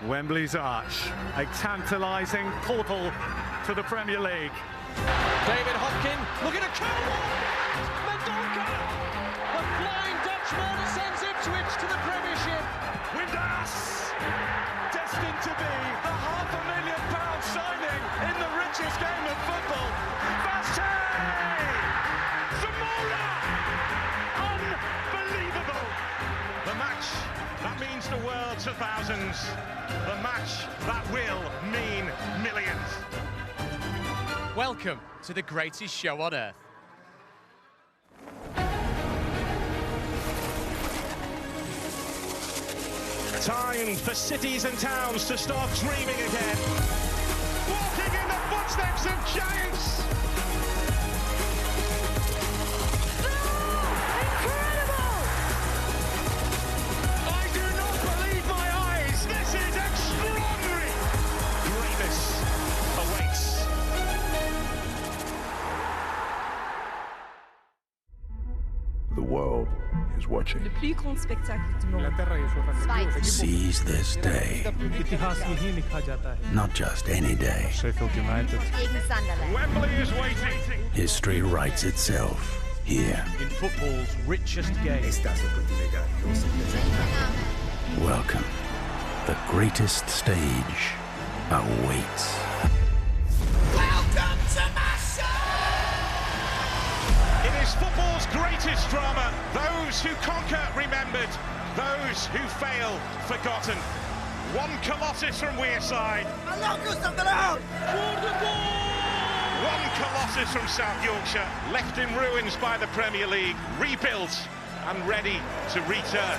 Wembley's arch, a tantalising portal to the Premier League. David Hopkin looking to curl Mendonca! The Flying Dutchman sends Ipswich to the Premiership. Windass, destined to be the £500,000 signing in the richest game of football. Vaste! Zamora! Unbelievable! The match that means the world to thousands. The match that will mean millions. Welcome to the greatest show on earth. Time for cities and towns to start dreaming again. Walking in the footsteps of giants. Incredible! I do not believe my eyes. This is extraordinary. Greatness awaits. The world is watching. Le plus grand spectacle du monde. Seize this day. Not just any day. Sheffield United. Gegen Sunderland. Wembley is waiting. History writes itself here. In football's richest game. Welcome. The greatest stage awaits. Welcome to my show! It is football's greatest drama. Those who conquer remembered, those who fail forgotten. One Colossus from Wearside. One Colossus from South Yorkshire, left in ruins by the Premier League, rebuilt and ready to return.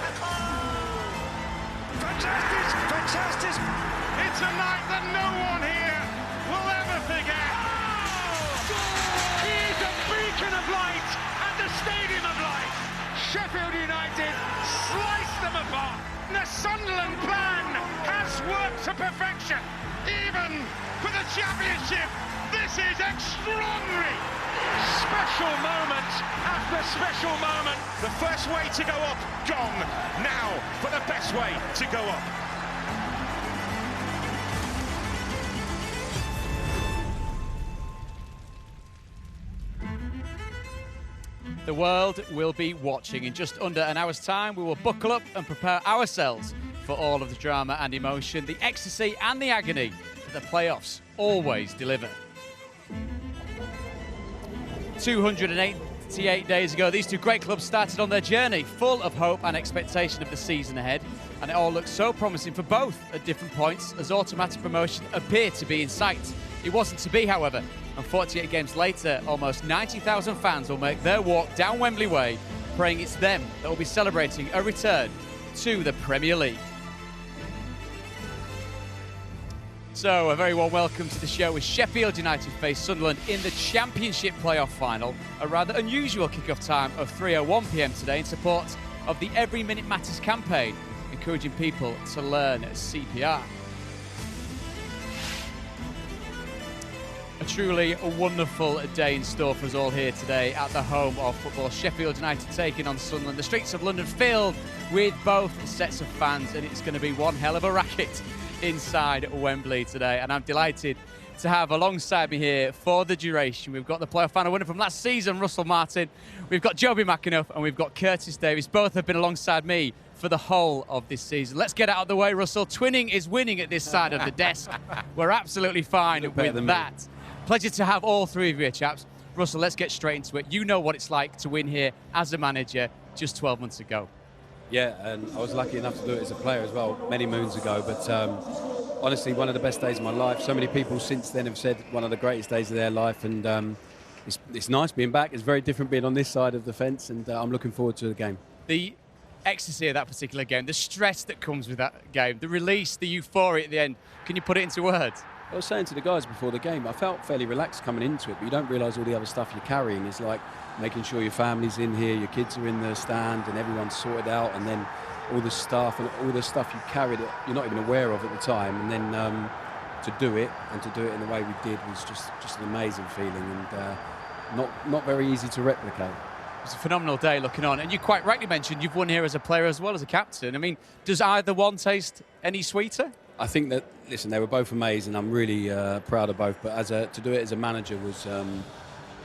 Fantastic! Fantastic! It's a night that no one here will ever forget. He is a beacon of light at the Stadium of Light. Sheffield United sliced them apart. The Sunderland plan has worked to perfection. Even for the championship, this is extraordinary. Special moment after special moment. The first way to go up, gone. Now for the best way to go up. The world will be watching. In just under an hour's time, we will buckle up and prepare ourselves for all of the drama and emotion, the ecstasy and the agony that the playoffs always deliver. 288 days ago, these two great clubs started on their journey, full of hope and expectation of the season ahead, and it all looked so promising for both at different points as automatic promotion appeared to be in sight. It wasn't to be, however, and 48 games later, almost 90,000 fans will make their walk down Wembley Way, praying it's them that will be celebrating a return to the Premier League. So, a very warm welcome to the show as Sheffield United face Sunderland in the Championship playoff final. A rather unusual kick-off time of 3:01 p.m. today in support of the Every Minute Matters campaign, encouraging people to learn CPR. A truly wonderful day in store for us all here today at the home of football. Sheffield United taking on Sunderland. The streets of London filled with both sets of fans, and it's going to be one hell of a racket inside Wembley today. And I'm delighted to have alongside me here for the duration. We've got the playoff final winner from last season, Russell Martin. We've got Joby McAnuff and we've got Curtis Davies. Both have been alongside me for the whole of this season. Let's get out of the way, Russell. Twinning is winning at this side of the desk. We're absolutely fine with that. Pleasure to have all three of you here, chaps. Russell, let's get straight into it. You know what it's like to win here as a manager just 12 months ago. Yeah, and I was lucky enough to do it as a player as well, many moons ago. But honestly, one of the best days of my life. So many people since then have said one of the greatest days of their life. And it's nice being back. It's very different being on this side of the fence. And I'm looking forward to the game. The ecstasy of that particular game, the stress that comes with that game, the release, the euphoria at the end. Can you put it into words? I was saying to the guys before the game, I felt fairly relaxed coming into it, but you don't realise all the other stuff you're carrying. It's like making sure your family's in here, your kids are in the stand, and everyone's sorted out, and then all the stuff and all the stuff you carried that you're not even aware of at the time, and then to do it in the way we did was just an amazing feeling, and not very easy to replicate. It was a phenomenal day looking on, and you quite rightly mentioned you've won here as a player as well as a captain. I mean, does either one taste any sweeter? I think that, listen, they were both amazing. I'm really proud of both. But to do it as a manager was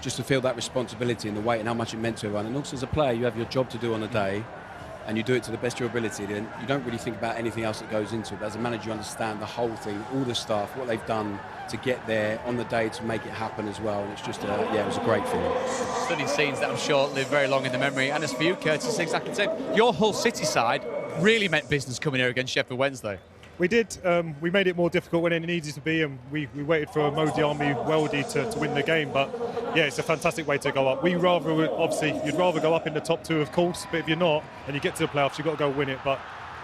just to feel that responsibility and the weight and how much it meant to everyone. And also as a player, you have your job to do on a day, and you do it to the best of your ability. Then you don't really think about anything else that goes into it. But as a manager, you understand the whole thing, all the staff, what they've done to get there on the day to make it happen as well. And it's just, it was a great feeling. Stunning scenes that I'm sure live very long in the memory. And as for you, Curtis, it's exactly the same. Your Hull City side really meant business coming here against Sheffield Wednesday. We did. We made it more difficult when it needed to be, and we waited for Modiami Weldy to win the game. But yeah, it's a fantastic way to go up. You'd rather go up in the top two, of course. But if you're not, and you get to the playoffs, you've got to go win it. But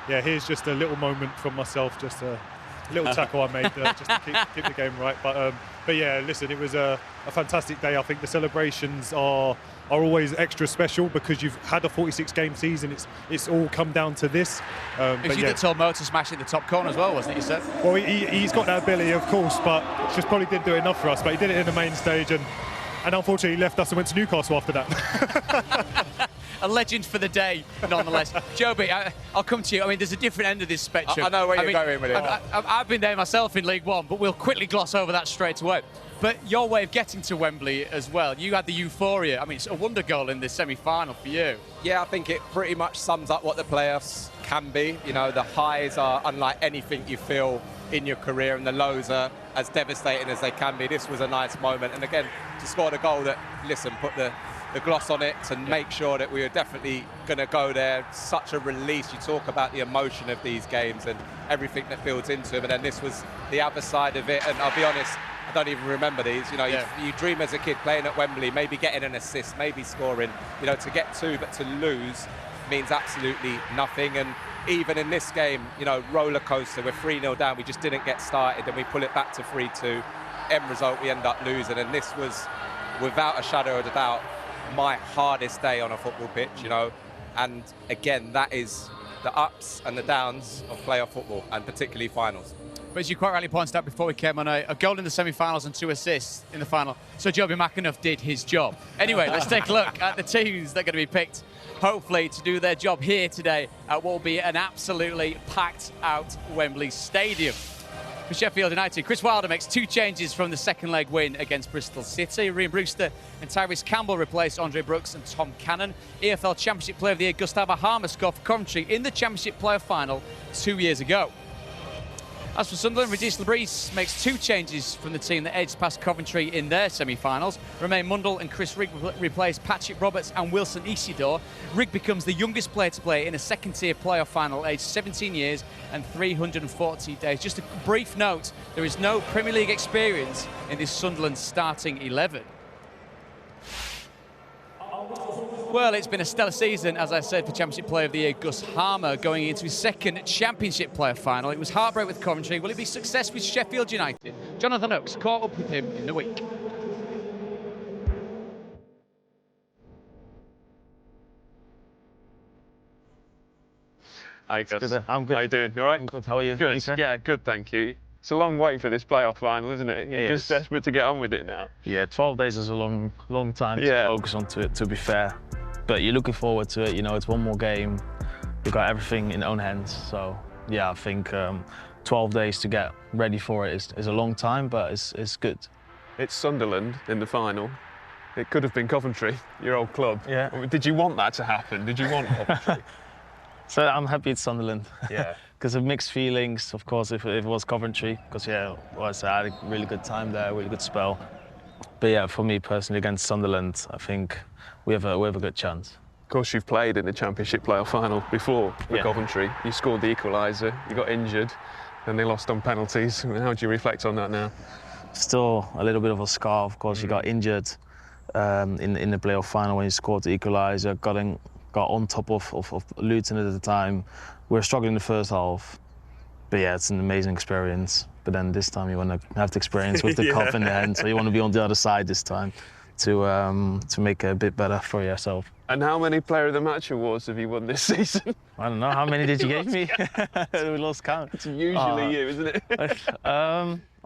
yeah, here's just a little moment from myself, just a little tackle I made just to keep the game right. But yeah, listen, it was a fantastic day. I think the celebrations are always extra special because you've had a 46-game season. It's all come down to this. It was you that told Mo to smash in the top corner as well, wasn't it, you said? Well, he's got that ability, of course, but just probably didn't do enough for us. But he did it in the main stage, and unfortunately he left us and went to Newcastle after that. A legend for the day, nonetheless. Joby, I'll come to you. I mean, there's a different end of this spectrum. I know where you're going with it. I've been there myself in League One, but we'll quickly gloss over that straight away. But your way of getting to Wembley as well, you had the euphoria. I mean, it's a wonder goal in the semi-final for you. Yeah, I think it pretty much sums up what the playoffs can be. You know, the highs are unlike anything you feel in your career, and the lows are as devastating as they can be. This was a nice moment, and again, to score the goal that, listen, put the gloss on it to make sure that we were definitely going to go there. Such a release. You talk about the emotion of these games and everything that builds into them, and then this was the other side of it. And I'll be honest, I don't even remember these. You know, you dream as a kid playing at Wembley, maybe getting an assist, maybe scoring. You know, to get two, but to lose means absolutely nothing. And even in this game, you know, roller coaster. We're 3-0 down. We just didn't get started, and we pull it back to 3-2. End result, we end up losing. And this was, without a shadow of a doubt, my hardest day on a football pitch. You know, and again, that is the ups and the downs of playoff football, and particularly finals. But as you quite rightly pointed out before we came on, a goal in the semi-finals and 2 assists in the final. So Joby McAnuff did his job. Anyway, let's take a look at the teams that are going to be picked, hopefully, to do their job here today at what will be an absolutely packed-out Wembley Stadium. For Sheffield United, Chris Wilder makes 2 changes from the second leg win against Bristol City. Ryan Brewster and Tyrese Campbell replaced Andre Brooks and Tom Cannon. EFL Championship Player of the Year Gustavo Harmer scored for Coventry in the Championship Player Final 2 years ago. As for Sunderland, Regis Lebris makes 2 changes from the team that edged past Coventry in their semi-finals. Romain Mundle and Chris Rigg replaced Patrick Roberts and Wilson Isidore. Rigg becomes the youngest player to play in a second-tier playoff final, aged 17 years and 340 days. Just a brief note, there is no Premier League experience in this Sunderland starting 11. Well, it's been a stellar season, as I said, for Championship Player of the Year Gus Harmer going into his second Championship Player final. It was heartbreak with Coventry. Will it be success with Sheffield United? Jonathan Oakes caught up with him in the week. Hi, Gus. I'm good. How you doing? You all right? I'm good. How are you? Good. Yeah, good, thank you. It's a long wait for this playoff final, isn't it? You're just desperate to get on with it now. Yeah, 12 days is a long time to focus onto it, to be fair. But you're looking forward to it. You know, it's one more game. You've got everything in your own hands. So, yeah, I think 12 days to get ready for it is a long time, but it's good. It's Sunderland in the final. It could have been Coventry, your old club. Yeah. Did you want that to happen? Did you want Coventry? So I'm happy it's Sunderland. Yeah. Because of mixed feelings, of course, if it was Coventry. Because, yeah, I had a really good time there, really good spell. But, yeah, for me personally, against Sunderland, I think we have a good chance. Of course, you've played in the Championship playoff final before for Coventry. You scored the equaliser, you got injured, and they lost on penalties. How do you reflect on that now? Still a little bit of a scar, of course. You got injured in the playoff final when you scored the equaliser, got on top of Luton at the time. We were struggling in the first half, but yeah, it's an amazing experience. But then this time you want to have the experience with the cup in the hand, so you want to be on the other side this time to make it a bit better for yourself. And how many Player of the Match awards have you won this season? I don't know, how many did you give me? We lost count. It's usually you, isn't it?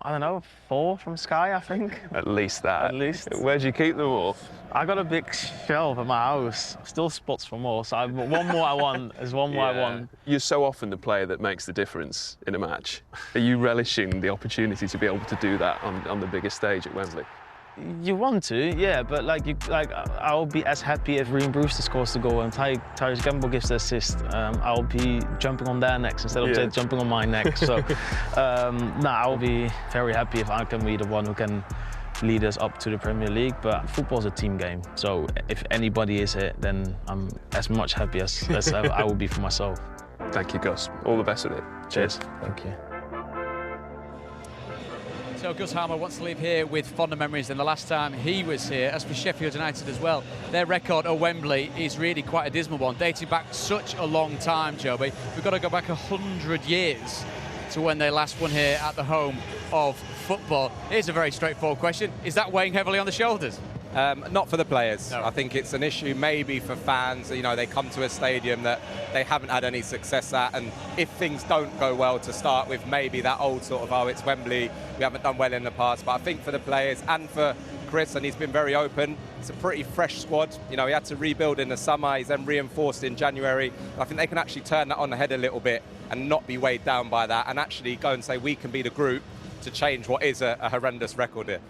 I don't know, 4 from Sky, I think. At least that. At least. Where do you keep them all? I got a big shelf at my house. Still spots for more. So one more I want. There's one more I want. You're so often the player that makes the difference in a match. Are you relishing the opportunity to be able to do that on the biggest stage at Wembley? You want to, yeah, but I'll be as happy if Ryan Brewster scores the goal and Tyrese Gamble gives the assist. I'll be jumping on their necks instead of jumping on my neck. So, I'll be very happy if I can be the one who can lead us up to the Premier League. But football's a team game, so if anybody is it, then I'm as much happy as I will be for myself. Thank you, Gus. All the best with it. Cheers. Thank you. So Gus Harmer wants to leave here with fonder memories than the last time he was here. As for Sheffield United as well, their record at Wembley is really quite a dismal one, dating back such a long time, Joby. We've got to go back 100 years to when they last won here at the home of football. Here's a very straightforward question. Is that weighing heavily on the shoulders? Not for the players. No. I think it's an issue maybe for fans. You know, they come to a stadium that they haven't had any success at, and if things don't go well to start with, maybe that old sort of, oh, it's Wembley, we haven't done well in the past. But I think for the players and for Chris, and he's been very open, it's a pretty fresh squad. You know, he had to rebuild in the summer, he's then reinforced in January. I think they can actually turn that on the head a little bit and not be weighed down by that, and actually go and say we can be the group to change what is a horrendous record here.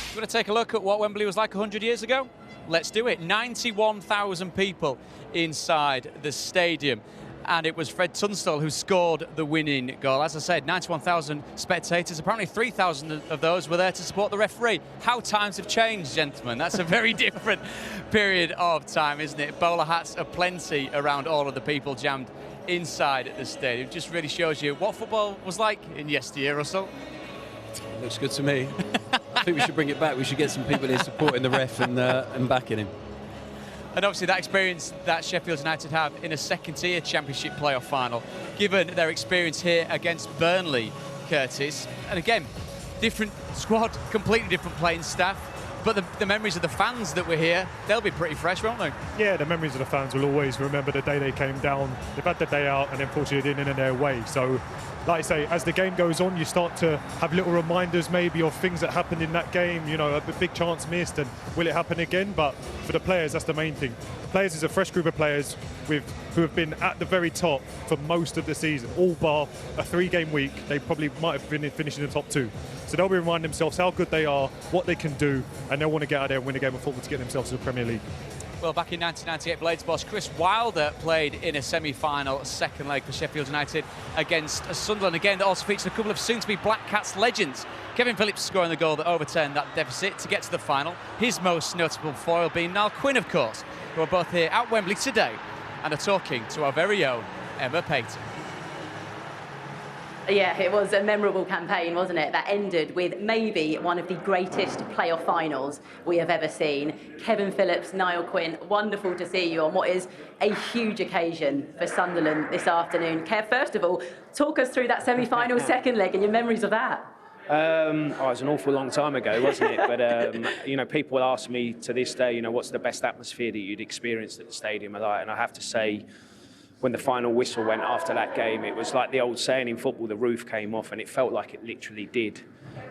We're going to take a look at what Wembley was like 100 years ago. Let's do it. 91,000 people inside the stadium. And it was Fred Tunstall who scored the winning goal. As I said, 91,000 spectators. Apparently 3,000 of those were there to support the referee. How times have changed, gentlemen. That's a very different period of time, isn't it? Bowler hats aplenty around all of the people jammed inside the stadium. Just really shows you what football was like in yesteryear, Russell. Looks good to me. I think we should bring it back. We should get some people here supporting the ref and backing him. And obviously that experience that Sheffield United have in a second-tier Championship playoff final, given their experience here against Burnley, Curtis. And again, different squad, completely different playing staff. But the memories of the fans that were here, they'll be pretty fresh, won't they? Yeah, the memories of the fans will always remember the day they came down. They've had the day out and unfortunately didn't in their way. So, like I say, as the game goes on, you start to have little reminders maybe of things that happened in that game. You know, a big chance missed, and will it happen again? But for the players, that's the main thing. The players is a fresh group of players who have been at the very top for most of the season, all bar a 3-game week. They probably might have been finishing in the top 2. So they'll be reminding themselves how good they are, what they can do, and they'll want to get out there and win a game of football to get themselves to the Premier League. Well, back in 1998, Blades boss Chris Wilder played in a semi-final second leg for Sheffield United against Sunderland. Again, that also featured a couple of soon-to-be Black Cats legends. Kevin Phillips scoring the goal that overturned that deficit to get to the final. His most notable foil being Niall Quinn, of course, who are both here at Wembley today and are talking to our very own Emma Payton. Yeah, it was a memorable campaign, wasn't it? That ended with maybe one of the greatest playoff finals we have ever seen. Kevin Phillips, Niall Quinn, wonderful to see you on what is a huge occasion for Sunderland this afternoon. Kev, first of all, talk us through that semi-final second leg and your memories of that. It was an awful long time ago, wasn't it? But, you know, people ask me to this day, you know, what's the best atmosphere that you'd experienced at the stadium? And I have to say, when the final whistle went after that game, it was like the old saying in football, the roof came off, and it felt like it literally did.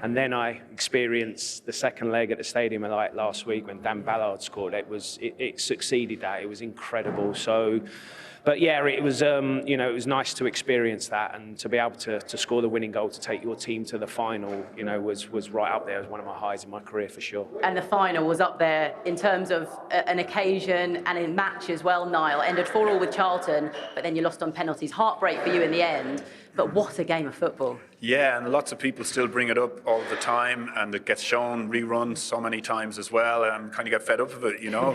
And then I experienced the second leg at the stadium like last week when Dan Ballard scored. It succeeded that. It was incredible. So, but yeah, it was you know, it was nice to experience that, and to be able to score the winning goal to take your team to the final, you know, was right up there as one of my highs in my career for sure. And the final was up there in terms of an occasion and in match as well, Niall. Ended 4-4 with Charlton, but then you lost on penalties. Heartbreak for you in the end. But what a game of football. Yeah, and lots of people still bring it up all the time, and it gets shown, reruns so many times as well, and kind of get fed up of it, you know.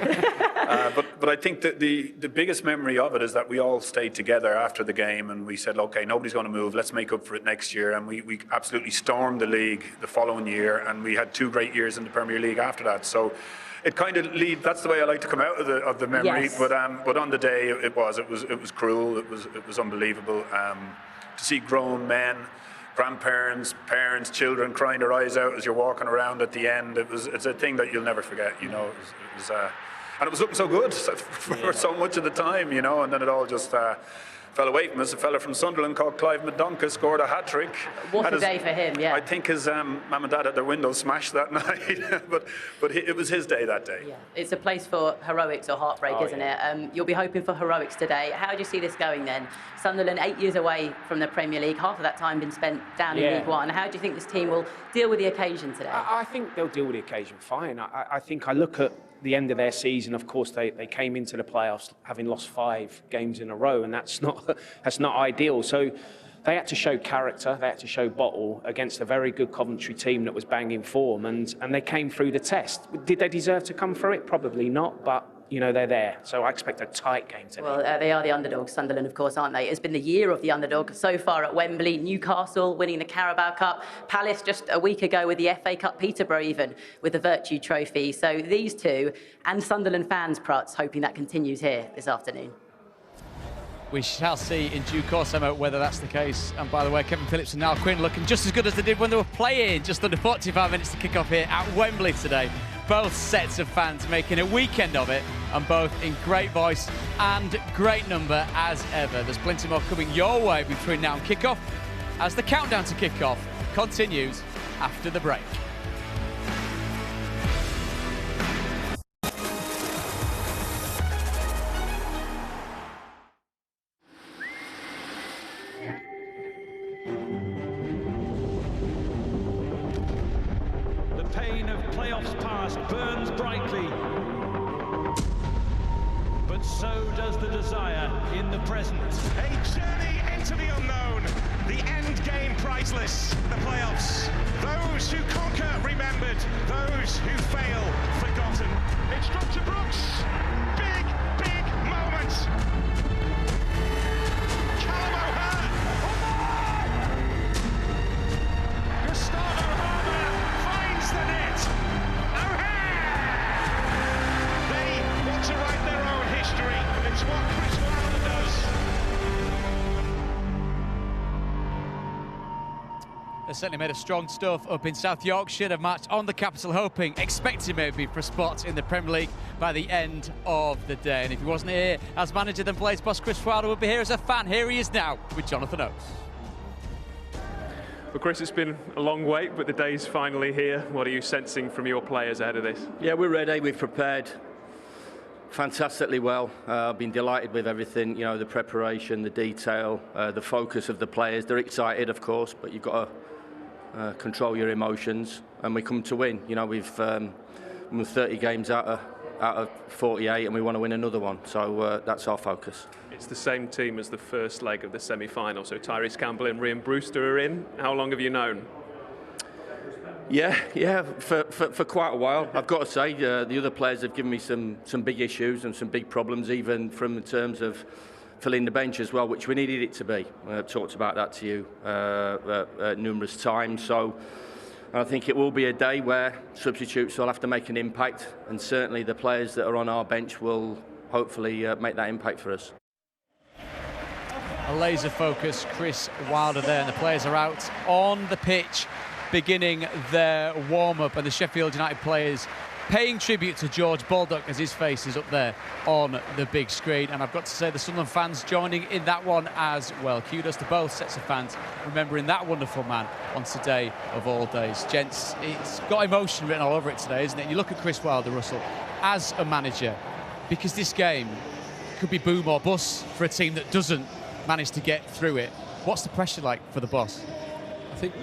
But I think that the biggest memory of it is that we all stayed together after the game, and we said, okay, nobody's going to move, let's make up for it next year. And we absolutely stormed the league the following year, and we had 2 great years in the Premier League after that. So it kind of that's the way I like to come out of the memory. Yes. But on the day, it was cruel, it was unbelievable. To see grown men, grandparents, parents, children crying their eyes out as you're walking around at the end, it's a thing that you'll never forget, you know. And it was looking so good for so much of the time, you know, and then it all just fell away from us. A fella from Sunderland called Clive McDonagh scored a hat-trick. What a day for him, yeah. I think his mum and dad had their windows smashed that night, but it was his day that day. Yeah. It's a place for heroics or heartbreak, isn't it? You'll be hoping for heroics today. How do you see this going then? Sunderland 8 years away from the Premier League, half of that time been spent down in League One. How do you think this team will deal with the occasion today? I think they'll deal with the occasion fine. I think I look at the end of their season. Of course, they came into the playoffs having lost 5 games in a row, and that's not ideal. So they had to show character, they had to show bottle against a very good Coventry team that was banging form, and they came through the test. Did they deserve to come through it? Probably not, but you know, they're there. So I expect a tight game today. Well, they are the underdogs, Sunderland, of course, aren't they? It's been the year of the underdog so far at Wembley. Newcastle winning the Carabao Cup. Palace just a week ago with the FA Cup. Peterborough even with the Virtue Trophy. So these two and Sunderland fans, Prutz, hoping that continues here this afternoon. We shall see in due course, Emma, whether that's the case. And by the way, Kevin Phillips and Niall Quinn looking just as good as they did when they were playing just under 45 minutes to kick off here at Wembley today. Both sets of fans making a weekend of it, and both in great voice and great number as ever. There's plenty more coming your way between now and kick-off as the countdown to kick-off continues after the break. The pain of playoffs past burns brightly, but so does the desire in the present. A journey into the unknown, the end game priceless, the playoffs. Those who conquer remembered, those who fail forgotten. It's Dr. Brooks, big, big moment. Callum O'Hara. Gustavo Harmer finds the net. O'Hara! They want to write their own history. It's what Chris Wilder does. They certainly made of strong stuff up in South Yorkshire. They've marched on the capital, hoping, expecting maybe for a spot in the Premier League by the end of the day. And if he wasn't here as manager, then Blaze boss Chris Wilder would be here as a fan. Here he is now with Jonathan Oates. Well, Chris, it's been a long wait, but the day's finally here. What are you sensing from your players ahead of this? Yeah, we're ready. We've prepared fantastically well. I've been delighted with everything, you know, the preparation, the detail, the focus of the players. They're excited, of course, but you've got to control your emotions, and we come to win. You know, we've won 30 games out of 48, and we want to win another one. So that's our focus. It's the same team as the first leg of the semi-final. So Tyrese Campbell and Ryan Brewster are in. How long have you known? Yeah, for quite a while. I've got to say, the other players have given me some big issues and some big problems, even from the terms of filling the bench as well, which we needed it to be. I've talked about that to you numerous times. So I think it will be a day where substitutes will have to make an impact, and certainly the players that are on our bench will hopefully make that impact for us. A laser focus, Chris Wilder there, and the players are out on the pitch beginning their warm-up, and the Sheffield United players paying tribute to George Baldock as his face is up there on the big screen. And I've got to say, the Sunderland fans joining in that one as well. Kudos to both sets of fans remembering that wonderful man on today of all days. Gents, it's got emotion written all over it today, isn't it? And you look at Chris Wilder, Russell, as a manager, because this game could be boom or bust for a team that doesn't manage to get through it. What's the pressure like for the boss? I think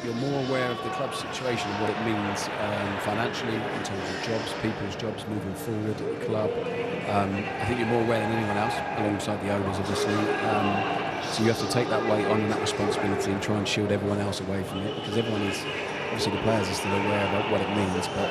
you're more aware of the club's situation and what it means financially in terms of jobs, people's jobs moving forward at the club. I think you're more aware than anyone else, alongside the owners, obviously. So you have to take that weight on and that responsibility and try and shield everyone else away from it, because everyone is, obviously the players are still aware of what it means, but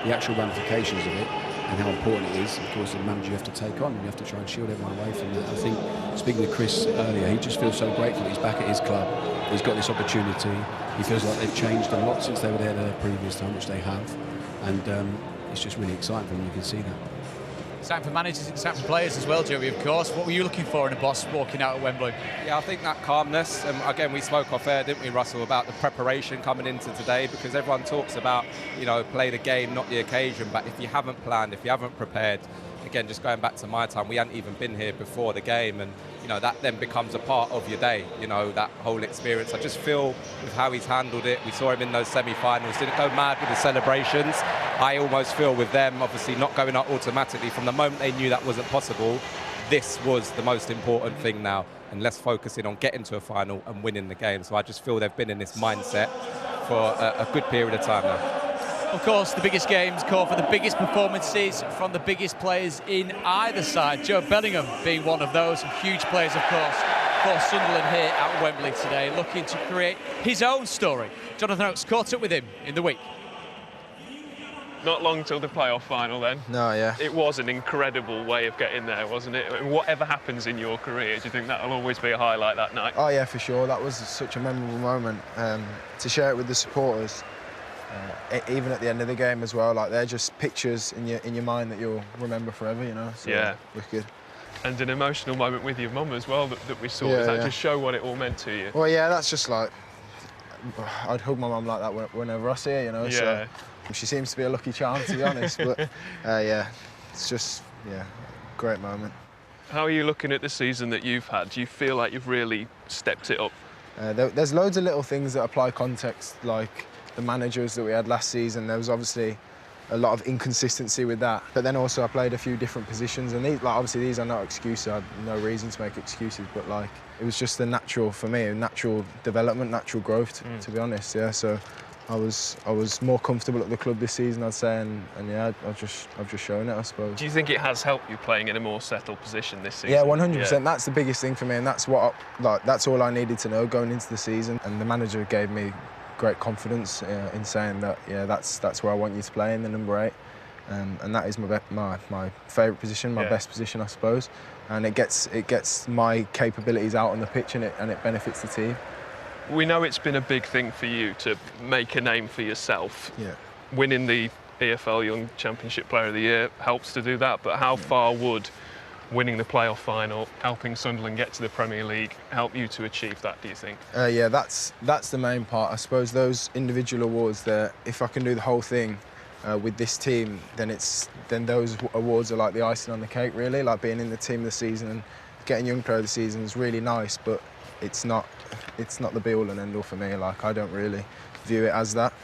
the actual ramifications of it and how important it is, of course, the manager you have to take on, and you have to try and shield everyone away from that. I think, speaking with Chris earlier, he just feels so grateful he's back at his club. He's got this opportunity. He feels like they've changed a lot since they were there the previous time, which they have, and it's just really exciting for him. You can see that. It's time for managers, it's time for players as well, Joey, of course. What were you looking for in a boss walking out at Wembley? Yeah, I think that calmness, and again, we spoke off air, didn't we, Russell, about the preparation coming into today, because everyone talks about, you know, play the game, not the occasion, but if you haven't planned, if you haven't prepared, again, just going back to my time, we hadn't even been here before the game, and you know, that then becomes a part of your day, you know, that whole experience. I just feel with how he's handled it, we saw him in those semi-finals, didn't go mad with the celebrations. I almost feel with them, obviously not going up automatically, from the moment they knew that wasn't possible, this was the most important thing now, and less focusing on getting to a final and winning the game. So I just feel they've been in this mindset for a good period of time now. Of course, the biggest games call for the biggest performances from the biggest players in either side. Joe Bellingham being one of those, huge players, of course, for Sunderland here at Wembley today, looking to create his own story. Jonathan Oakes caught up with him in the week. Not long till the playoff final then. No, yeah. It was an incredible way of getting there, wasn't it? I mean, whatever happens in your career, do you think that'll always be a highlight that night? Oh yeah, for sure. That was such a memorable moment. To share it with the supporters, even at the end of the game as well, like they're just pictures in your mind that you'll remember forever, you know. So, yeah. Wicked. And an emotional moment with your mum as well that we saw. Yeah, Does that yeah. just show what it all meant to you? Well, yeah, that's just like, I'd hug my mum like that whenever I see her, you know. Yeah. So she seems to be a lucky charm, to be honest. But yeah, it's just, yeah, great moment. How are you looking at the season that you've had? Do you feel like you've really stepped it up? There's loads of little things that apply context, like the managers that we had last season. There was obviously a lot of inconsistency with that. But then also I played a few different positions, and obviously these are not excuses. I have no reason to make excuses, but like it was just a natural, for me, a natural development, natural growth, to be honest. Yeah, so I was more comfortable at the club this season, I'd say, and yeah, I've just shown it, I suppose. Do you think it has helped you playing in a more settled position this season? Yeah, 100%. That's the biggest thing for me, and that's that's all I needed to know going into the season. And the manager gave me great confidence in saying that, yeah, that's where I want you to play, in the number 8, and that is my favourite position, my best position, I suppose. And it gets my capabilities out on the pitch, and it benefits the team. We know it's been a big thing for you to make a name for yourself. Yeah. Winning the EFL Young Championship Player of the Year helps to do that, but how far would winning the playoff final, helping Sunderland get to the Premier League, help you to achieve that, do you think? Yeah, that's the main part. I suppose those individual awards there, if I can do the whole thing with this team, then those awards are like the icing on the cake, really. Like being in the team this season and getting Young Player of the Season is really nice, but it's not the be-all and end-all for me. Like, I don't really view it as that.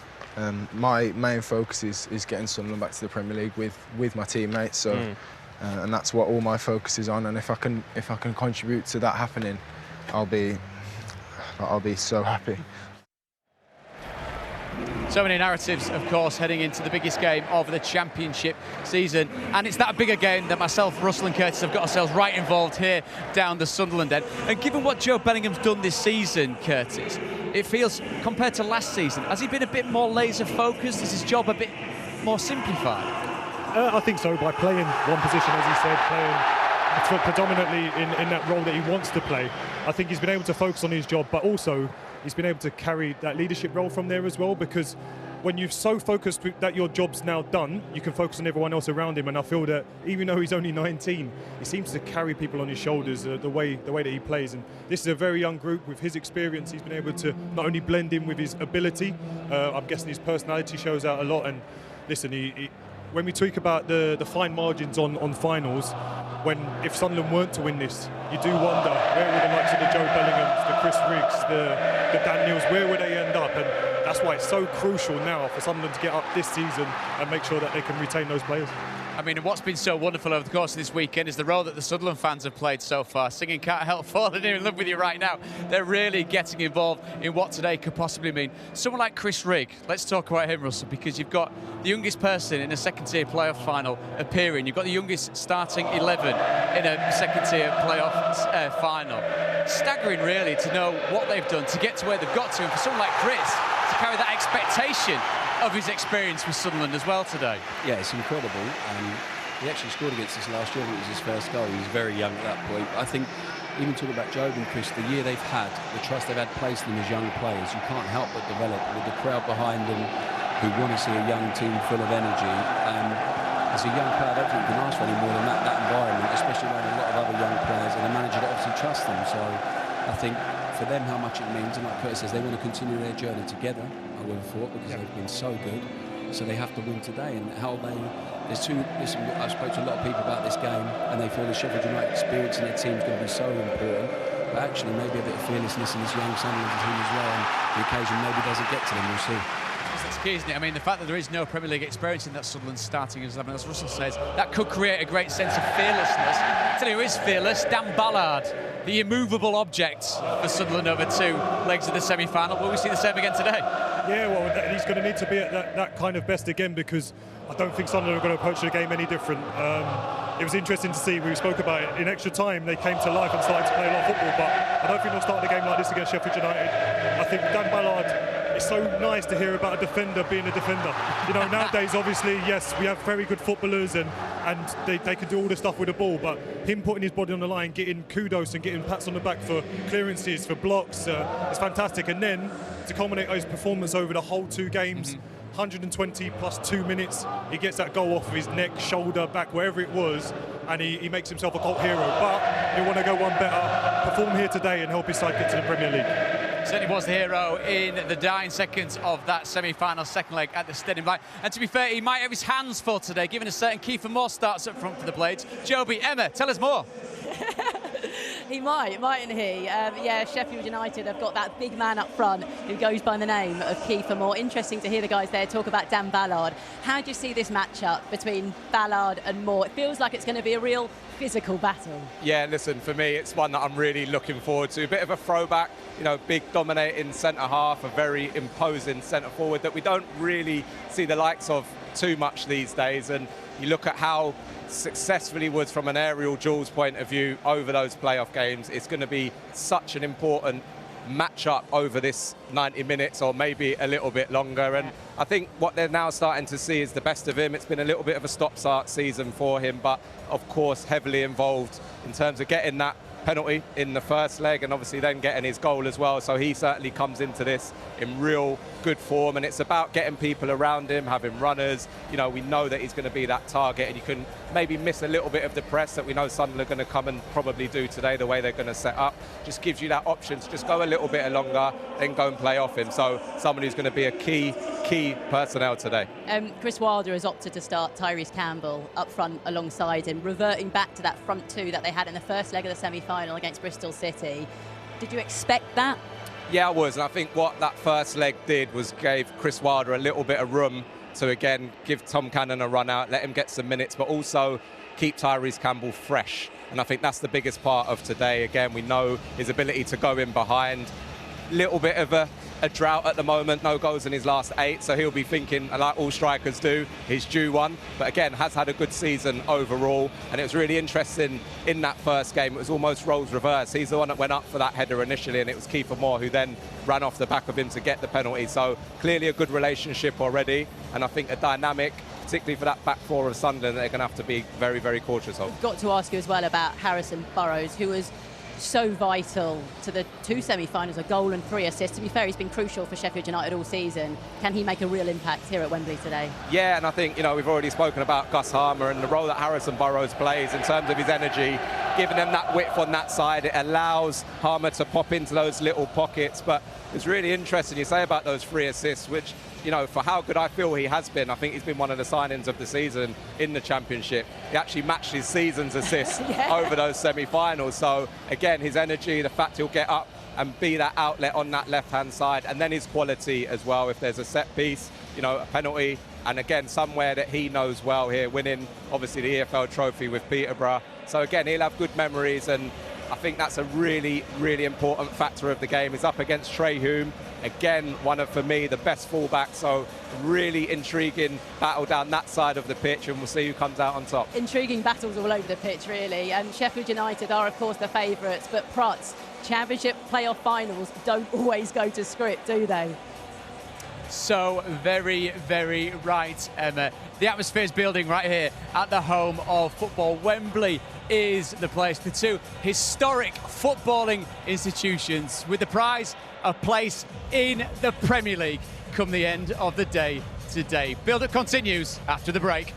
My main focus is getting Sunderland back to the Premier League with my teammates. So. And that's what all my focus is on. And if I can contribute to that happening, I'll be so happy. So many narratives, of course, heading into the biggest game of the championship season. And it's that bigger game that myself, Russell and Curtis have got ourselves right involved here down the Sunderland end. And given what Joe Bellingham's done this season, Curtis, it feels, compared to last season, has he been a bit more laser-focused? Is his job a bit more simplified? I think so, by playing one position, as he said, playing predominantly in that role that he wants to play. I think he's been able to focus on his job, but also he's been able to carry that leadership role from there as well, because when you're so focused that your job's now done, you can focus on everyone else around him. And I feel that even though he's only 19, he seems to carry people on his shoulders the way that he plays. And this is a very young group. With his experience, he's been able to not only blend in with his ability, I'm guessing his personality shows out a lot. And listen, when we talk about the fine margins on finals, if Sunderland weren't to win this, you do wonder where would the likes of the Joe Bellinghams, the Chris Riggs, the Dan Neils, where would they end up? And that's why it's so crucial now for Sunderland to get up this season and make sure that they can retain those players. I mean, what's been so wonderful over the course of this weekend is the role that the Sunderland fans have played so far. Singing Can't Help Falling in Love With You right now. They're really getting involved in what today could possibly mean. Someone like Chris Rigg, let's talk about him, Russell, because you've got the youngest person in a second-tier playoff final appearing. You've got the youngest starting 11 in a second-tier playoff final. Staggering, really, to know what they've done to get to where they've got to, and for someone like Chris to carry that expectation of his experience with Sunderland as well today. Yeah, it's incredible. He actually scored against us last year. I think it was his first goal. He was very young at that point. I think, even talking about Job and Chris, the year they've had, the trust they've had placed in them as young players, you can't help but develop with the crowd behind them who want to see a young team full of energy. As a young player, I don't think you can ask for any more than that environment, especially when a lot of other young players and a manager that obviously trusts them. So I think for them how much it means, and like Curtis says, they want to continue their journey together, I would have thought, because they've been so good. So they have to win today, and how they Listen, I've spoken to a lot of people about this game, and they feel the Sheffield United experience in their team is going to be so important. But actually, maybe a bit of fearlessness in this young Sunderland team as well, and the occasion maybe doesn't get to them. We'll see. That's key, isn't it? I mean, the fact that there is no Premier League experience in that Sunderland starting as 11, as Russell says, that could create a great sense of fearlessness. Tell you who is fearless, Dan Ballard, the immovable object for Sunderland over 2 legs of the semi-final. Will we see the same again today? Yeah, well, he's going to need to be at that kind of best again, because I don't think Sunderland are going to approach the game any different. It was interesting to see, we spoke about it, in extra time they came to life and started to play a lot of football, but I don't think they'll start the game like this against Sheffield United. I think Dan Ballard, it's so nice to hear about a defender being a defender. You know, nowadays, obviously, yes, we have very good footballers and they can do all the stuff with the ball, but him putting his body on the line, getting kudos and getting pats on the back for clearances, for blocks, it's fantastic. And then to culminate his performance over the whole 2 games, 120 plus 2 minutes, he gets that goal off of his neck, shoulder, back, wherever it was, and he makes himself a cult hero. But he'll want to go one better, perform here today and help his side get to the Premier League. Certainly was the hero in the dying seconds of that semi-final second leg at the Stadium Light. And to be fair, he might have his hands full today, given a certain Kiefer Moore starts up front for the Blades. Joby, Emma, tell us more. He might, mightn't he? Yeah, Sheffield United have got that big man up front who goes by the name of Kiefer Moore. Interesting to hear the guys there talk about Dan Ballard. How do you see this matchup between Ballard and Moore? It feels like it's going to be a real physical battle. Yeah, listen, for me, it's one that I'm really looking forward to. A bit of a throwback, you know, big dominating centre-half, a very imposing centre-forward that we don't really see the likes of too much these days. And you look at how successful he was from an aerial duels point of view over those playoff games. It's going to be such an important match-up over this 90 minutes or maybe a little bit longer. And I think what they're now starting to see is the best of him. It's been a little bit of a stop-start season for him, but of course heavily involved in terms of getting that penalty in the first leg and obviously then getting his goal as well. So he certainly comes into this in real good form, and it's about getting people around him, having runners. You know, we know that he's going to be that target, and you can maybe miss a little bit of the press that we know Sunderland are going to come and probably do today, the way they're going to set up. Just gives you that option to just go a little bit longer, then go and play off him. So someone who's going to be a key personnel today. Chris Wilder has opted to start Tyrese Campbell up front alongside him, reverting back to that front 2 that they had in the first leg of the semi-final against Bristol City. Did you expect that? Yeah, I was, and I think what that first leg did was gave Chris Wilder a little bit of room to, again, give Tom Cannon a run out, let him get some minutes, but also keep Tyrese Campbell fresh. And I think that's the biggest part of today. Again, we know his ability to go in behind. Little bit of a drought at the moment, no goals in his last 8, so he'll be thinking, like all strikers do, he's due one. But again, has had a good season overall, and it was really interesting in that first game. It was almost roles reversed. He's the one that went up for that header initially, and it was Kiefer Moore who then ran off the back of him to get the penalty. So clearly a good relationship already, and I think a dynamic, particularly for that back 4 of Sunderland, that they're going to have to be very, very cautious of. I've got to ask you as well about Harrison Burrows, who was so vital to the 2 semi-finals, a goal and 3 assists. To be fair, he's been crucial for Sheffield United all season. Can he make a real impact here at Wembley today? Yeah, and I think, you know, we've already spoken about Gus Harmer and the role that Harrison Burrows plays in terms of his energy, giving them that width on that side. It allows Harmer to pop into those little pockets. But it's really interesting you say about those 3 assists, which, you know, for how good I feel he has been, I think he's been one of the signings of the season in the Championship. He actually matched his season's assists over those semi-finals. So, again, his energy, the fact he'll get up and be that outlet on that left-hand side, and then his quality as well. If there's a set piece, you know, a penalty, and again, somewhere that he knows well here, winning, obviously, the EFL trophy with Peterborough. So, again, he'll have good memories, and I think that's a really, really important factor of the game. He's up against Trey Hume. Again, one of, for me, the best fullbacks. So really intriguing battle down that side of the pitch, and we'll see who comes out on top. Intriguing battles all over the pitch, really. And Sheffield United are, of course, the favourites. But Protz, Championship playoff finals don't always go to script, do they? So very, very right, Emma. The atmosphere is building right here at the home of football. Wembley is the place for 2 historic footballing institutions with the prize of place in the Premier League come the end of the day today. Build-up continues after the break.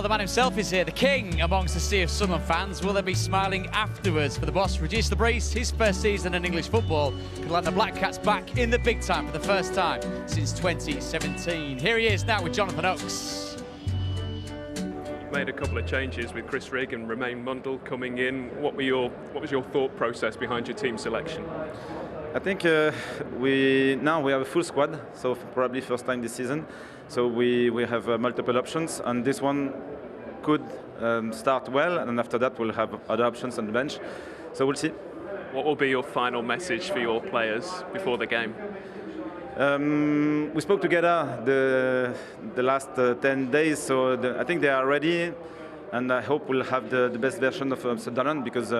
the man himself is here, the king amongst the sea of Sunderland fans. Will they be smiling afterwards for the boss? Regis Lebris, his first season in English football, could land the Black Cats back in the big time for the first time since 2017. Here he is now with Jonathan Oakes. You've made a couple of changes with Chris Rigg and Romain Mundle coming in. What was your thought process behind your team selection? I think now we have a full squad, so probably first time this season. So we have multiple options, and this one could start well, and after that we'll have other options on the bench. So we'll see. What will be your final message for your players before the game? We spoke together the last 10 days, so I think they are ready, and I hope we'll have the best version of Sunderland, because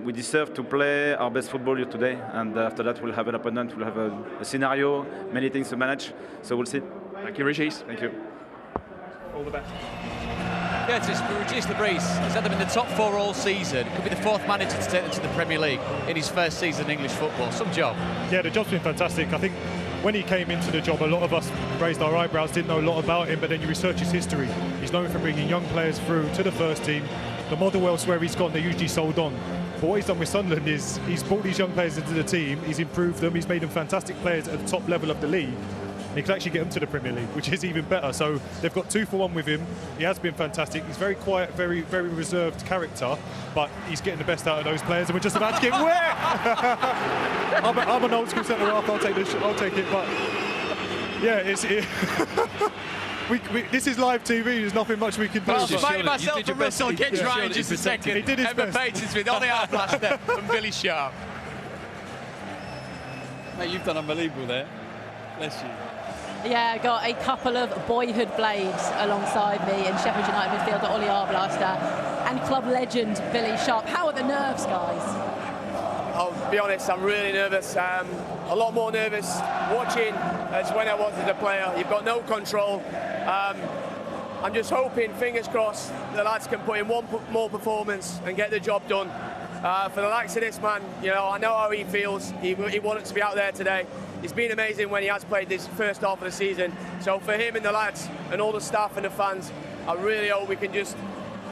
we deserve to play our best football here today, and after that we'll have an opponent, we'll have a scenario, many things to manage, so we'll see. Thank you, Regis. Thank you. All the best. Curtis, Regis Lebris has had them in the top 4 all season. Could be the 4th manager to take them to the Premier League in his first season in English football. Some job. Yeah, the job's been fantastic. I think when he came into the job, a lot of us raised our eyebrows, didn't know a lot about him, but then you research his history. He's known for bringing young players through to the first team. The model elsewhere he's gone, they're usually sold on. But what he's done with Sunderland is he's brought these young players into the team, he's improved them, he's made them fantastic players at the top level of the league. And he can actually get them to the Premier League, which is even better. So they've got 2 for 1 with him. He has been fantastic. He's very quiet, very, very reserved character, but he's getting the best out of those players. And we're just about to get wet. I'm an old school centre half. I'll take it. But yeah, this is live TV. There's nothing much we can do. I'll smite myself for Russell. Get dry in just a second. He did his Emma best. Paton's with Ollie Arblaster and Billy Sharp. Mate, you've done unbelievable there. Bless you. Yeah, I got a couple of boyhood blades alongside me in Sheffield United midfielder Ollie Arblaster and club legend Billy Sharp. How are the nerves, guys? I'll be honest, I'm really nervous. A lot more nervous watching as when I was as a player. You've got no control. I'm just hoping, fingers crossed, the lads can put in one more performance and get the job done. For the likes of this man, you know, I know how he feels. He wanted to be out there today. It's been amazing when he has played this first half of the season. So for him and the lads and all the staff and the fans, I really hope we can just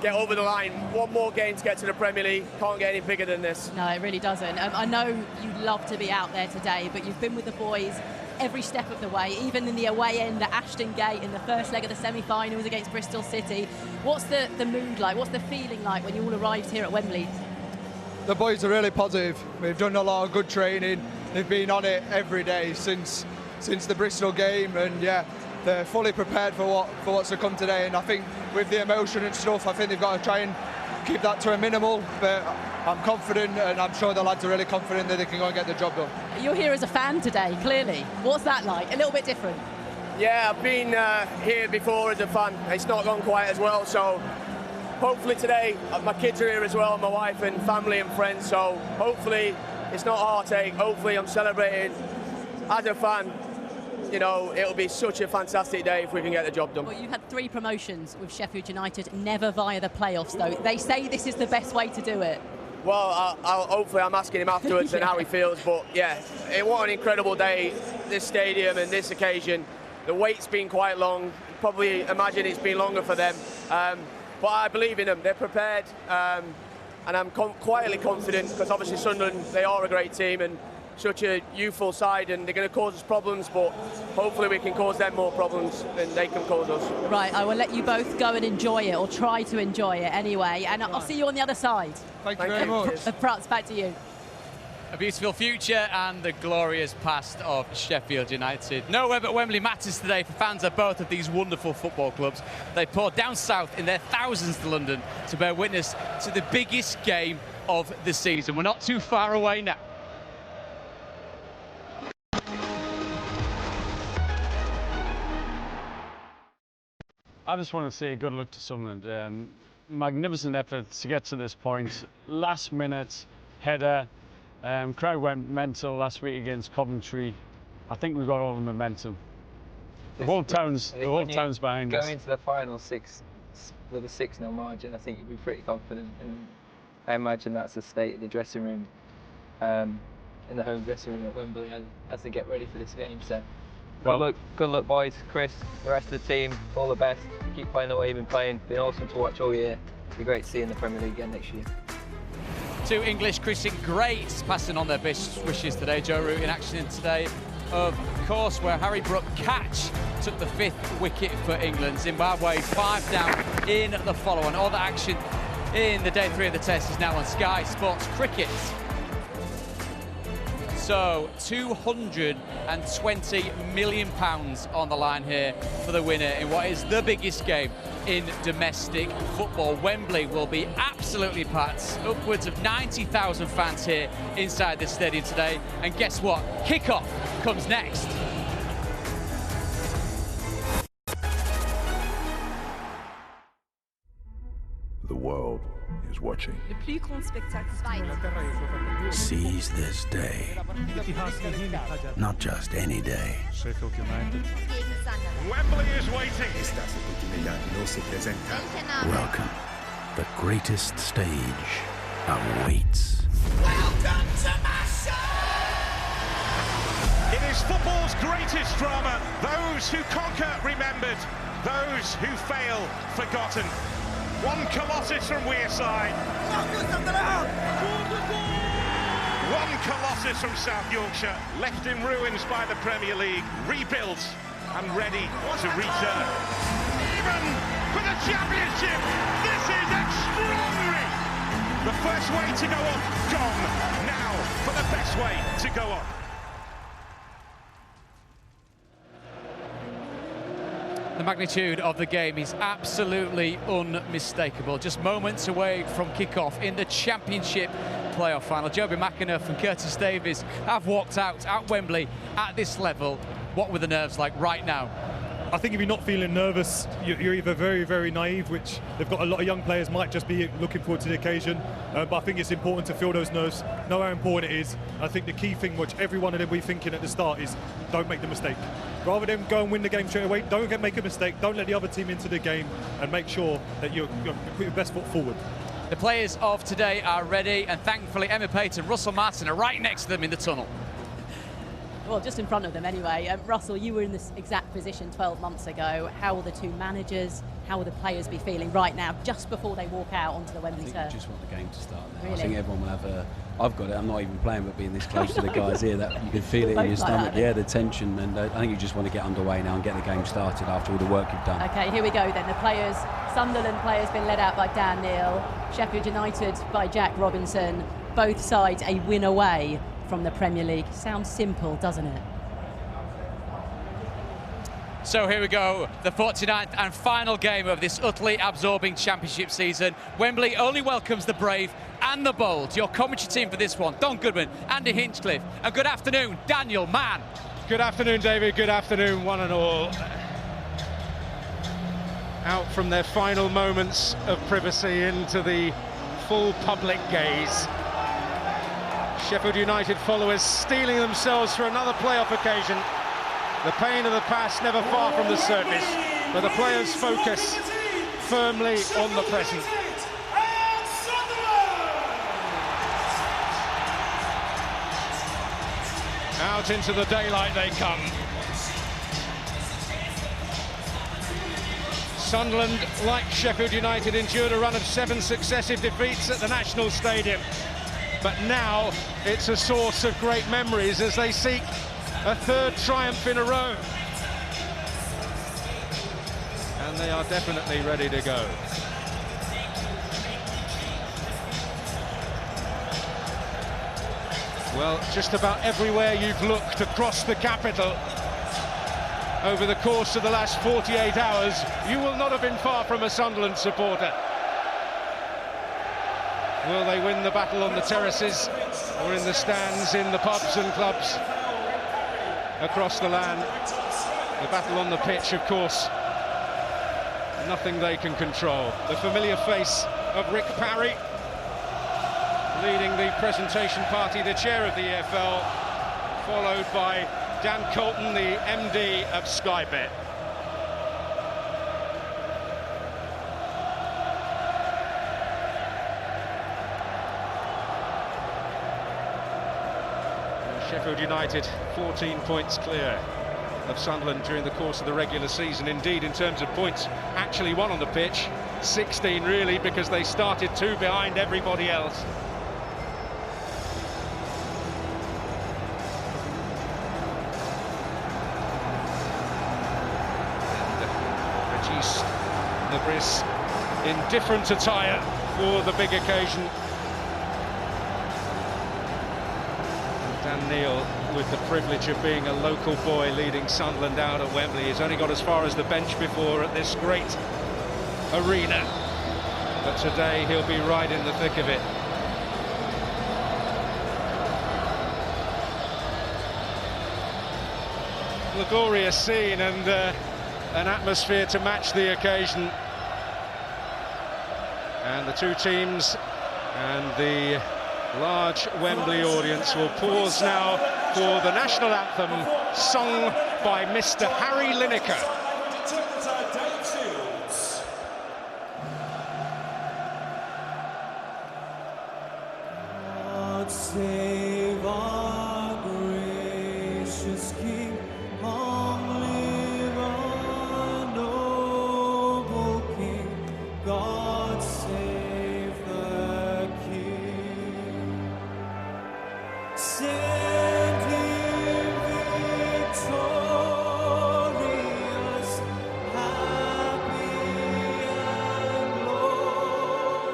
get over the line. One more game to get to the Premier League. Can't get any bigger than this. No, it really doesn't. I know you'd love to be out there today, but you've been with the boys every step of the way, even in the away end at Ashton Gate in the first leg of the semi-finals against Bristol City. What's the mood like? What's the feeling like when you all arrived here at Wembley? The boys are really positive. We've done a lot of good training. They've been on it every day since the Bristol game, and yeah, they're fully prepared for what's to come today. And I think with the emotion and stuff, I think they've got to try and keep that to a minimal. But I'm confident, and I'm sure the lads are really confident that they can go and get the job done. You're here as a fan today, clearly. What's that like? A little bit different. Yeah, I've been here before as a fan. It's not gone quite as well, so hopefully today, my kids are here as well, my wife and family and friends, so hopefully it's not a heartache. Hopefully I'm celebrating as a fan. You know, it'll be such a fantastic day if we can get the job done. Well, you've had 3 promotions with Sheffield United, never via the playoffs though. They say this is the best way to do it. Well, hopefully I'm asking him afterwards and how he feels, but yeah, what an incredible day, this stadium and this occasion. The wait's been quite long, probably imagine it's been longer for them. But I believe in them, they're prepared, and I'm quietly confident, because obviously Sunderland, they are a great team and such a youthful side, and they're going to cause us problems, but hopefully we can cause them more problems than they can cause us. Right, I will let you both go and enjoy it, or try to enjoy it anyway, and I'll see you on the other side. Thank you very much. Prats, back to you. A beautiful future and the glorious past of Sheffield United. Nowhere but Wembley matters today for fans of both of these wonderful football clubs. They poured down south in their thousands to London to bear witness to the biggest game of the season. We're not too far away now. I just want to say good luck to Sunderland. Magnificent effort to get to this point. Last minute header. Crowd went mental last week against Coventry. I think we've got all the momentum. The whole town's behind us. Going into the final 6 with a 6-0 margin, I think you'd be pretty confident. And I imagine that's the state of the dressing room, in the home dressing room at Wembley, as they get ready for this game. So Well, good luck, boys. Chris, the rest of the team, all the best. Keep playing the way you've been playing. Been awesome to watch all year. Be great to see you in the Premier League again next year. Two English cricket greats passing on their best wishes today. Joe Root in action today, of course, where Harry Brook catch took the 5th wicket for England. Zimbabwe 5 down in the follow-on. All the action in the day 3 of the test is now on Sky Sports Cricket. So £220 million on the line here for the winner in what is the biggest game in domestic football. Wembley will be absolutely packed. Upwards of 90,000 fans here inside the stadium today. And guess what? Kick-off comes next. The world is watching. Le plus grand spectacle. Seize this day. Not just any day. Sheffield United. Wembley is waiting. Welcome. The greatest stage awaits. Welcome to It is football's greatest drama. Those who conquer remembered. Those who fail forgotten. One Colossus from Wearside. One Colossus from South Yorkshire, left in ruins by the Premier League, rebuilt and ready to return. Even for the championship, this is extraordinary. The first way to go up, gone. Now for the best way to go up. The magnitude of the game is absolutely unmistakable. Just moments away from kick-off in the Championship playoff final. Joby McAnuff and Curtis Davies have walked out at Wembley at this level. What were the nerves like right now? I think if you're not feeling nervous, you're either very, very naive, which they've got a lot of young players might just be looking forward to the occasion. But I think it's important to feel those nerves, know how important it is. I think the key thing which every one of them will be thinking at the start is don't make the mistake. Rather than go and win the game straight away, don't make a mistake, don't let the other team into the game, and make sure that you put your best foot forward. The players of today are ready, and thankfully Emma Pate and Russell Martin are right next to them in the tunnel. Well, just in front of them anyway. Russell, you were in this exact position 12 months ago. How will the two managers, how will the players be feeling right now, just before they walk out onto the Wembley turf? I just want the game to start now. Really? I think everyone will have a... I've got it, I'm not even playing, but being this close to the guys here, that you can feel it in your stomach. Yeah, the tension, and I think you just want to get underway now and get the game started after all the work you've done. Okay, here we go then. The players, Sunderland players been led out by Dan Neil, Sheffield United by Jack Robinson. Both sides a win away from the Premier League. Sounds simple, doesn't it? So here we go, the 49th and final game of this utterly absorbing championship season. Wembley only welcomes the brave and the bold. Your commentary team for this one, Don Goodman, Andy Hinchcliffe, and good afternoon, Daniel Mann. Good afternoon, David. Good afternoon, one and all. Out from their final moments of privacy into the full public gaze. Sheffield United followers steeling themselves for another playoff occasion. The pain of the past never far from the surface, but the players focus firmly on the present. Out into the daylight they come. Sunderland, like Sheffield United, endured a run of 7 successive defeats at the National Stadium. But now it's a source of great memories as they seek a 3rd triumph in a row. And they are definitely ready to go. Well, just about everywhere you've looked across the capital over the course of the last 48 hours, you will not have been far from a Sunderland supporter. Will they win the battle on the terraces or in the stands, in the pubs and clubs across the land? The battle on the pitch, of course, nothing they can control. The familiar face of Rick Parry leading the presentation party, the chair of the EFL, followed by Dan Colton, the MD of Sky Bet. Sheffield United 14 points clear. of Sunderland during the course of the regular season. Indeed, in terms of points actually won on the pitch, 16 really, because they started 2 behind everybody else. And Regis Lebris in different attire for the big occasion. Dan Neil, with the privilege of being a local boy leading Sunderland out at Wembley, he's only got as far as the bench before at this great arena, but today he'll be right in the thick of it. A glorious scene and an atmosphere to match the occasion, and the two teams and the large Wembley audience will pause now for the national anthem sung by Mr. Harry Lineker. God save our gracious King, long live our noble King, God save the King. Send him victorious, happy and glorious,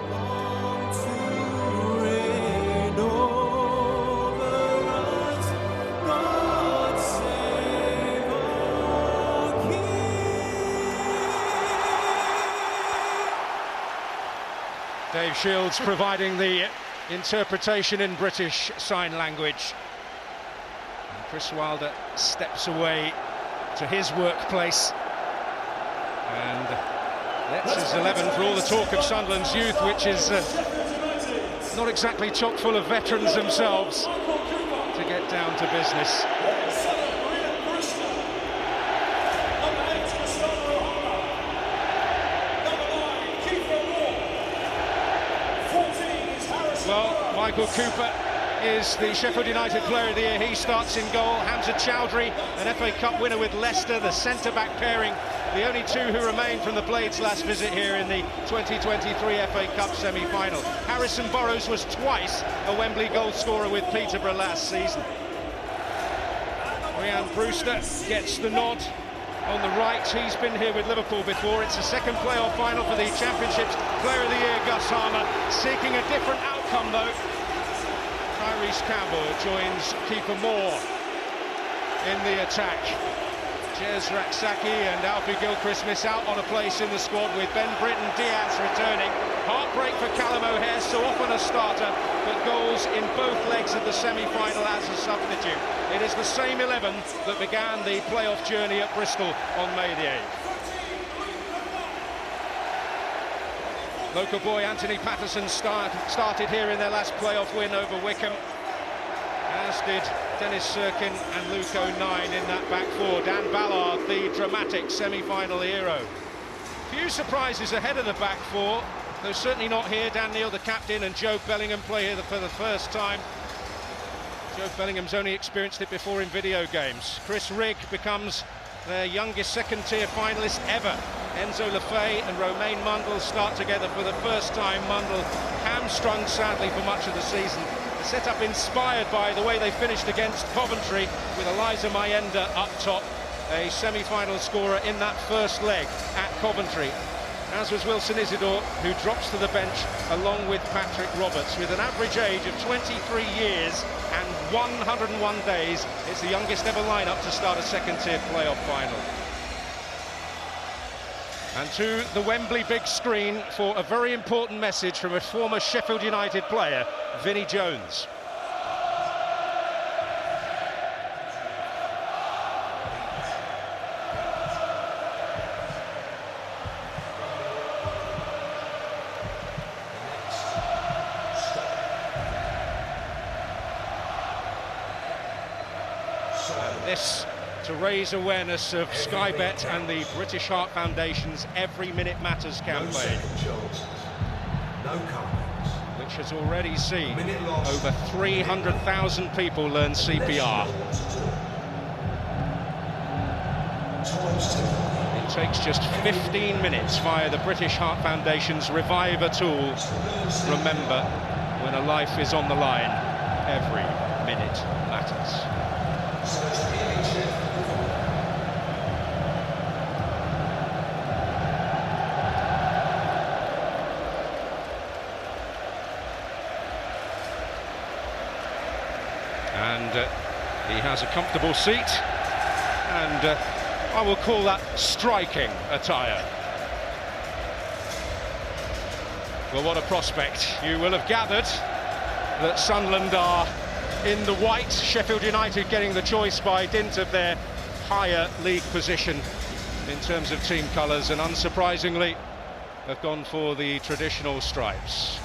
long to reign over us. God save our King. Dave Shields providing the interpretation in British Sign Language. And Chris Wilder steps away to his workplace and that's his 11 for all the talk of Sunderland's youth, which is not exactly chock full of veterans themselves, to get down to business. Well, Michael Cooper is the Sheffield United Player of the Year. He starts in goal. Hamza Chowdhury, an FA Cup winner with Leicester, the centre-back pairing, the only two who remain from the Blades' last visit here in the 2023 FA Cup semi-final. Harrison Burrows was twice a Wembley goal scorer with Peterborough last season. Ryan Brewster gets the nod on the right. He's been here with Liverpool before. It's the second playoff final for the Championship's Player of the Year, Gus Harmer, seeking a different outcome though. Tyrese Campbell joins keeper Moore in the attack. Jez Raksaki and Alfie Gilchrist miss out on a place in the squad, with Ben Britton Diaz returning. Heartbreak for Callum O'Hare, so often a starter, but goals in both legs of the semi-final as a substitute. It is the same 11 that began the playoff journey at Bristol on May the 8th. Local boy Anthony Patterson started here in their last playoff win over Wickham, as did Dennis Sirkin and Luke O'Nien in that back four. Dan Ballard, the dramatic semi-final hero. Few surprises ahead of the back four, though certainly not here. Dan Neil, the captain, and Joe Bellingham play here for the first time. Joe Bellingham's only experienced it before in video games. Chris Rigg becomes their youngest second-tier finalist ever. Enzo Lefebvre and Romain Mundle start together for the first time. Mundle hamstrung sadly for much of the season. The setup inspired by the way they finished against Coventry, with Eliza Mayenda up top, a semi-final scorer in that first leg at Coventry. As was Wilson Isidore, who drops to the bench along with Patrick Roberts. With an average age of 23 years and 101 days, it's the youngest ever lineup to start a second-tier playoff final. And to the Wembley big screen for a very important message from a former Sheffield United player, Vinnie Jones. And this to raise awareness of Sky Bet and the British Heart Foundation's Every Minute Matters campaign, which has already seen over 300,000 people learn CPR. It takes just 15 minutes via the British Heart Foundation's Reviver tool. Remember, when a life is on the line, every minute matters. And he has a comfortable seat, and I will call that striking attire. Well, what a prospect. You will have gathered that Sunderland are in the white, Sheffield United getting the choice by dint of their higher league position in terms of team colours, and unsurprisingly have gone for the traditional stripes.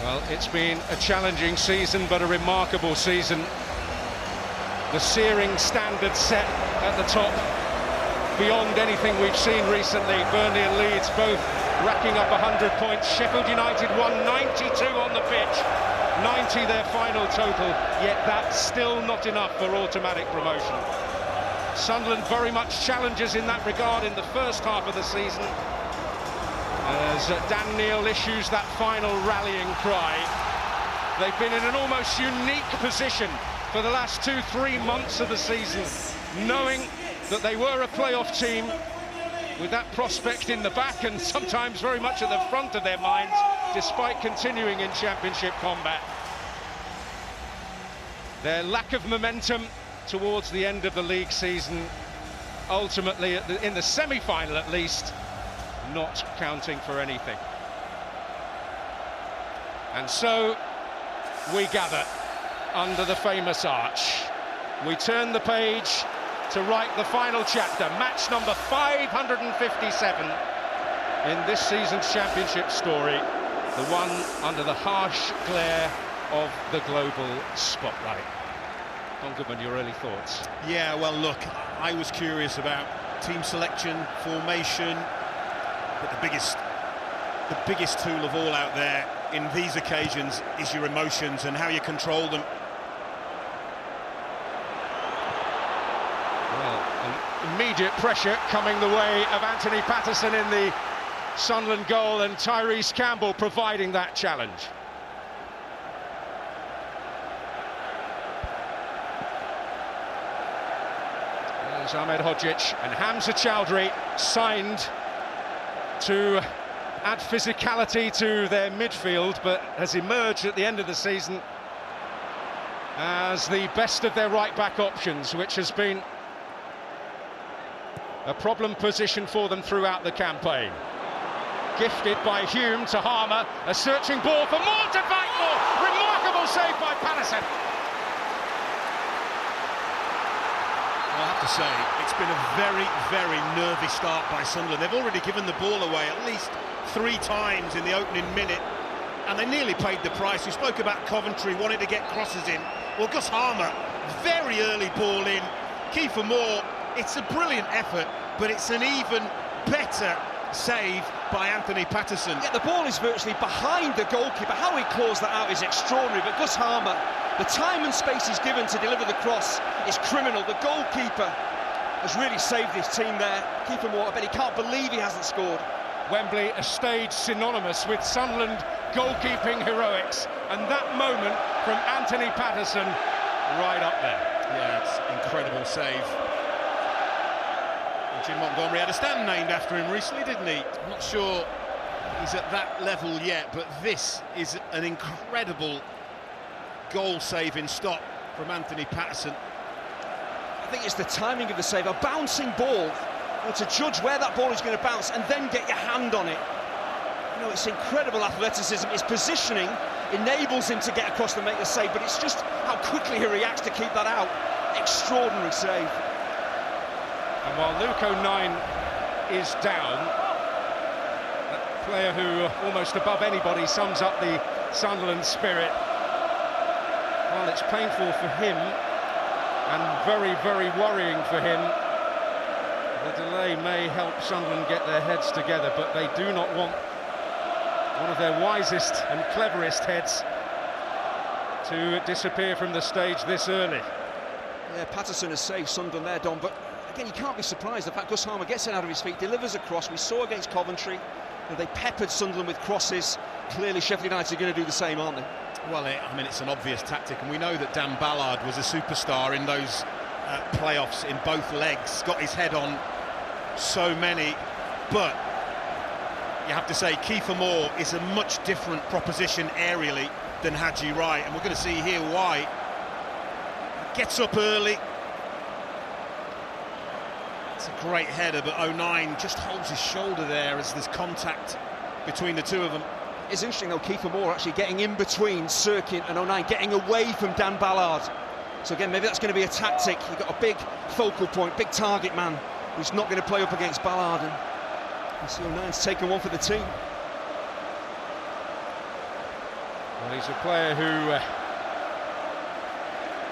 Well, it's been a challenging season, but a remarkable season. The searing standard set at the top, beyond anything we've seen recently. Burnley and Leeds both racking up 100 points. Sheffield United won 92 on the pitch, 90 their final total, yet that's still not enough for automatic promotion. Sunderland very much challengers in that regard in the first half of the season, as Dan Neil issues that final rallying cry. They've been in an almost unique position for the last 2-3 months of the season, knowing that they were a playoff team with that prospect in the back and sometimes very much at the front of their minds, despite continuing in championship combat. Their lack of momentum towards the end of the league season, ultimately in the semi-final at least, not counting for anything. And so we gather under the famous arch. We turn the page to write the final chapter, match number 557 in this season's championship story, the one under the harsh glare of the global spotlight. Don Goodman, your early thoughts? Yeah, well, look, I was curious about team selection, formation, but the biggest tool of all out there in these occasions is your emotions and how you control them. Well, immediate pressure coming the way of Anthony Patterson in the Sunderland goal, and Tyrese Campbell providing that challenge. There's Ahmed Hodzic, and Hamza Chowdhury signed to add physicality to their midfield, but has emerged at the end of the season as the best of their right-back options, which has been a problem position for them throughout the campaign. Gifted by Hume to Harmer, a searching ball for more to fight for. Remarkable save by Patterson. I have to say, it's been a very, very nervy start by Sunderland. They've already given the ball away at least 3 times in the opening minute, and they nearly paid the price. We spoke about Coventry wanting to get crosses in. Well, Gus Harmer, very early ball in. Kiefer Moore, it's a brilliant effort, but it's an even better save by Anthony Patterson. Yeah, the ball is virtually behind the goalkeeper. How he claws that out is extraordinary, but Gus Harmer, the time and space he's given to deliver the cross is criminal. The goalkeeper has really saved his team there. Kiefer Moore, I bet he can't believe he hasn't scored. Wembley, a stage synonymous with Sunderland goalkeeping heroics, and that moment from Anthony Patterson right up there. Yeah, it's an incredible save. Jim Montgomery had a stand named after him recently, didn't he? I'm not sure he's at that level yet, but this is an incredible goal-saving stop from Anthony Patterson. I think it's the timing of the save, a bouncing ball, to judge where that ball is going to bounce and then get your hand on it. You know, it's incredible athleticism. His positioning enables him to get across and make the save, but it's just how quickly he reacts to keep that out. Extraordinary save. And while Luke O'Nien is down, that player who almost above anybody sums up the Sunderland spirit, well, it's painful for him and very, very worrying for him. The delay may help Sunderland get their heads together, but they do not want one of their wisest and cleverest heads to disappear from the stage this early. Yeah, Patterson has saved Sunderland there, Don, but again, you can't be surprised. The fact Gus Harmer gets it out of his feet, delivers a cross. We saw against Coventry, they peppered Sunderland with crosses. Clearly Sheffield United are going to do the same, aren't they? Well, I mean, it's an obvious tactic, and we know that Dan Ballard was a superstar in those playoffs in both legs, got his head on so many, but you have to say Kiefer Moore is a much different proposition aerially than Haji Wright, and we're going to see here why. Gets up early. It's a great header, but 09 just holds his shoulder there as there's contact between the two of them. It's interesting though, Kiefer Moore actually getting in between Sirkin and 09, getting away from Dan Ballard. So again, maybe that's going to be a tactic. You've got a big focal point, big target man who's not going to play up against Ballard. And you see 09's taken one for the team. Well, he's a player who,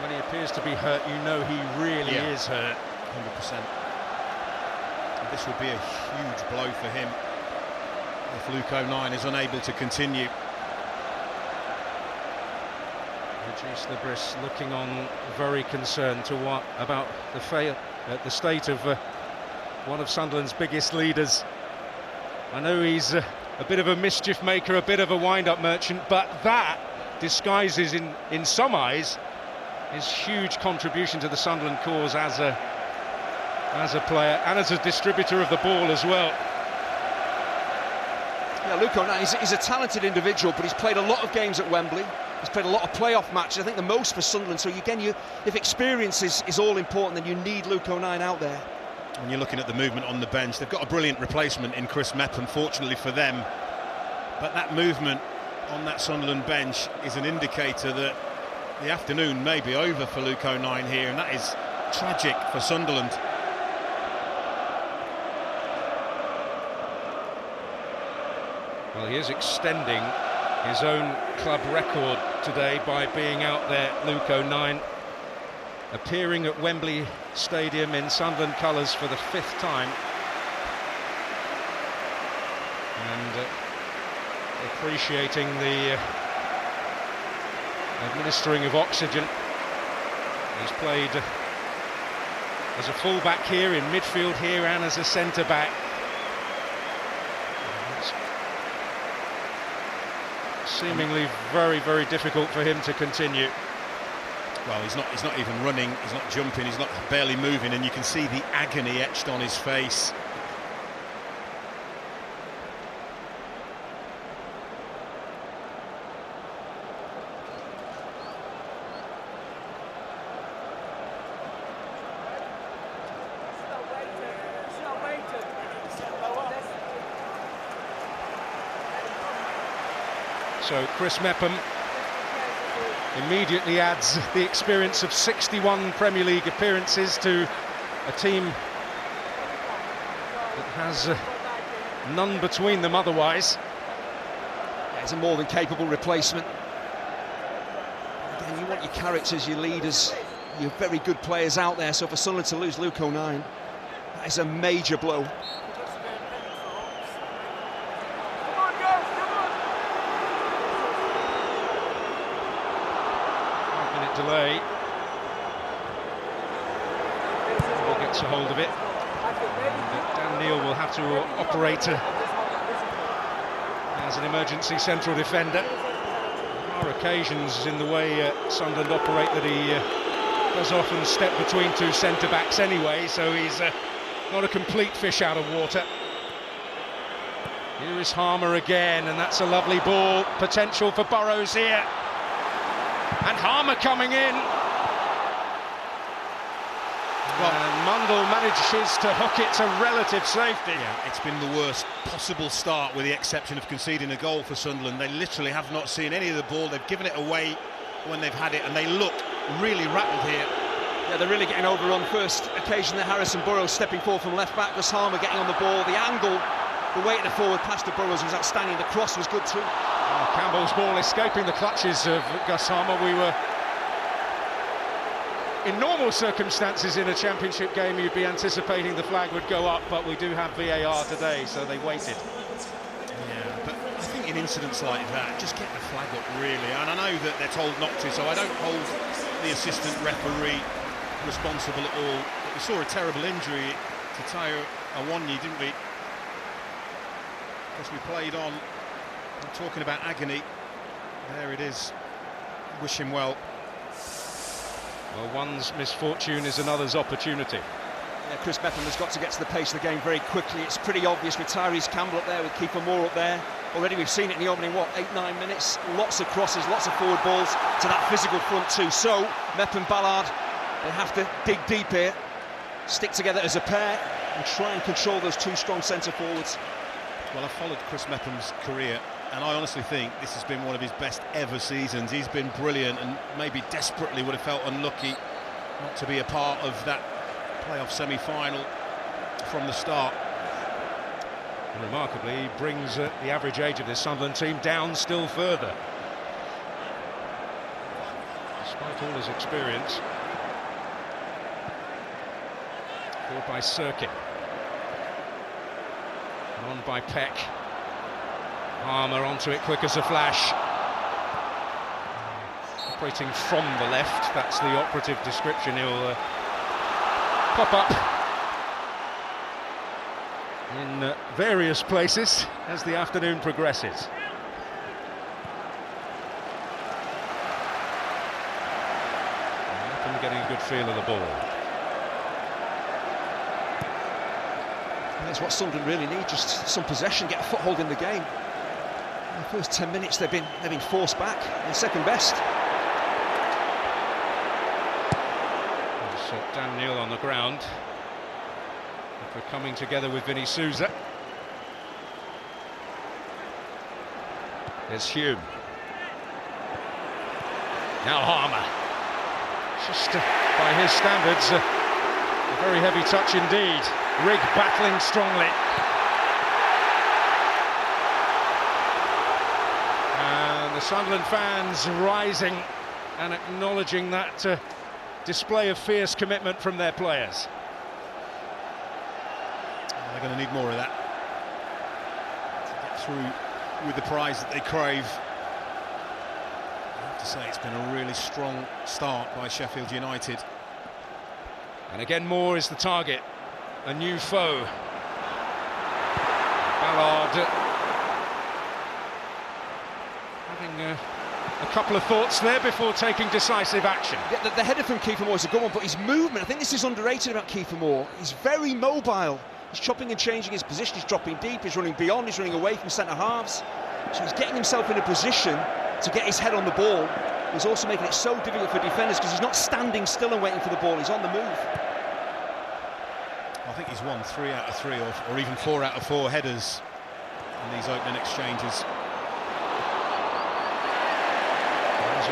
when he appears to be hurt, you know he really is hurt. 100%. And this would be a huge blow for him if Luke 09 is unable to continue. Regis Lebris looking on very concerned to what about the state of one of Sunderland's biggest leaders. I know he's a bit of a mischief maker, a bit of a wind-up merchant, but that disguises in some eyes his huge contribution to the Sunderland cause as a player and as a distributor of the ball as well. Yeah, Luke 09, he's a talented individual, but he's played a lot of games at Wembley. He's played a lot of playoff matches, I think the most for Sunderland. So again, if experience is all important, then you need Luke 09 out there. When you're looking at the movement on the bench, they've got a brilliant replacement in Chris Mepp, unfortunately for them. But that movement on that Sunderland bench is an indicator that the afternoon may be over for Luke 09 here, and that is tragic for Sunderland. Well, he is extending his own club record today by being out there, Luke 09, appearing at Wembley Stadium in Sunderland colours for the 5th time, and appreciating the administering of oxygen. He's played as a full-back here, in midfield here, and as a centre-back. Seemingly very, very difficult for him to continue. Well, he's not even running, he's not jumping, he's not barely moving, and you can see the agony etched on his face. So Chris Mepham immediately adds the experience of 61 Premier League appearances to a team that has none between them otherwise. Yeah, he's a more than capable replacement. Again, you want your characters, your leaders, your very good players out there. So for Sunderland to lose Luke 09, that is a major blow. Delay. Ball gets a hold of it. And Dan Neil will have to operate as an emergency central defender. There are occasions in the way Sunderland operate that he does often step between two centre-backs anyway, so he's not a complete fish out of water. Here is Harmer again, and that's a lovely ball. Potential for Burrows here. And Harmer coming in. Well, and Mundell manages to hook it to relative safety. Yeah, it's been the worst possible start, with the exception of conceding a goal for Sunderland. They literally have not seen any of the ball. They've given it away when they've had it, and they look really rattled here. Yeah, they're really getting overrun. First occasion that Harrison Burrows stepping forward from left back. Gus Harmer getting on the ball. The angle, the way to the forward pass to Burrows was outstanding. The cross was good too. Oh, Campbell's ball escaping the clutches of Gus Harmer. We were, in normal circumstances in a championship game, you'd be anticipating the flag would go up, but we do have VAR today, so they waited. Yeah, but I think you incidents like that, just get the flag up, really. And I know that they're told not to, so I don't hold the assistant referee responsible at all. But we saw a terrible injury to Tayo Awoniyi, didn't we? Because we played on, I'm talking about agony. There it is. Wish him well. Well, one's misfortune is another's opportunity. Yeah, Chris Mepham has got to get to the pace of the game very quickly. It's pretty obvious with Tyrese Campbell up there, with Kiefer Moore up there. Already we've seen it in the opening, 8-9 minutes. Lots of crosses, lots of forward balls to that physical front two. So, Mepham Ballard, they have to dig deep here, stick together as a pair and try and control those two strong centre forwards. Well, I've followed Chris Mepham's career, and I honestly think this has been one of his best ever seasons. He's been brilliant, and maybe desperately would have felt unlucky not to be a part of that playoff semi-final from the start. And remarkably, he brings the average age of this Sunderland team down still further. Despite all his experience. Forward by Sirkin. On by Peck. Armour onto it quick as a flash. Operating from the left, that's the operative description. He'll pop up in various places as the afternoon progresses. And getting a good feel of the ball. And that's what Sunderland really need, just some possession, get a foothold in the game. In the first 10 minutes they've been forced back, and second best. Dan Neil on the ground. We're coming together with Vinny Souza. There's Hume. Now Harmer. Just by his standards, a very heavy touch indeed. Rigg battling strongly. And the Sunderland fans rising and acknowledging that display of fierce commitment from their players. They're going to need more of that to get through with the prize that they crave. I have to say it's been a really strong start by Sheffield United. And again, Moore is the target, a new foe. Ballard having a couple of thoughts there before taking decisive action. Yeah, the header from Kiefer Moore is a good one, but his movement, I think this is underrated about Kiefer Moore. He's very mobile. He's chopping and changing his position. He's dropping deep, he's running beyond, he's running away from centre halves. So he's getting himself in a position to get his head on the ball. He's also making it so difficult for defenders because he's not standing still and waiting for the ball, he's on the move. I think he's won 3 out of 3 or even 4 out of 4 headers in these opening exchanges.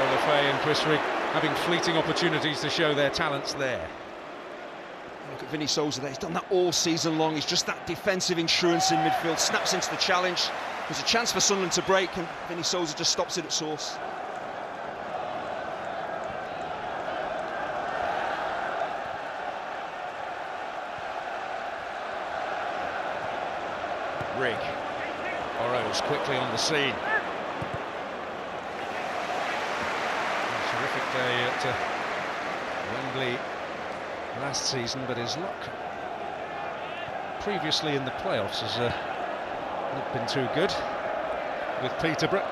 Lafay and Chris Rigg having fleeting opportunities to show their talents there. Look at Vinny Souza there, he's done that all season long. He's just that defensive insurance in midfield, snaps into the challenge. There's a chance for Sunderland to break and Vinny Souza just stops it at source. Rigg. Burrows quickly on the scene. Terrific day at Wembley last season, but his luck previously in the playoffs has not been too good with Peterborough.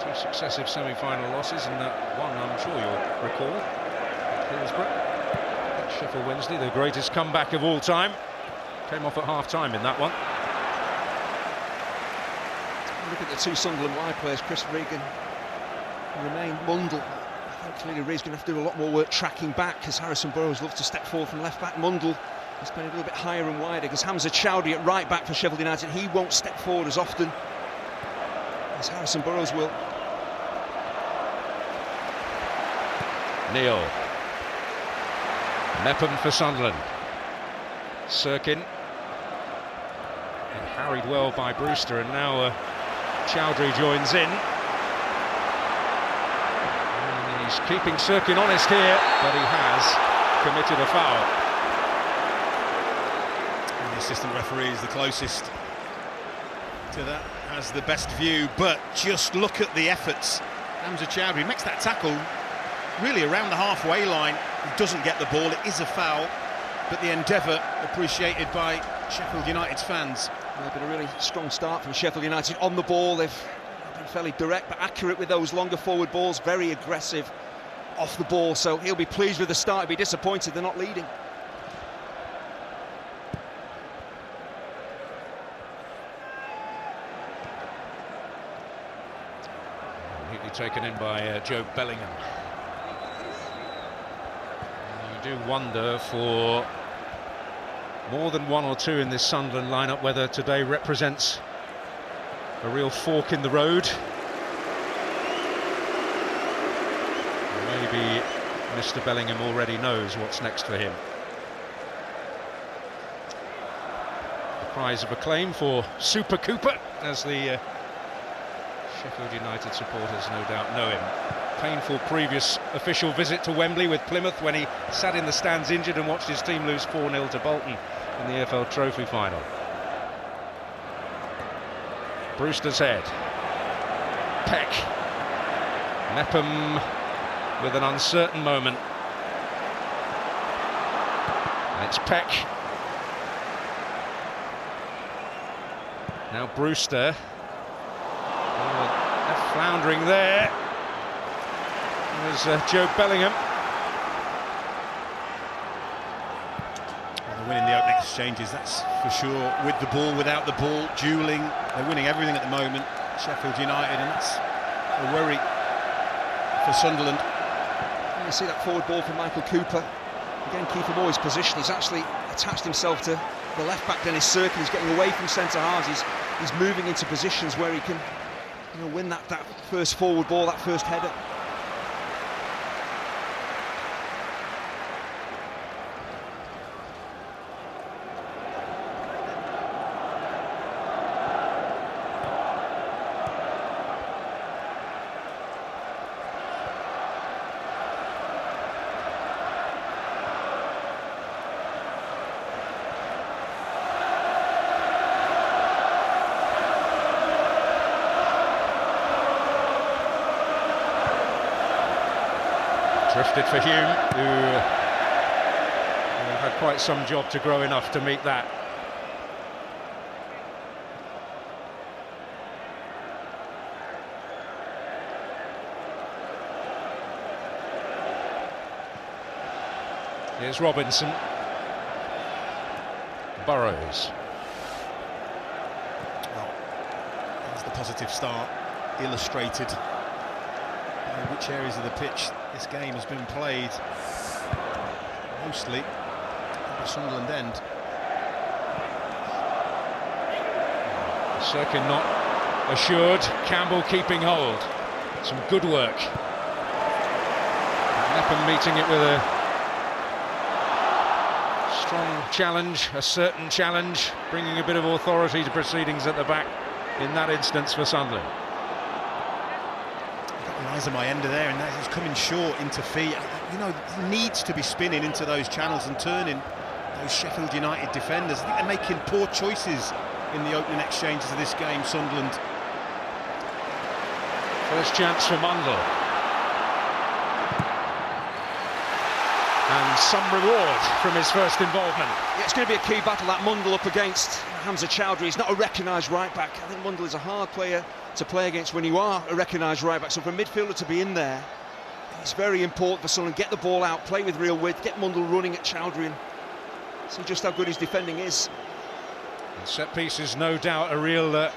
2 successive semi-final losses, and that one I'm sure you'll recall at Hillsborough. At Sheffield Wednesday, the greatest comeback of all time. Came off at half-time in that one. Look at the 2 Sunderland wide players, Chris Rigg and Remain Mundle. Clearly Rigg's going to have to do a lot more work tracking back, because Harrison Burrows loves to step forward from left back. Mundle is playing a little bit higher and wider because Hamza Chowdhury at right back for Sheffield United, he won't step forward as often as Harrison Burrows will. Neil. Mepham for Sunderland. Sirkin. And harried well by Brewster, and now Chowdhury joins in. He's keeping Sirkin honest here, but he has committed a foul. And the assistant referee is the closest To that has the best view, but just look at the efforts. Hamza Chowdhury makes that tackle really around the halfway line. He doesn't get the ball, it is a foul, but the endeavour appreciated by Sheffield United's fans. They've been a really strong start from Sheffield United on the ball. They've been fairly direct but accurate with those longer forward balls, very aggressive off the ball, so he'll be pleased with the start. He'll be disappointed they're not leading. Neatly taken in by Joe Bellingham. And you do wonder for more than one or two in this Sunderland lineup whether today represents a real fork in the road. Maybe Mr. Bellingham already knows what's next for him. The cries of acclaim for Super Cooper, as the Sheffield United supporters no doubt know him. Painful previous official visit to Wembley with Plymouth when he sat in the stands injured and watched his team lose 4-0 to Bolton in the EFL Trophy final. Brewster's head. Peck. Mepham with an uncertain moment. And it's Peck. Now Brewster. Oh, floundering there. There's Joe Bellingham. Well, they're winning the opening exchanges, that's for sure. With the ball, without the ball, duelling. They're winning everything at the moment, Sheffield United, and that's a worry for Sunderland. You see that forward ball from Michael Cooper. Again, keep him always positioned. He's actually attached himself to the left back Dennis Cirkin. He's getting away from centre halves. He's moving into positions where he can, win that first forward ball, that first header. Drifted for Hume, who had quite some job to grow enough to meet that. Here's Robinson. Burrows. Well, there's the positive start illustrated. Which areas of the pitch this game has been played, mostly at the Sunderland end. Cirkin not assured, Campbell keeping hold. Some good work. Mepham meeting it with a strong challenge, a certain challenge, bringing a bit of authority to proceedings at the back in that instance for Sunderland. Eyes of my ender there, and he's coming short into feet. He needs to be spinning into those channels and turning those Sheffield United defenders. I think they're making poor choices in the opening exchanges of this game, Sunderland. First chance for Mundle. And some reward from his first involvement. Yeah, it's going to be a key battle, that Mundle up against Hamza Chowdhury. He's not a recognised right-back. I think Mundle is a hard player to play against when you are a recognised right-back. So for a midfielder to be in there, it's very important for someone to get the ball out, play with real width, get Mundle running at Chowdhury and see just how good his defending is. And set pieces, no doubt, a real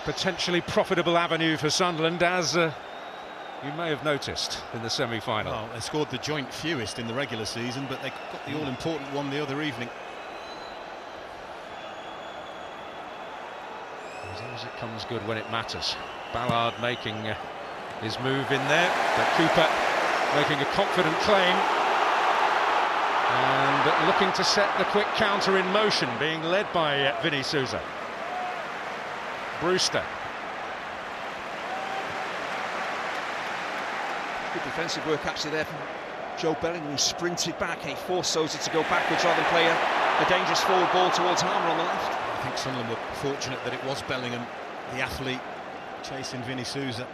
potentially profitable avenue for Sunderland, as you may have noticed in the semi-final. Well, they scored the joint fewest in the regular season, but they got the all-important one the other evening. As long as it comes good when it matters. Ballard making his move in there, but Cooper making a confident claim and looking to set the quick counter in motion, being led by Vinny Souza. Brewster. Good defensive work actually there from Joe Bellingham, who sprinted back and he forced Souza to go backwards rather than play a dangerous forward ball towards Harmer on the left. I think Sunderland were fortunate that it was Bellingham, the athlete, chasing Vinny Souza.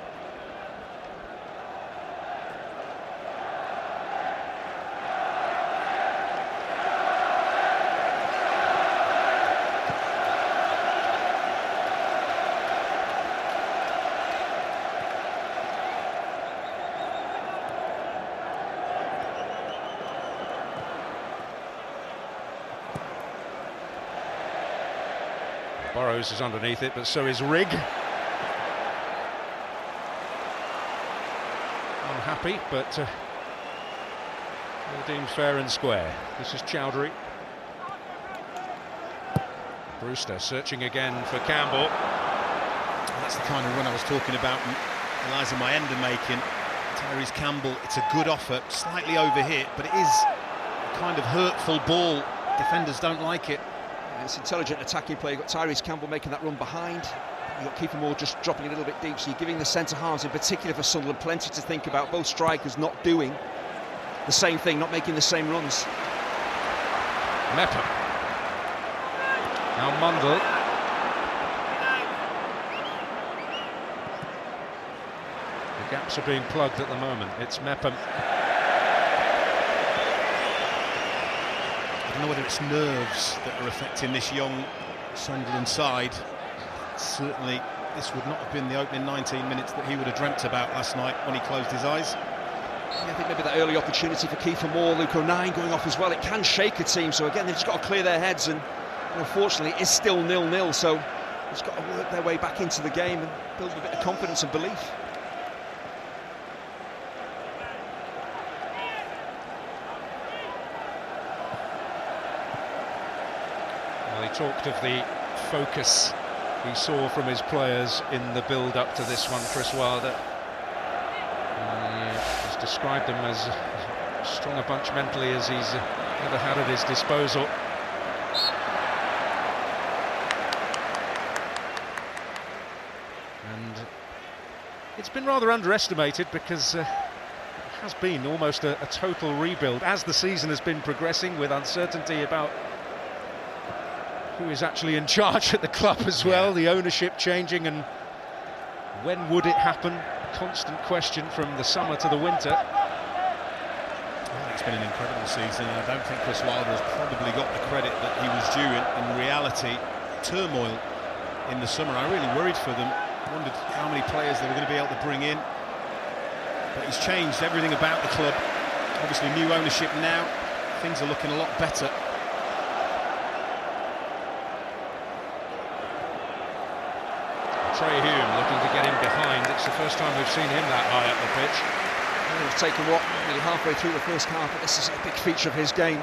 Burrows is underneath it, but so is Rigg. Unhappy, but all deemed fair and square. This is Chowdhury. Brewster searching again for Campbell. That's the kind of run I was talking about Eliza Mayenda making. Tyrese Campbell, it's a good offer, slightly overhit, but it is a kind of hurtful ball. Defenders don't like it. It's intelligent attacking play. You've got Tyrese Campbell making that run behind. You've got Kiefer Moore just dropping a little bit deep, so you're giving the centre-halves, in particular for Sunderland, plenty to think about. Both strikers not doing the same thing, not making the same runs. Mepper. Now Mundell. The gaps are being plugged at the moment. It's Mepham. I don't know whether it's nerves that are affecting this young Sunderland side. Certainly, this would not have been the opening 19 minutes that he would have dreamt about last night when he closed his eyes. Yeah, I think maybe that early opportunity for Kiefer Moore, Luke O'Nien going off as well, it can shake a team. So again, they've just got to clear their heads, and unfortunately, it's still 0-0. So they've got to work their way back into the game and build a bit of confidence and belief. Well, he talked of the focus he saw from his players in the build-up to this one, Chris Wilder. He has described them as strong a bunch mentally as he's ever had at his disposal. And it's been rather underestimated because it has been almost a total rebuild as the season has been progressing, with uncertainty about who is actually in charge at the club as well, the ownership changing, and when would it happen? Constant question from the summer to the winter. Well, it's been an incredible season, and I don't think Chris Wilder has probably got the credit that he was due. In reality, turmoil in the summer. I really worried for them, wondered how many players they were going to be able to bring in. But he's changed everything about the club. Obviously new ownership now, things are looking a lot better. Trey Hume looking to get him behind. It's the first time we've seen him that high up the pitch. He's taken what, nearly halfway through the first half, but this is a big feature of his game.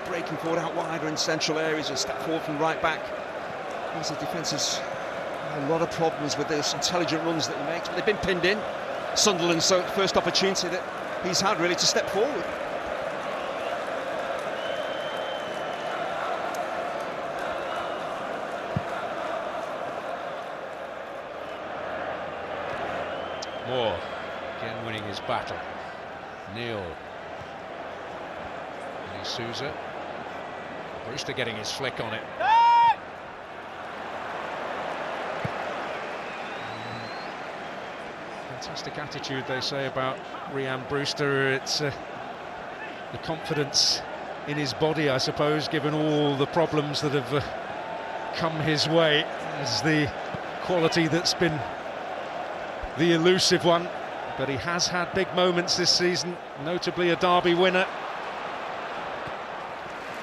Breaking forward out wider in central areas, and step forward from right back. The defence has a lot of problems with those intelligent runs that he makes, but they've been pinned in. Sunderland, so first opportunity that he's had really to step forward. Moore again winning his battle. Neil. Souza. Brewster getting his flick on it. Fantastic attitude, they say, about Rhian Brewster. It's the confidence in his body, I suppose, given all the problems that have come his way, is the quality that's been the elusive one. But he has had big moments this season, notably a derby winner.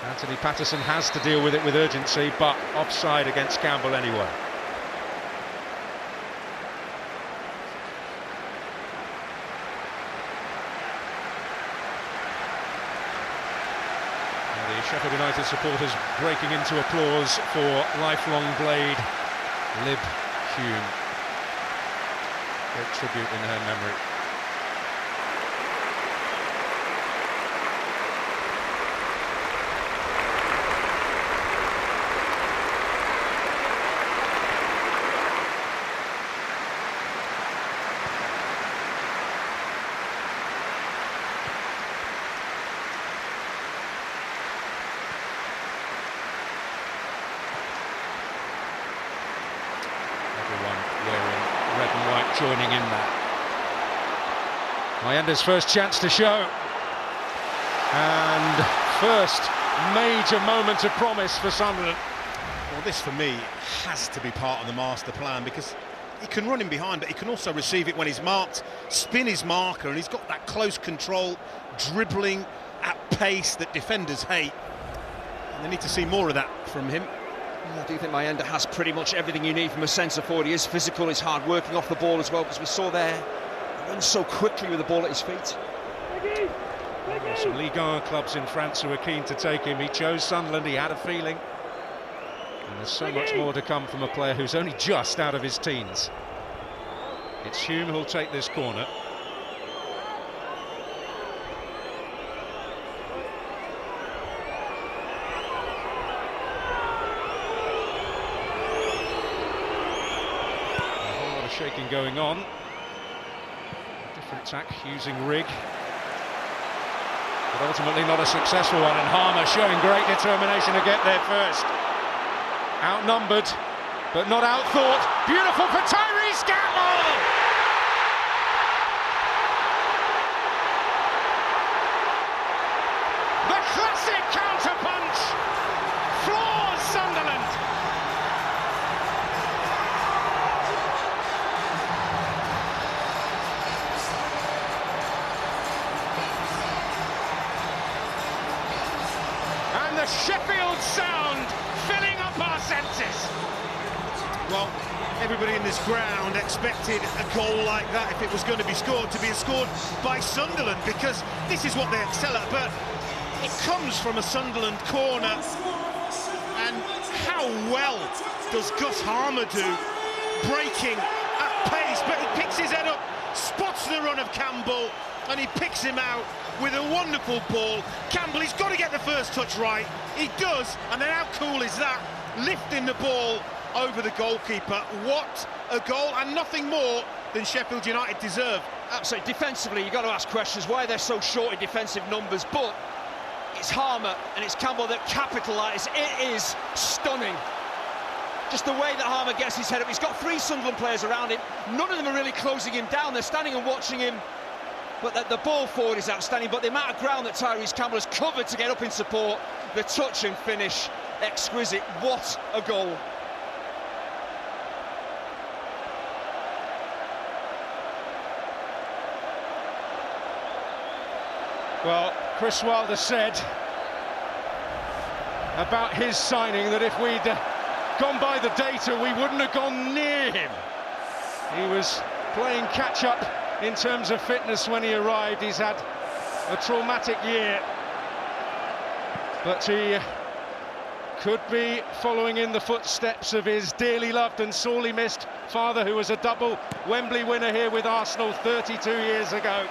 Anthony Patterson has to deal with it with urgency, but offside against Campbell anyway. The Sheffield United supporters breaking into applause for lifelong Blade Liv Hume. Great tribute in her memory. joining in that. Mayenda's first chance to show. And first major moment of promise for Sunderland. Well, this for me has to be part of the master plan, because he can run in behind, but he can also receive it when he's marked, spin his marker, and he's got that close control, dribbling at pace that defenders hate. And they need to see more of that from him. I do think Mayenda has pretty much everything you need from a centre forward. He is physical, he's hard working off the ball as well, because we saw there, he runs so quickly with the ball at his feet. There are some Ligue 1 clubs in France who are keen to take him. He chose Sunderland, he had a feeling. And there's so much more to come from a player who's only just out of his teens. It's Hume who'll take this corner. A whole lot of shaking going on. Different attack using Rigg. But ultimately not a successful one, and Harmer showing great determination to get there first. Outnumbered, but not outthought. Beautiful for Tyrese Campbell! The classic counter-punch floors Sunderland. And the Sheffield sound filling up our senses. Well, everybody in this ground expected a goal like that, if it was going to be scored, to be scored by Sunderland, because this is what they excel at. But it comes from a Sunderland corner, and how well does Gus Harmer do, breaking at pace, but he picks his head up, spots the run of Campbell, and he picks him out with a wonderful ball. Campbell, he's got to get the first touch right. He does, and then how cool is that? Lifting the ball over the goalkeeper. What a goal, and nothing more than Sheffield United deserve. Absolutely. Defensively, you've got to ask questions why they're so short in defensive numbers, but it's Harmer and it's Campbell that capitalise. It is stunning. Just the way that Harmer gets his head up. He's got three Sunderland players around him. None of them are really closing him down. They're standing and watching him. But the ball forward is outstanding. But the amount of ground that Tyrese Campbell has covered to get up in support, the touch and finish, exquisite. What a goal. Well, Chris Wilder said about his signing that if we'd gone by the data, we wouldn't have gone near him. He was playing catch-up in terms of fitness when he arrived. He's had a traumatic year, but he could be following in the footsteps of his dearly loved and sorely missed father, who was a double Wembley winner here with Arsenal 32 years ago.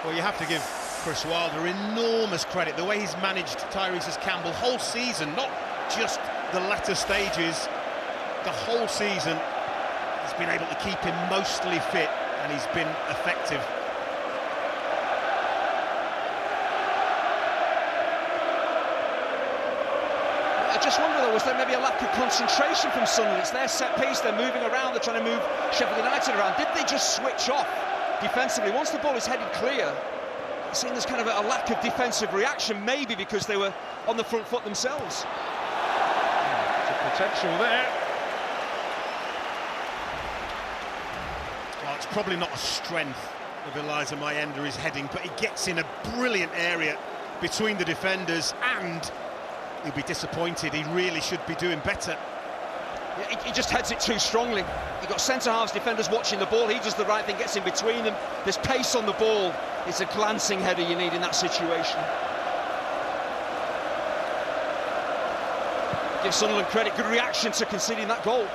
Well, you have to give Chris Wilder enormous credit, the way he's managed Tyrese Campbell whole season, not just the latter stages, the whole season. He's been able to keep him mostly fit, and he's been effective. I just wonder, though, was there maybe a lack of concentration from Sunderland? It's their set piece, they're moving around, they're trying to move Sheffield United around. Did they just switch off defensively? Once the ball is headed clear, it seems there's kind of a lack of defensive reaction, maybe because they were on the front foot themselves. Potential there. Well, it's probably not a strength of Eliza Mayenda, his heading, but he gets in a brilliant area between the defenders, and he'll be disappointed. He really should be doing better. Yeah, he just heads it too strongly. You've got centre-halves defenders watching the ball. He does the right thing, gets in between them. There's pace on the ball. It's a glancing header you need in that situation. Give Sunderland credit, good reaction to conceding that goal.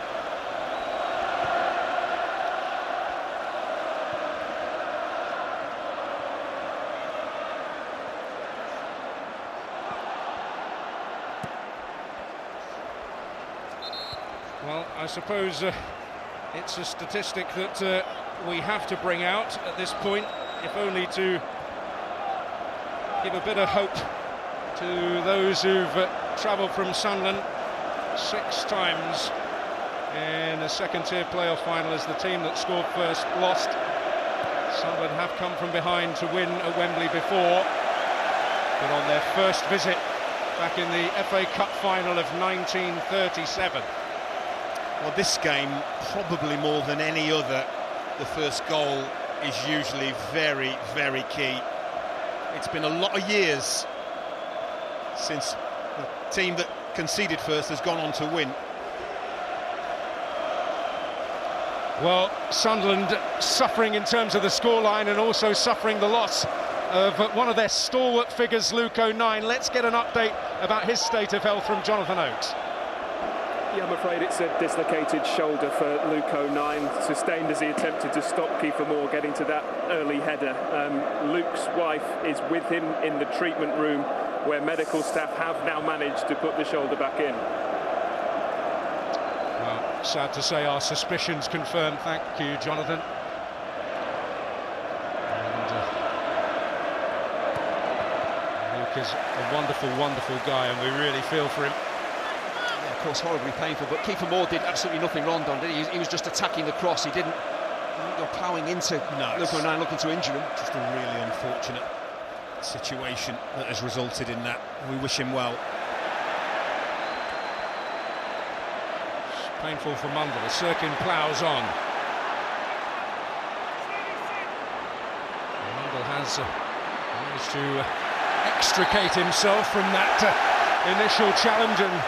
Well, I suppose it's a statistic that we have to bring out at this point, if only to give a bit of hope to those who've travelled from Sunderland 6 times in a second-tier playoff final as the team that scored first lost. Sunderland have come from behind to win at Wembley before, but on their first visit back in the FA Cup final of 1937. Well, this game, probably more than any other, the first goal is usually very, very key. It's been a lot of years since the team that conceded first has gone on to win. Well, Sunderland suffering in terms of the scoreline and also suffering the loss of one of their stalwart figures, Luke O'Nien. Let's get an update about his state of health from Jonathan Oakes. Yeah, I'm afraid it's a dislocated shoulder for Luke O'Nien, sustained as he attempted to stop Kiefer Moore getting to that early header. Luke's wife is with him in the treatment room, where medical staff have now managed to put the shoulder back in. Well, sad to say our suspicions confirmed. Thank you, Jonathan. And Luke is a wonderful, wonderful guy, and we really feel for him. Yeah, of course, horribly painful, but Kiefer Moore did absolutely nothing wrong, Don, did he? He was just attacking the cross. He didn't go ploughing into Luke O'Nien looking to injure him. Just a really unfortunate situation that has resulted in that. We wish him well. Painful for Mundle. Sirkin ploughs on. Mundle has managed to extricate himself from that initial challenge and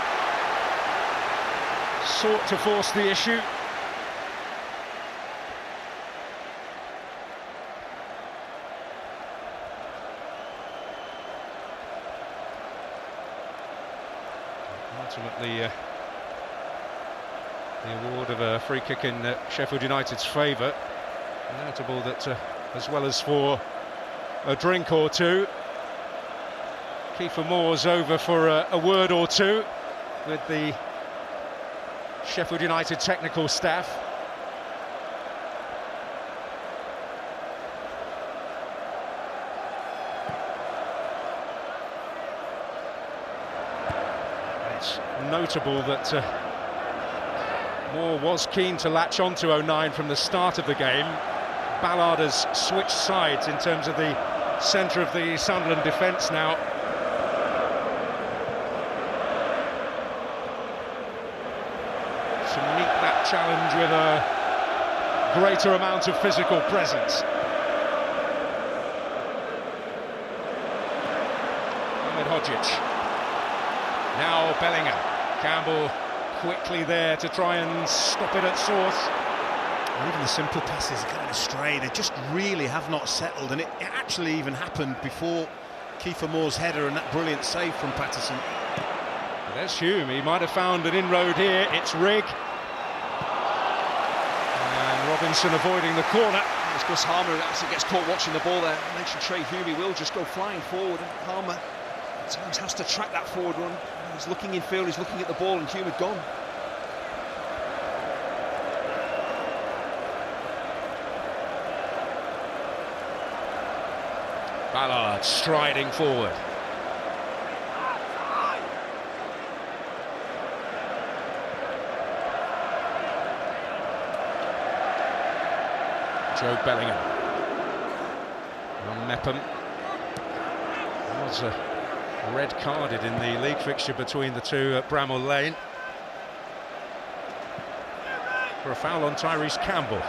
sought to force the issue. Ultimately, the award of a free kick in Sheffield United's favour. Notable that, as well as for a drink or two, Kiefer Moore's over for a word or two with the Sheffield United technical staff. It's notable that Moore was keen to latch onto O'Nien from the start of the game. Ballard has switched sides in terms of the centre of the Sunderland defence now. To meet that challenge with a greater amount of physical presence. Ahmed Hodzic. Now Bellingham. Campbell quickly there to try and stop it at source. And even the simple passes are going astray. They just really have not settled, and it actually even happened before Kiefer Moore's header and that brilliant save from Patterson. But there's Hume. He might have found an inroad here. It's Rigg. And Robinson avoiding the corner. It's Gus Harmer who actually gets caught watching the ball there. I mentioned Trey Hume, he will just go flying forward, and Harmer at times has to track that forward run. He's looking in field, he's looking at the ball, and Hume had gone. Ballard striding forward. Joe Bellingham. On Mepham. Was red carded in the league fixture between the two at Bramall Lane for a foul on Tyrese Campbell.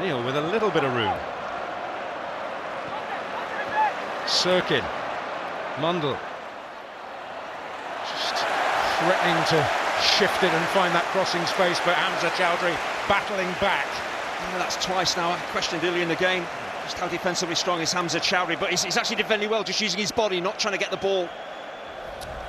Neil with a little bit of room. Sirkin. Mundle. Just threatening to shift it and find that crossing space, but Hamza Chowdhury battling back. Yeah, that's twice now. I questioned earlier in the game just how defensively strong is Hamza Chowdhury, but he's actually defending well, just using his body, not trying to get the ball.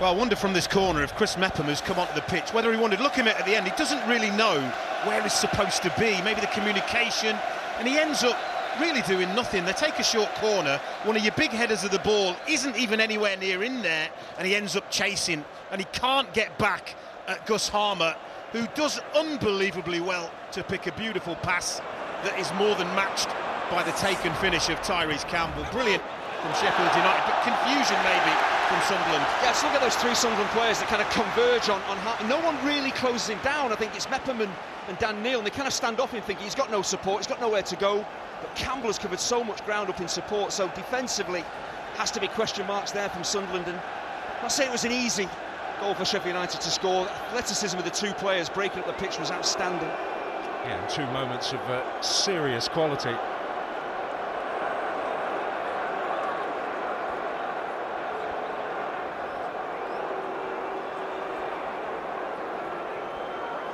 Well, I wonder from this corner if Chris Mepham has come onto the pitch, whether he wanted, look at it at the end, he doesn't really know where he's supposed to be, maybe the communication, and he ends up really doing nothing. They take a short corner, one of your big headers of the ball isn't even anywhere near in there, and he ends up chasing, and he can't get back at Gus Harmer, who does unbelievably well to pick a beautiful pass that is more than matched by the taken finish of Tyrese Campbell. Brilliant from Sheffield United, but confusion maybe from Sunderland. Yeah, so look at those three Sunderland players that kind of converge on how no one really closes him down. I think it's Mepham and Dan Neil, and they kind of stand off him thinking he's got no support, he's got nowhere to go. But Campbell has covered so much ground up in support, so defensively has to be question marks there from Sunderland. And I'm not saying it was an easy goal for Sheffield United to score. The athleticism of the two players breaking up the pitch was outstanding. Yeah, and 2 moments of serious quality.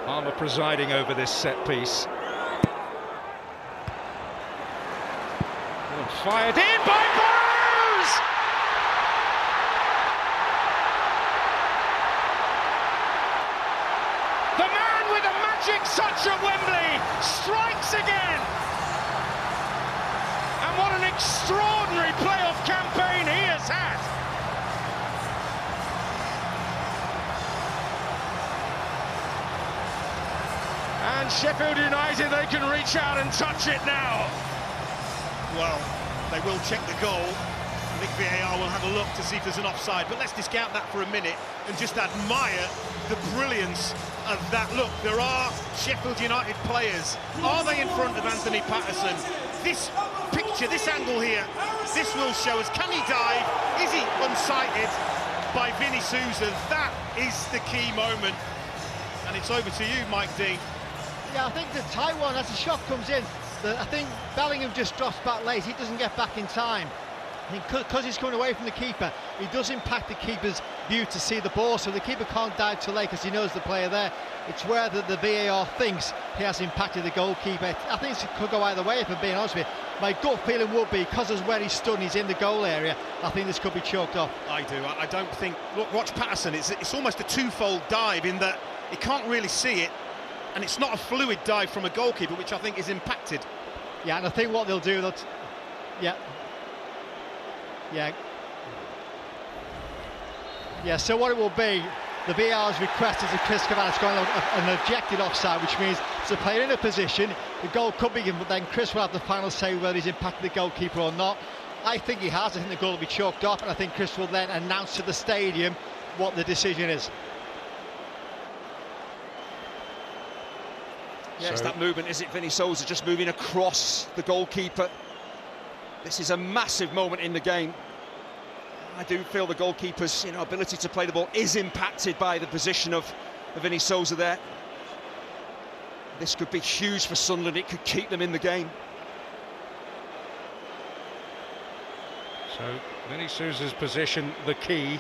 Palmer presiding over this set piece. And fired in by Burrows! The man with the magic touch at Wembley strikes again. And what an extraordinary playoff campaign he has had. And Sheffield United, they can reach out and touch it now. Well, they will check the goal. I think VAR will have a look to see if there's an offside, but let's discount that for a minute and just admire the brilliance of that. Look, there are Sheffield United players. Are they in front of Anthony Patterson? This picture, this angle here, this will show us, can he dive? Is he unsighted by Vinny Souza? That is the key moment. And it's over to you, Mike Dean. Yeah, I think the tight one, as the shot comes in, I think Bellingham just drops back late. He doesn't get back in time. I think because he's coming away from the keeper, he does impact the keeper's view to see the ball, so the keeper can't dive too late because he knows the player there. It's where the VAR thinks he has impacted the goalkeeper. I think it could go either way, if I'm being honest with you. My gut feeling would be, because of where he's stood and he's in the goal area, I think this could be chalked off. I do. I don't think... Look, watch Patterson. It's almost a twofold dive in that he can't really see it, and it's not a fluid dive from a goalkeeper, which I think is impacted. Yeah, and I think what they'll do, so what it will be, the VAR's request is that Chris Cavanagh's going an objected offside, which means it's a player in a position, the goal could be given, but then Chris will have the final say whether he's impacted the goalkeeper or not. I think he has. I think the goal will be chalked off, and I think Chris will then announce to the stadium what the decision is. Yeah, it's that movement, is it? Vinny Souza just moving across the goalkeeper. This is a massive moment in the game. I do feel the goalkeeper's ability to play the ball is impacted by the position of Vinny Souza there. This could be huge for Sunderland. It could keep them in the game. So Vinny Souza's position, the key.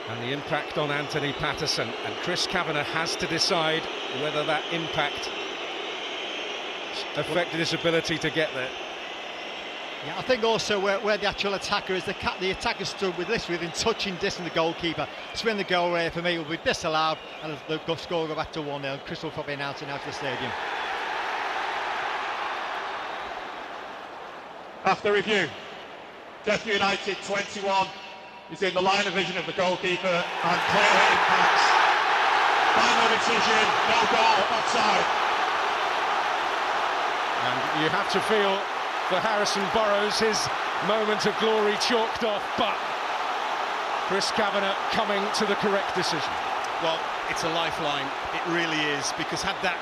And the impact on Anthony Patterson, and Chris Kavanagh has to decide whether that impact affected his ability to get there. Yeah, I think also where the actual attacker is, the attacker stood within touching distance of the goalkeeper. So in the goal area for me will be disallowed, and the score will go back to 1-0. Chris will probably announce it now to the stadium. After review, Sheffield United 21 is in the line of vision of the goalkeeper and clear impacts. Final decision, no goal, offside. And you have to feel for Harrison Burrows his moment of glory chalked off, but Chris Kavanagh coming to the correct decision. Well, it's a lifeline, it really is, because had that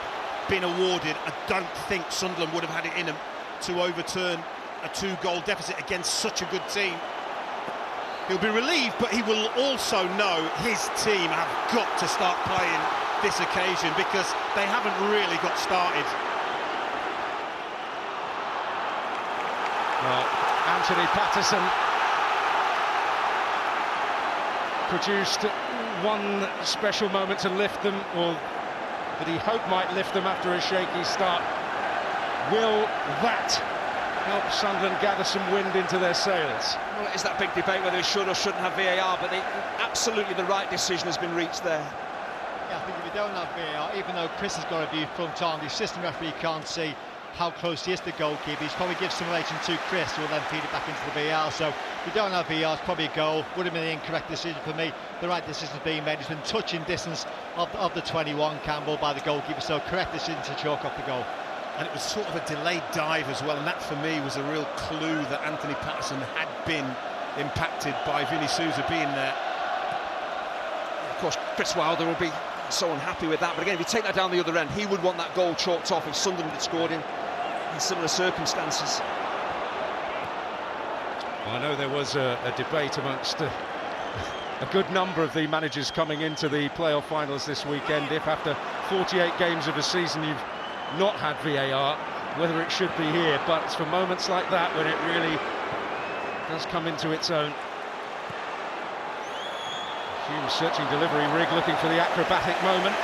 been awarded, I don't think Sunderland would have had it in them to overturn a 2-goal deficit against such a good team. He'll be relieved, but he will also know his team have got to start playing this occasion because they haven't really got started. Well, Anthony Patterson produced one special moment to lift them, or that he hoped might lift them after a shaky start. Will that help Sunderland gather some wind into their sails? Well, it is that big debate whether he should or shouldn't have VAR, but absolutely the right decision has been reached there. Yeah, I think if you don't have VAR, even though Chris has got a view front on, the assistant referee can't see how close he is to the goalkeeper. He's probably gives some relation to Chris, who will then feed it back into the VAR. So if you don't have VAR, it's probably a goal. Would have been the incorrect decision for me. The right decision is being made. It's been touching distance of the 21, Campbell, by the goalkeeper. So correct decision to chalk off the goal. And it was sort of a delayed dive as well, and that for me was a real clue that Anthony Patterson had been impacted by Vinny Souza being there. Of course, Chris Wilder will be so unhappy with that, but again, if you take that down the other end, he would want that goal chalked off if Sunderland had scored in similar circumstances. Well, I know there was a debate amongst a good number of the managers coming into the playoff finals this weekend, if after 48 games of a season you've not had VAR, whether it should be here. But it's for moments like that when it really does come into its own. Hume searching delivery rig, looking for the acrobatic moment.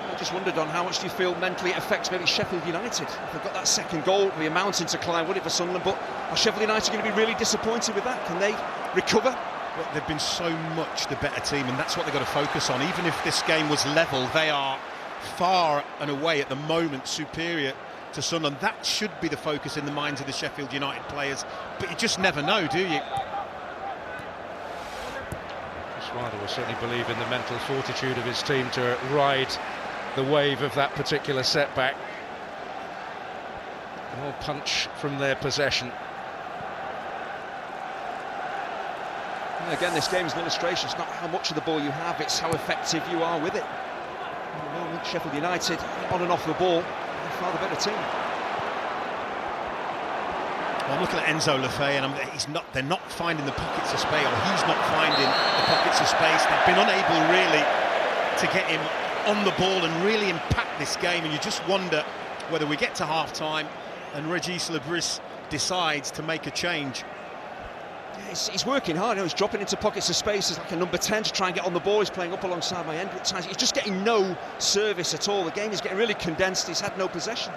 I just wondered on how much do you feel mentally it affects maybe Sheffield United. If they've got that second goal, it would be a mountain to climb, would it, for Sunderland? But are Sheffield United going to be really disappointed with that? Can they recover? Well, they've been so much the better team, and that's what they've got to focus on. Even if this game was level, they are far and away at the moment superior to Sunderland. That should be the focus in the minds of the Sheffield United players, but you just never know, do you? Wilder will certainly believe in the mental fortitude of his team to ride the wave of that particular setback. More punch from their possession. And again, this game is an illustration. It's not how much of the ball you have, it's how effective you are with it. At the moment, Sheffield United, on and off the ball, they're far the better team. Well, I'm looking at Enzo Lefebvre, and they're not finding the pockets of space, or he's not finding the pockets of space. They've been unable really to get him on the ball and really impact this game, and you just wonder whether we get to half-time and Regis Lebris decides to make a change. Yeah, he's working hard. He's dropping into pockets of space as like a number 10 to try and get on the ball. He's playing up alongside my end, but at times he's just getting no service at all. The game is getting really condensed. He's had no possession.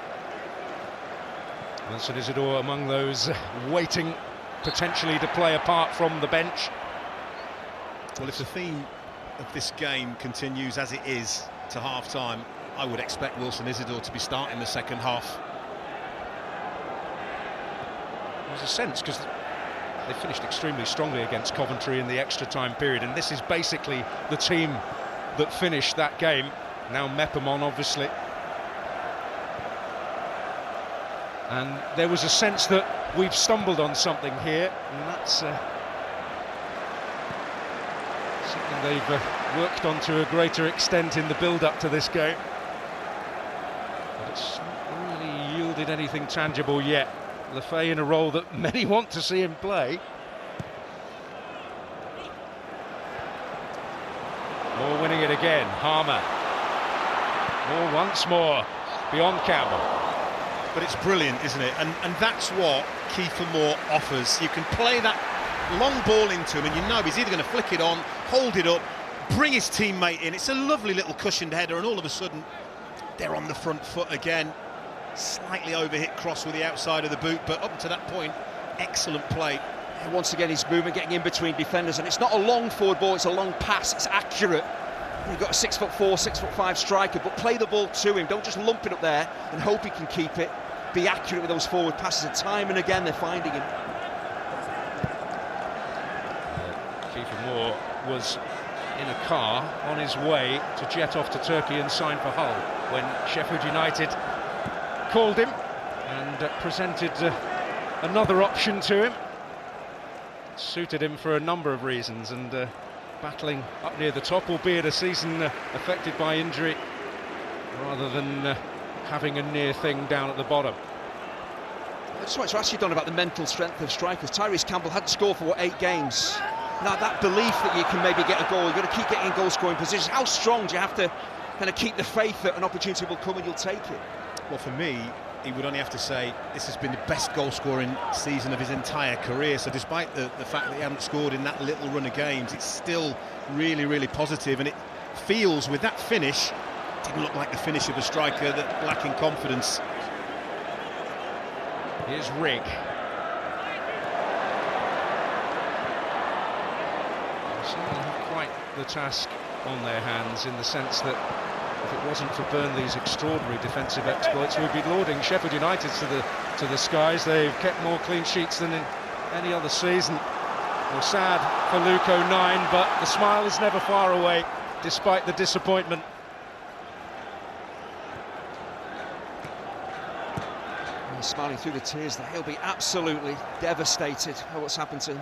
Wilson Isidore among those waiting potentially to play apart from the bench. Well, if the theme of this game continues as it is to half-time, I would expect Wilson Isidore to be starting the second half. There's a sense, because they finished extremely strongly against Coventry in the extra time period, and this is basically the team that finished that game. Now Meppemon, obviously. And there was a sense that we've stumbled on something here, and that's something they've worked on to a greater extent in the build-up to this game. But it's not really yielded anything tangible yet. Lefebvre in a role that many want to see him play. Moore winning it again, Harmer. Moore once more, beyond Campbell. But it's brilliant, isn't it? And that's what Kiefer Moore offers. You can play that long ball into him, and you know he's either going to flick it on, hold it up, bring his teammate in. It's a lovely little cushioned header, and all of a sudden they're on the front foot again. Slightly overhit cross with the outside of the boot, but up to that point, excellent play. And once again, his movement getting in between defenders, and it's not a long forward ball, it's a long pass, it's accurate. You've got a 6'4", 6'5" striker, but play the ball to him. Don't just lump it up there and hope he can keep it. Be accurate with those forward passes, and time and again they're finding him. Kiefer Moore was in a car on his way to jet off to Turkey and sign for Hull when Sheffield United called him and presented another option to him. Suited him for a number of reasons, and battling up near the top, albeit a season affected by injury rather than having a near thing down at the bottom. I just wanted to ask you, Don, about the mental strength of strikers. Tyrese Campbell hadn't scored for, 8 games? Now, that belief that you can maybe get a goal, you've got to keep getting in goal-scoring positions. How strong do you have to kind of keep the faith that an opportunity will come and you'll take it? Well, for me, he would only have to say this has been the best goal-scoring season of his entire career. So despite the fact that he hadn't scored in that little run of games, it's still really, really positive. And it feels, with that finish, didn't look like the finish of a striker that lacking confidence. Here's Rigg. Certainly have quite the task on their hands, in the sense that if it wasn't for Burnley's extraordinary defensive exploits, we'd be lauding Sheffield United to the skies. They've kept more clean sheets than in any other season. Well, sad for Luke 09, but the smile is never far away, despite the disappointment. He's smiling through the tears there. He'll be absolutely devastated by what's happened to him.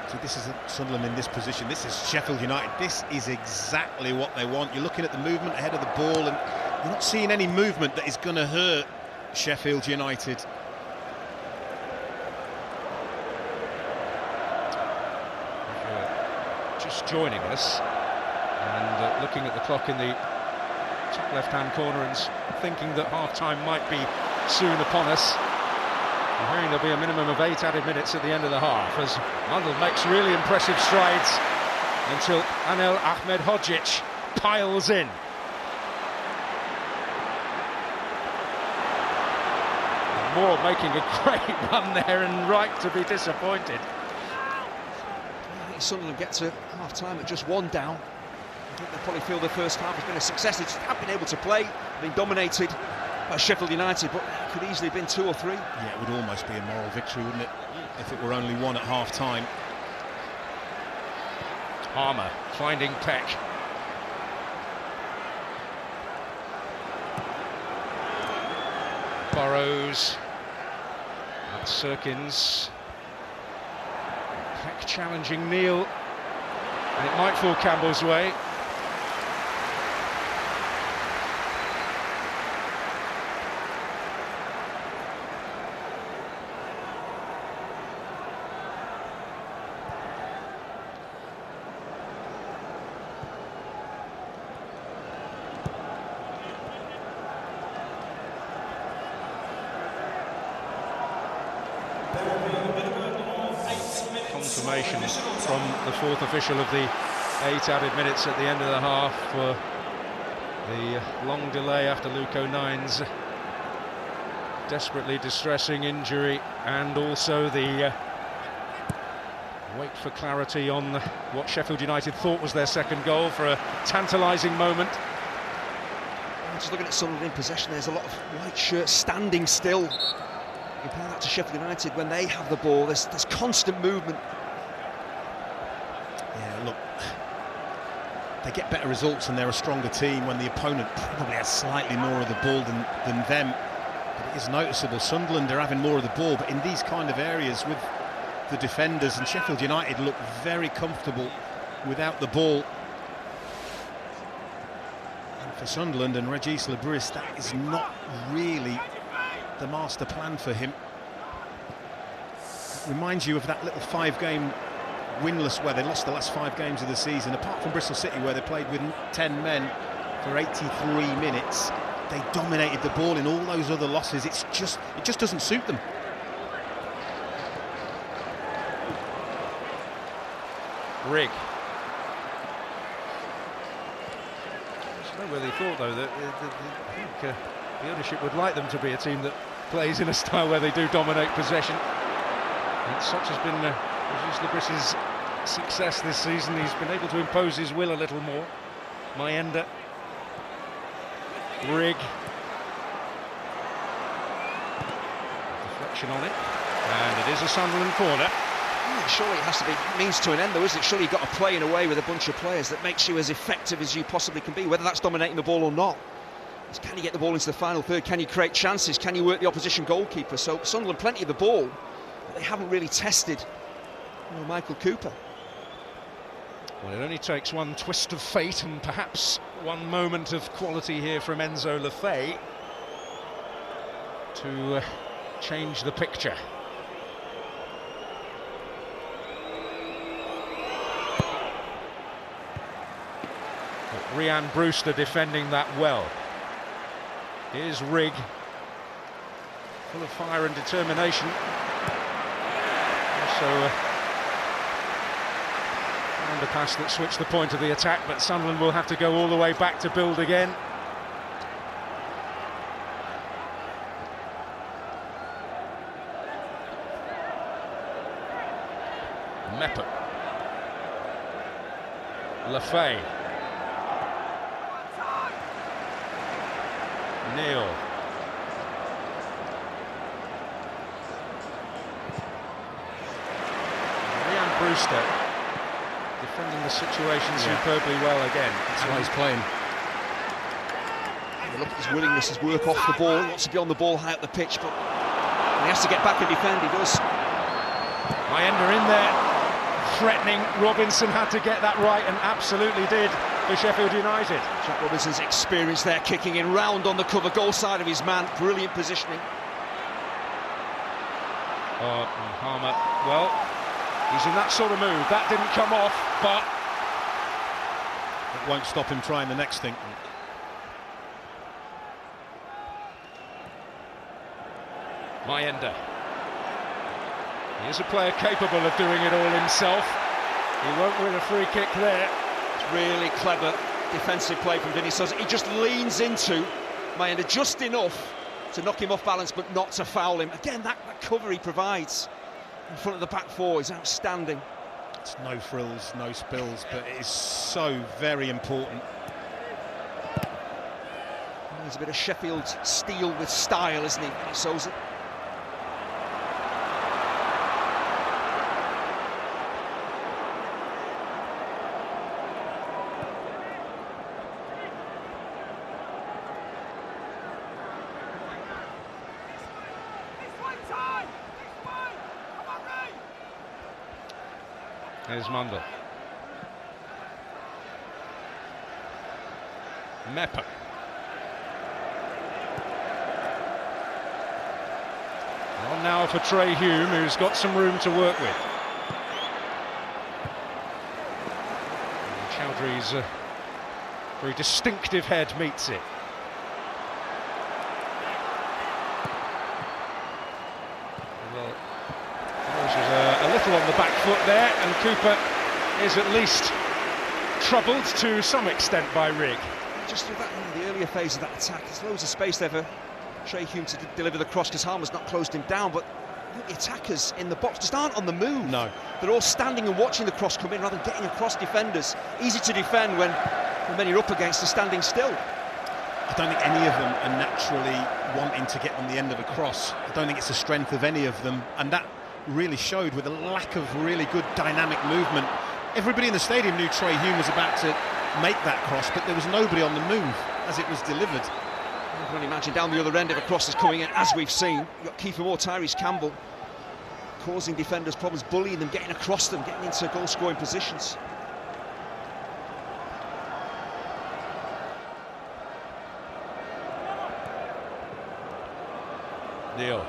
So this is Sunderland in this position. This is Sheffield United. This is exactly what they want. You're looking at the movement ahead of the ball, and you're not seeing any movement that is going to hurt Sheffield United. If you're just joining us and looking at the clock in the top left-hand corner and thinking that half-time might be soon upon us, I'm hearing there'll be a minimum of 8 added minutes at the end of the half as London makes really impressive strides until Anel Ahmedhodzic piles in. And Moore making a great run there, and right to be disappointed. I think Sunderland get to half-time at just 1 down. I think they probably feel the first half has been a success. They just haven't been able to play, been dominated by Sheffield United, but it could easily have been 2 or 3. Yeah, it would almost be a moral victory, wouldn't it, if it were only 1 at half-time. Armour finding Peck. Burrows. That's Serkins. Peck challenging Neil. And it might fall Campbell's way. Confirmation from the 4th official of the 8 added minutes at the end of the half for the long delay after Luke 09's desperately distressing injury, and also the wait for clarity on what Sheffield United thought was their second goal for a tantalising moment. Just looking at Sunderland in possession, there's a lot of white shirts standing still. Compare that to Sheffield United when they have the ball. There's constant movement. Yeah, look, they get better results and they're a stronger team when the opponent probably has slightly more of the ball than them. But it is noticeable. Sunderland are having more of the ball, but in these kind of areas with the defenders, and Sheffield United look very comfortable without the ball. And for Sunderland and Regis Lebris, that is not really the master plan for him. It reminds you of that little 5-game winless where they lost the last 5 games of the season, apart from Bristol City where they played with 10 men for 83 minutes. They dominated the ball in all those other losses. It just doesn't suit them. Rigg. I don't know whether they thought though that I think the ownership would like them to be a team that plays in a style where they do dominate possession. And such has been Regis Lebris's success this season. He's been able to impose his will a little more. Mayenda. Rigg. Deflection on it. And it is a Sunderland corner. Yeah, surely it has to be means to an end though, isn't it? Surely you've got to play in a way with a bunch of players that makes you as effective as you possibly can be, whether that's dominating the ball or not. Can you get the ball into the final third? Can you create chances? Can you work the opposition goalkeeper? So Sunderland plenty of the ball, but they haven't really tested Michael Cooper. Well, it only takes one twist of fate and perhaps one moment of quality here from Enzo Lefebvre to change the picture. But Rhian Brewster defending that well. Here's Rigg, full of fire and determination. Also underpass that switched the point of the attack, but Sunderland will have to go all the way back to build again. Mepper. Lafay. Neil. Ryan Brewster defending the situation superbly well again. That's why he's playing. Look at his willingness, his work off the ball. He wants to be on the ball high up the pitch, but he has to get back and defend. He does. Mayenda in there, threatening. Robinson had to get that right, and absolutely did for Sheffield United. Jack Robinson's experience there, kicking in round on the cover, goal side of his man. Brilliant positioning. Oh, Harmer, well, he's in that sort of mood. That didn't come off, but it won't stop him trying the next thing. Mayenda. He is a player capable of doing it all himself. He won't win a free kick there. It's really clever defensive play from Vinny Sousa. He just leans into Mayenda just enough to knock him off balance, but not to foul him. Again, that cover he provides in front of the back four is outstanding. It's no frills, no spills, but it is so very important. He's a bit of Sheffield steel with style, isn't he, Vinny Sousa? Here's Mundell. Mepper. On now for Trey Hume, who's got some room to work with. And Chowdhury's very distinctive head meets it. Well, Rose was a little on the back foot there, and Cooper is at least troubled to some extent by Rigg. Just through that, the earlier phase of that attack, there's loads of space there for Trey Hume to deliver the cross because Harmer's not closed him down, but the attackers in the box just aren't on the move. No. They're all standing and watching the cross come in rather than getting across defenders. Easy to defend when men you're up against are standing still. I don't think any of them are naturally wanting to get on the end of a cross. I don't think it's the strength of any of them, and that really showed with a lack of really good dynamic movement. Everybody in the stadium knew Trey Hume was about to make that cross, but there was nobody on the move as it was delivered. You can only imagine down the other end if a cross is coming in, as we've seen. You've got Kiefer Moore, Tyrese Campbell causing defenders problems, bullying them, getting across them, getting into goal-scoring positions. Neil.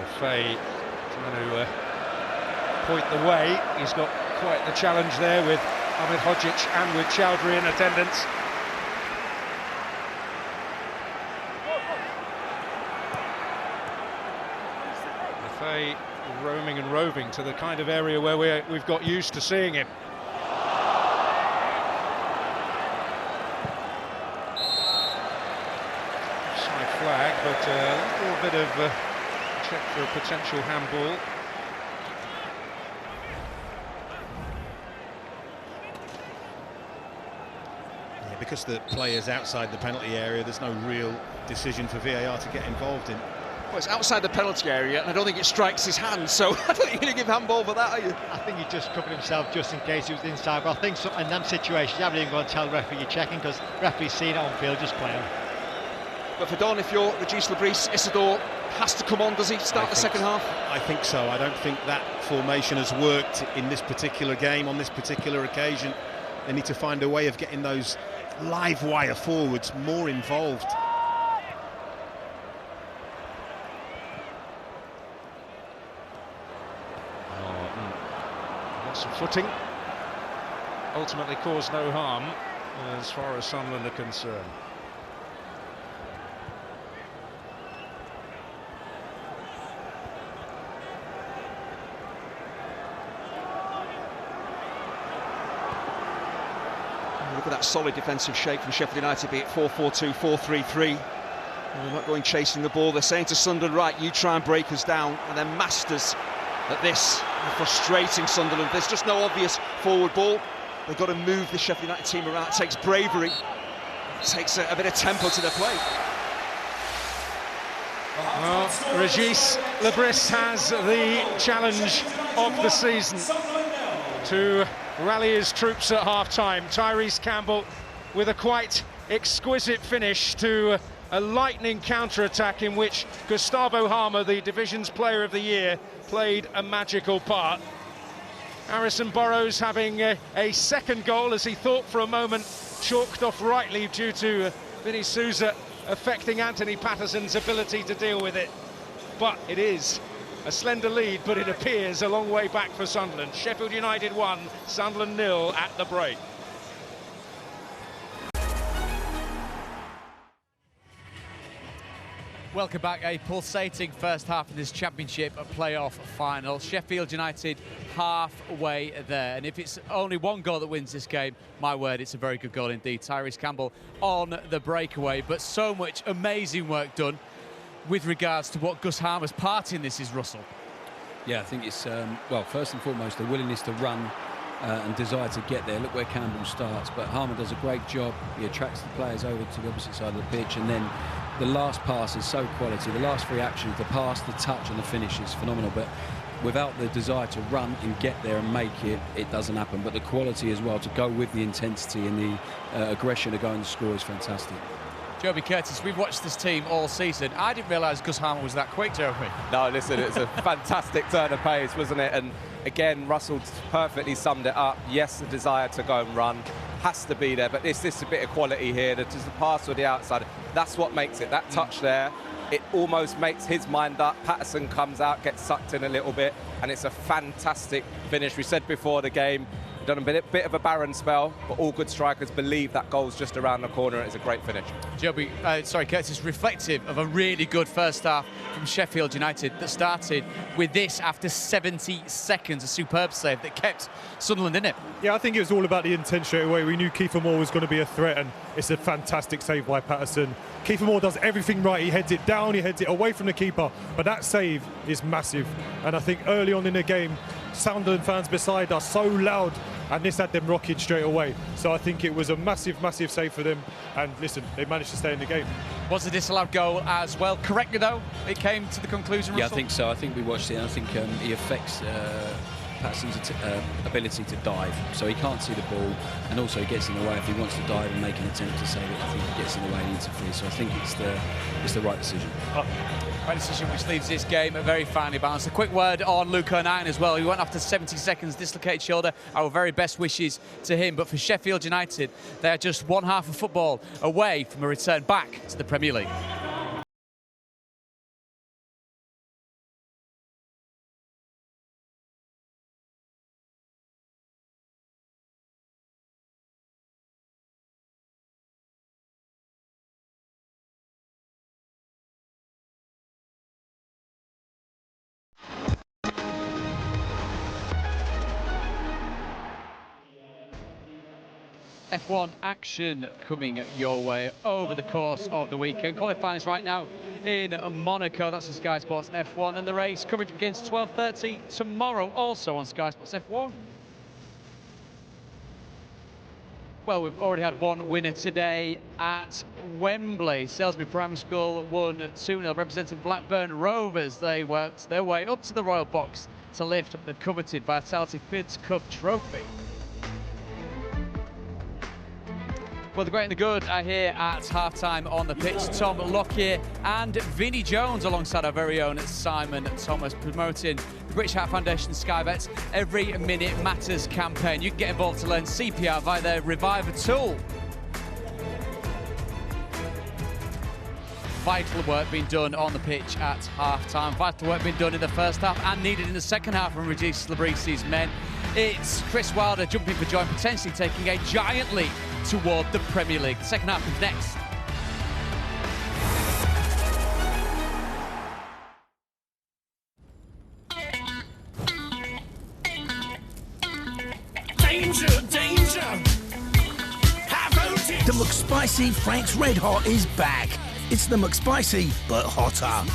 Lafay trying to point the way. He's got quite the challenge there with Ahmed Hodzic and with Chowdhury in attendance. Lafay roaming and roving to the kind of area where we've got used to seeing him. Side flag, but a little bit of check for a potential handball. Yeah, because the player's outside the penalty area, there's no real decision for VAR to get involved in. Well, it's outside the penalty area, and I don't think it strikes his hand, so I don't think you're going to give handball for that, are you? I think he just covered himself just in case he was inside, but I think in them situations you haven't even got to tell the referee you're checking, because the referee's seen it on field, just play on. But for Don, if you're Regis Lebris, Isidore has to come on, does he start the second half? I think so. I don't think that formation has worked in this particular game, on this particular occasion. They need to find a way of getting those live wire forwards more involved. Lots of footing. Ultimately caused no harm as far as Sunderland are concerned. Look at that solid defensive shape from Sheffield United, be it 4-4-2, 4-3-3. They're not going chasing the ball. They're saying to Sunderland, right, you try and break us down. And they're masters at this. They're frustrating Sunderland. There's just no obvious forward ball. They've got to move the Sheffield United team around. It takes bravery. It takes a bit of tempo to their play. Well, Régis Lebris has the challenge of the season to rally his troops at half-time. Tyrese Campbell with a quite exquisite finish to a lightning counter-attack in which Gustavo Harmer, the division's player of the year, played a magical part. Harrison Burrows having a second goal, as he thought for a moment, chalked off rightly due to Vinny Souza affecting Anthony Patterson's ability to deal with it. But it is a slender lead, but it appears a long way back for Sunderland. Sheffield United 1, Sunderland 0 at the break. Welcome back. A pulsating first half of this Championship playoff final. Sheffield United halfway there. And if it's only one goal that wins this game, my word, it's a very good goal indeed. Tyrese Campbell on the breakaway. But so much amazing work done with regards to what Gus Harmer's part in this is, Russell. Yeah, I think it's, well, first and foremost, the willingness to run and desire to get there. Look where Campbell starts. But Harmer does a great job. He attracts the players over to the opposite side of the pitch, and then the last pass is so quality. The last three actions, the pass, the touch and the finish is phenomenal. But without the desire to run and get there and make it, it doesn't happen. But the quality as well, to go with the intensity and the aggression to go and score is fantastic. Joby Curtis, we've watched this team all season. I didn't realise Gus Harmer was that quick, Joby. No, listen, it's a fantastic turn of pace, wasn't it? And again, Russell perfectly summed it up. Yes, the desire to go and run has to be there, but it's a bit of quality here. There's the pass to the outside. That's what makes it. That touch there, it almost makes his mind up. Patterson comes out, gets sucked in a little bit, and it's a fantastic finish. We said before the game, done a bit of a barren spell, but all good strikers believe that goal's just around the corner. It's a great finish. Joby, Curtis, reflective of a really good first half from Sheffield United that started with this after 70 seconds, a superb save that kept Sunderland in it. Yeah, I think it was all about the intent straight away. We knew Kiefer Moore was going to be a threat, and it's a fantastic save by Patterson. Kiefer Moore does everything right. He heads it down, he heads it away from the keeper, but that save is massive. And I think early on in the game, Sunderland fans beside us so loud, and this had them rocking straight away. So I think it was a massive, massive save for them. And listen, they managed to stay in the game. Was the disallowed goal as well? Correctly, though, it came to the conclusion, Yeah, Russell? I think so. I think we watched it, and I think he affects Patterson's ability to dive. So he can't see the ball, and also he gets in the way. If he wants to dive and make an attempt to save it, I think he gets in the way and interferes. So I think it's the right decision. Right decision, which leaves this game very finely balanced. A quick word on Luke O'Nien as well. He went after 70 seconds, dislocated shoulder. Our very best wishes to him. But for Sheffield United, they are just one half of football away from a return back to the Premier League. F1 action coming your way over the course of the weekend. Qualifying is right now in Monaco. That's the Sky Sports F1, and the race coverage begins 12:30 tomorrow, also on Sky Sports F1. Well, we've already had one winner today at Wembley. Salisbury Primary School won 2-0, representing Blackburn Rovers. They worked their way up to the Royal Box to lift up the coveted Vitality Kids Cup trophy. Well, the great and the good are here at half-time on the pitch. Tom Lockyer and Vinnie Jones alongside our very own Simon Thomas, promoting the British Heart Foundation Sky Bets Every Minute Matters campaign. You can get involved to learn CPR via their Reviver tool. Vital work being done on the pitch at half-time. Vital work being done in the first half and needed in the second half from Régis Lebris's men. It's Chris Wilder jumping for joy and potentially taking a giant leap toward the Premier League. The second half comes next. Danger, danger! The McSpicy Frank's Red Hot is back. It's the McSpicy, but hotter.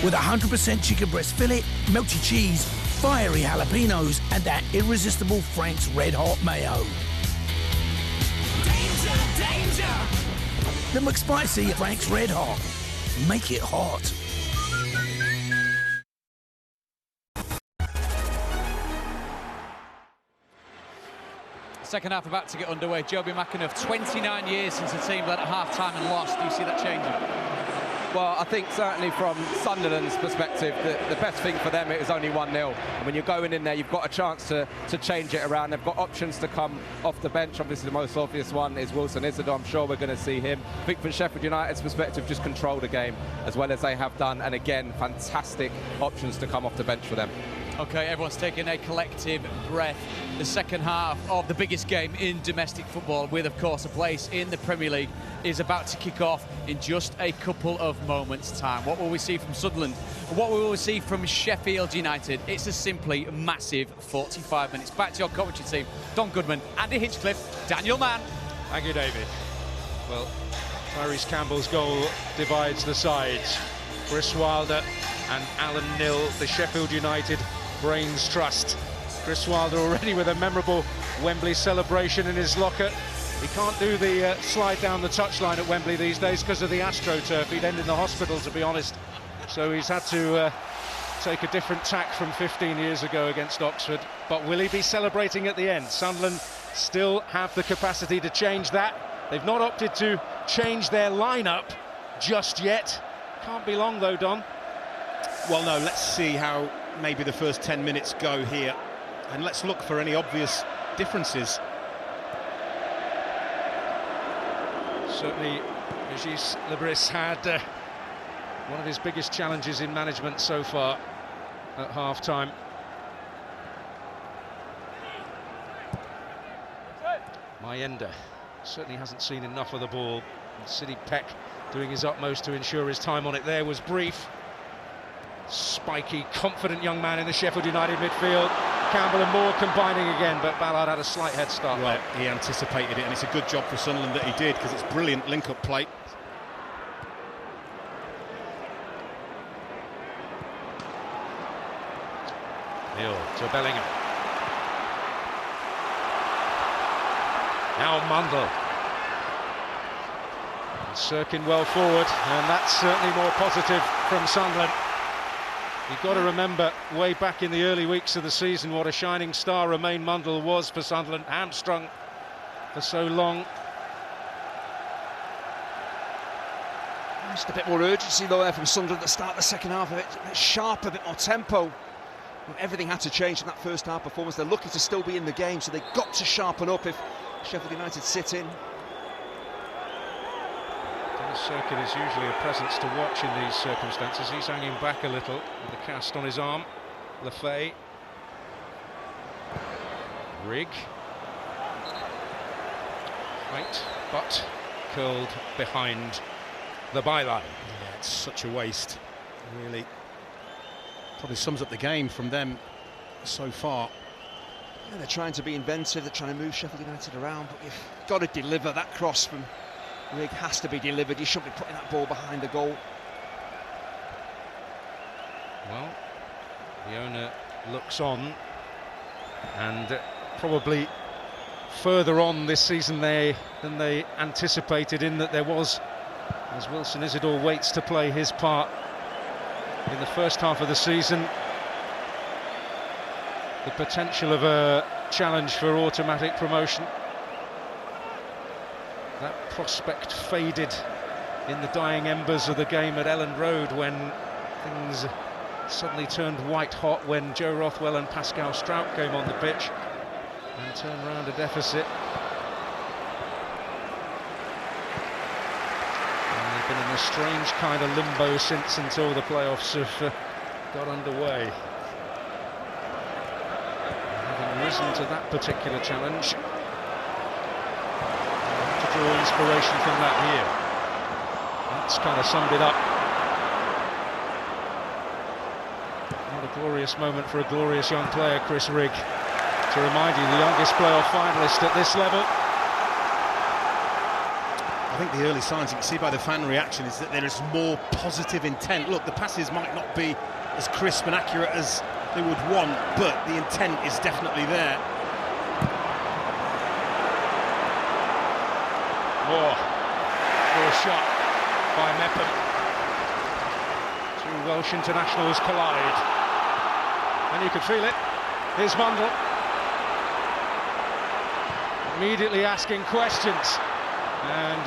With 100% chicken breast fillet, melty cheese, fiery jalapenos, and that irresistible Frank's Red Hot mayo. The McSpicy Frank's Red Hot. Make it hot. Second half about to get underway. Joby McAnuff, 29 years since the team led at half-time and lost. Do you see that changing? Well, I think certainly from Sunderland's perspective, the best thing for them, it was only 1-0. And when you're going in there, you've got a chance to change it around. They've got options to come off the bench. Obviously, the most obvious one is Wilson Isidore. I'm sure we're going to see him. I think from Sheffield United's perspective, just control the game as well as they have done. And again, fantastic options to come off the bench for them. OK, everyone's taking a collective breath. The second half of the biggest game in domestic football, with, of course, a place in the Premier League, is about to kick off in just a couple of moments' time. What will we see from Sunderland? What will we see from Sheffield United? It's a simply massive 45 minutes. Back to your commentary team. Don Goodman, Andy Hinchcliffe, Daniel Mann. Thank you, David. Well, Tyrese Campbell's goal divides the sides. Chris Wilder and Alan Nill, the Sheffield United Brains Trust. Chris Wilder already with a memorable Wembley celebration in his locker. He can't do the slide down the touchline at Wembley these days because of the AstroTurf. He'd end in the hospital, to be honest. So he's had to take a different tack from 15 years ago against Oxford. But will he be celebrating at the end? Sunderland still have the capacity to change that. They've not opted to change their lineup just yet. Can't be long though, Don. Well, no, let's see how maybe the first 10 minutes go here. And let's look for any obvious differences. Certainly, Régis Lebris had one of his biggest challenges in management so far at half-time. Mayenda certainly hasn't seen enough of the ball. And Sidney Peck doing his utmost to ensure his time on it there was brief. Spiky, confident young man in the Sheffield United midfield. Campbell and Moore combining again, but Ballard had a slight head start. Well, he anticipated it, and it's a good job for Sunderland that he did, because it's brilliant link-up play. Hill to Bellingham. Now Mundle. And Sirkin well forward, and that's certainly more positive from Sunderland. You've got to remember, way back in the early weeks of the season, what a shining star Romain Mundle was for Sunderland, hamstrung for so long. Just a bit more urgency though there from Sunderland at the start of the second half, a bit sharper, a bit more tempo. Everything had to change in that first half performance. They're lucky to still be in the game, so they've got to sharpen up if Sheffield United sit in. Sirkin is usually a presence to watch in these circumstances. He's hanging back a little with a cast on his arm. Lefay. Rigg. Right, but curled behind the byline. Yeah, it's such a waste, really. Probably sums up the game from them so far. Yeah, they're trying to be inventive, they're trying to move Sheffield United around, but you've got to deliver. That cross from Rigg has to be delivered. You shouldn't be putting that ball behind the goal. Well, the owner looks on, and probably further on this season than they anticipated, in that there was, as Wilson Isidore waits to play his part in the first half of the season, the potential of a challenge for automatic promotion. That prospect faded in the dying embers of the game at Elland Road, when things suddenly turned white hot when Joe Rothwell and Pascal Strout came on the pitch and turned round a deficit. And they've been in a strange kind of limbo since, until the playoffs have got underway. Having risen to that particular challenge, draw inspiration from that here. That's kind of summed it up. What a glorious moment for a glorious young player, Chris Rigg. To remind you, the youngest playoff finalist at this level. I think the early signs you can see by the fan reaction is that there is more positive intent. Look, the passes might not be as crisp and accurate as they would want, but the intent is definitely there. Moore for a shot by Mepham. Two Welsh internationals collide, and you can feel it. Here's Mundle, immediately asking questions, and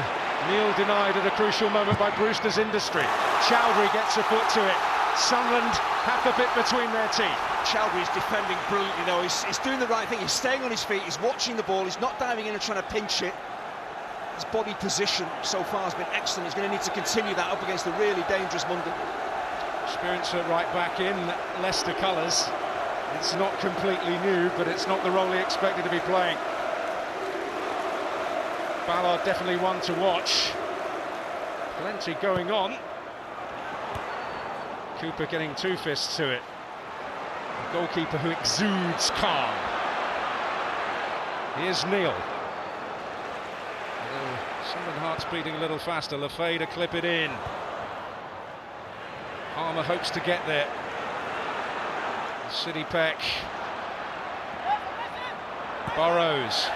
Neil denied at a crucial moment by Brewster's Industry. Chowdhury gets a foot to it. Sunderland have the bit between their teeth. Chowdhury's defending brilliantly though. He's doing the right thing. He's staying on his feet. He's watching the ball. He's not diving in and trying to pinch it. His body position so far has been excellent. He's going to need to continue that up against the really dangerous Mundle. Experience at right back in Leicester colours. It's not completely new, but it's not the role he expected to be playing. Ballard definitely one to watch. Plenty going on. Cooper getting two fists to it. A goalkeeper who exudes calm. Here's Neil. Sunderland heart's beating a little faster. Lefay to clip it in. Palmer hopes to get there. City Peck. Burrows.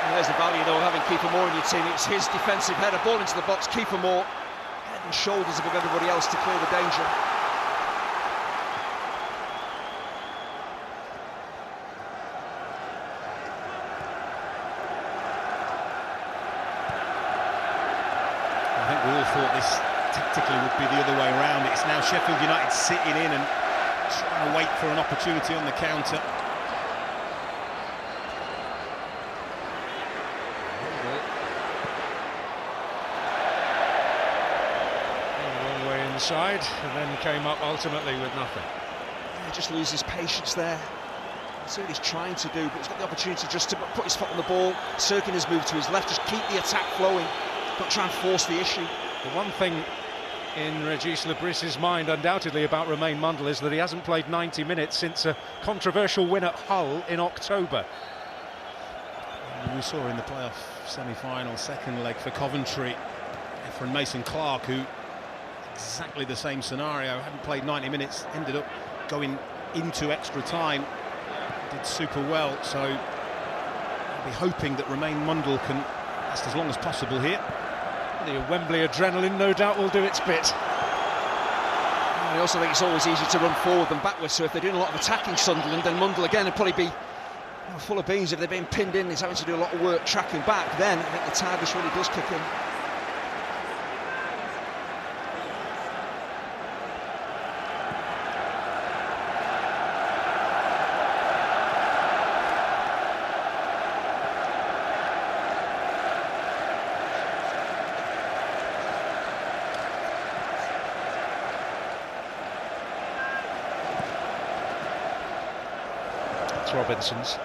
And there's the value though of having Kiefer Moore in your team. It's his defensive header, ball into the box. Kiefer Moore, head and shoulders above everybody else to clear the danger. I think we all thought this tactically would be the other way around. It's now Sheffield United sitting in and trying to wait for an opportunity on the counter. Long way inside, and then came up ultimately with nothing. He just loses patience there. That's what he's trying to do, but he's got the opportunity just to put his foot on the ball. Sirkin has moved to his left, just keep the attack flowing, not try and force the issue. The one thing in Regis Lebris's mind undoubtedly about Romain Mundle is that he hasn't played 90 minutes since a controversial win at Hull in October. We saw in the playoff semi-final second leg for Coventry from Mason Clark, who exactly the same scenario, hadn't played 90 minutes, ended up going into extra time, did super well. So I'll be hoping that Romain Mundle can last as long as possible here. The Wembley adrenaline no doubt will do its bit. I also think it's always easy to run forward than backwards, so if they're doing a lot of attacking Sunderland, then Mundle again would probably be full of beans. If they're being pinned in, he's having to do a lot of work tracking back, then I think the tiredness really does kick in. Robinson's.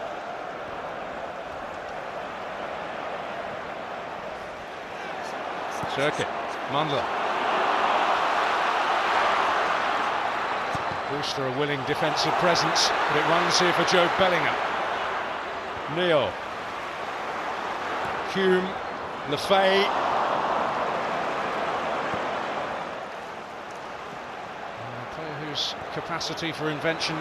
Circuit, Mundle. Brewster a willing defensive presence, but it runs here for Joe Bellingham. Neil. Hume, Lefay. A player whose capacity for invention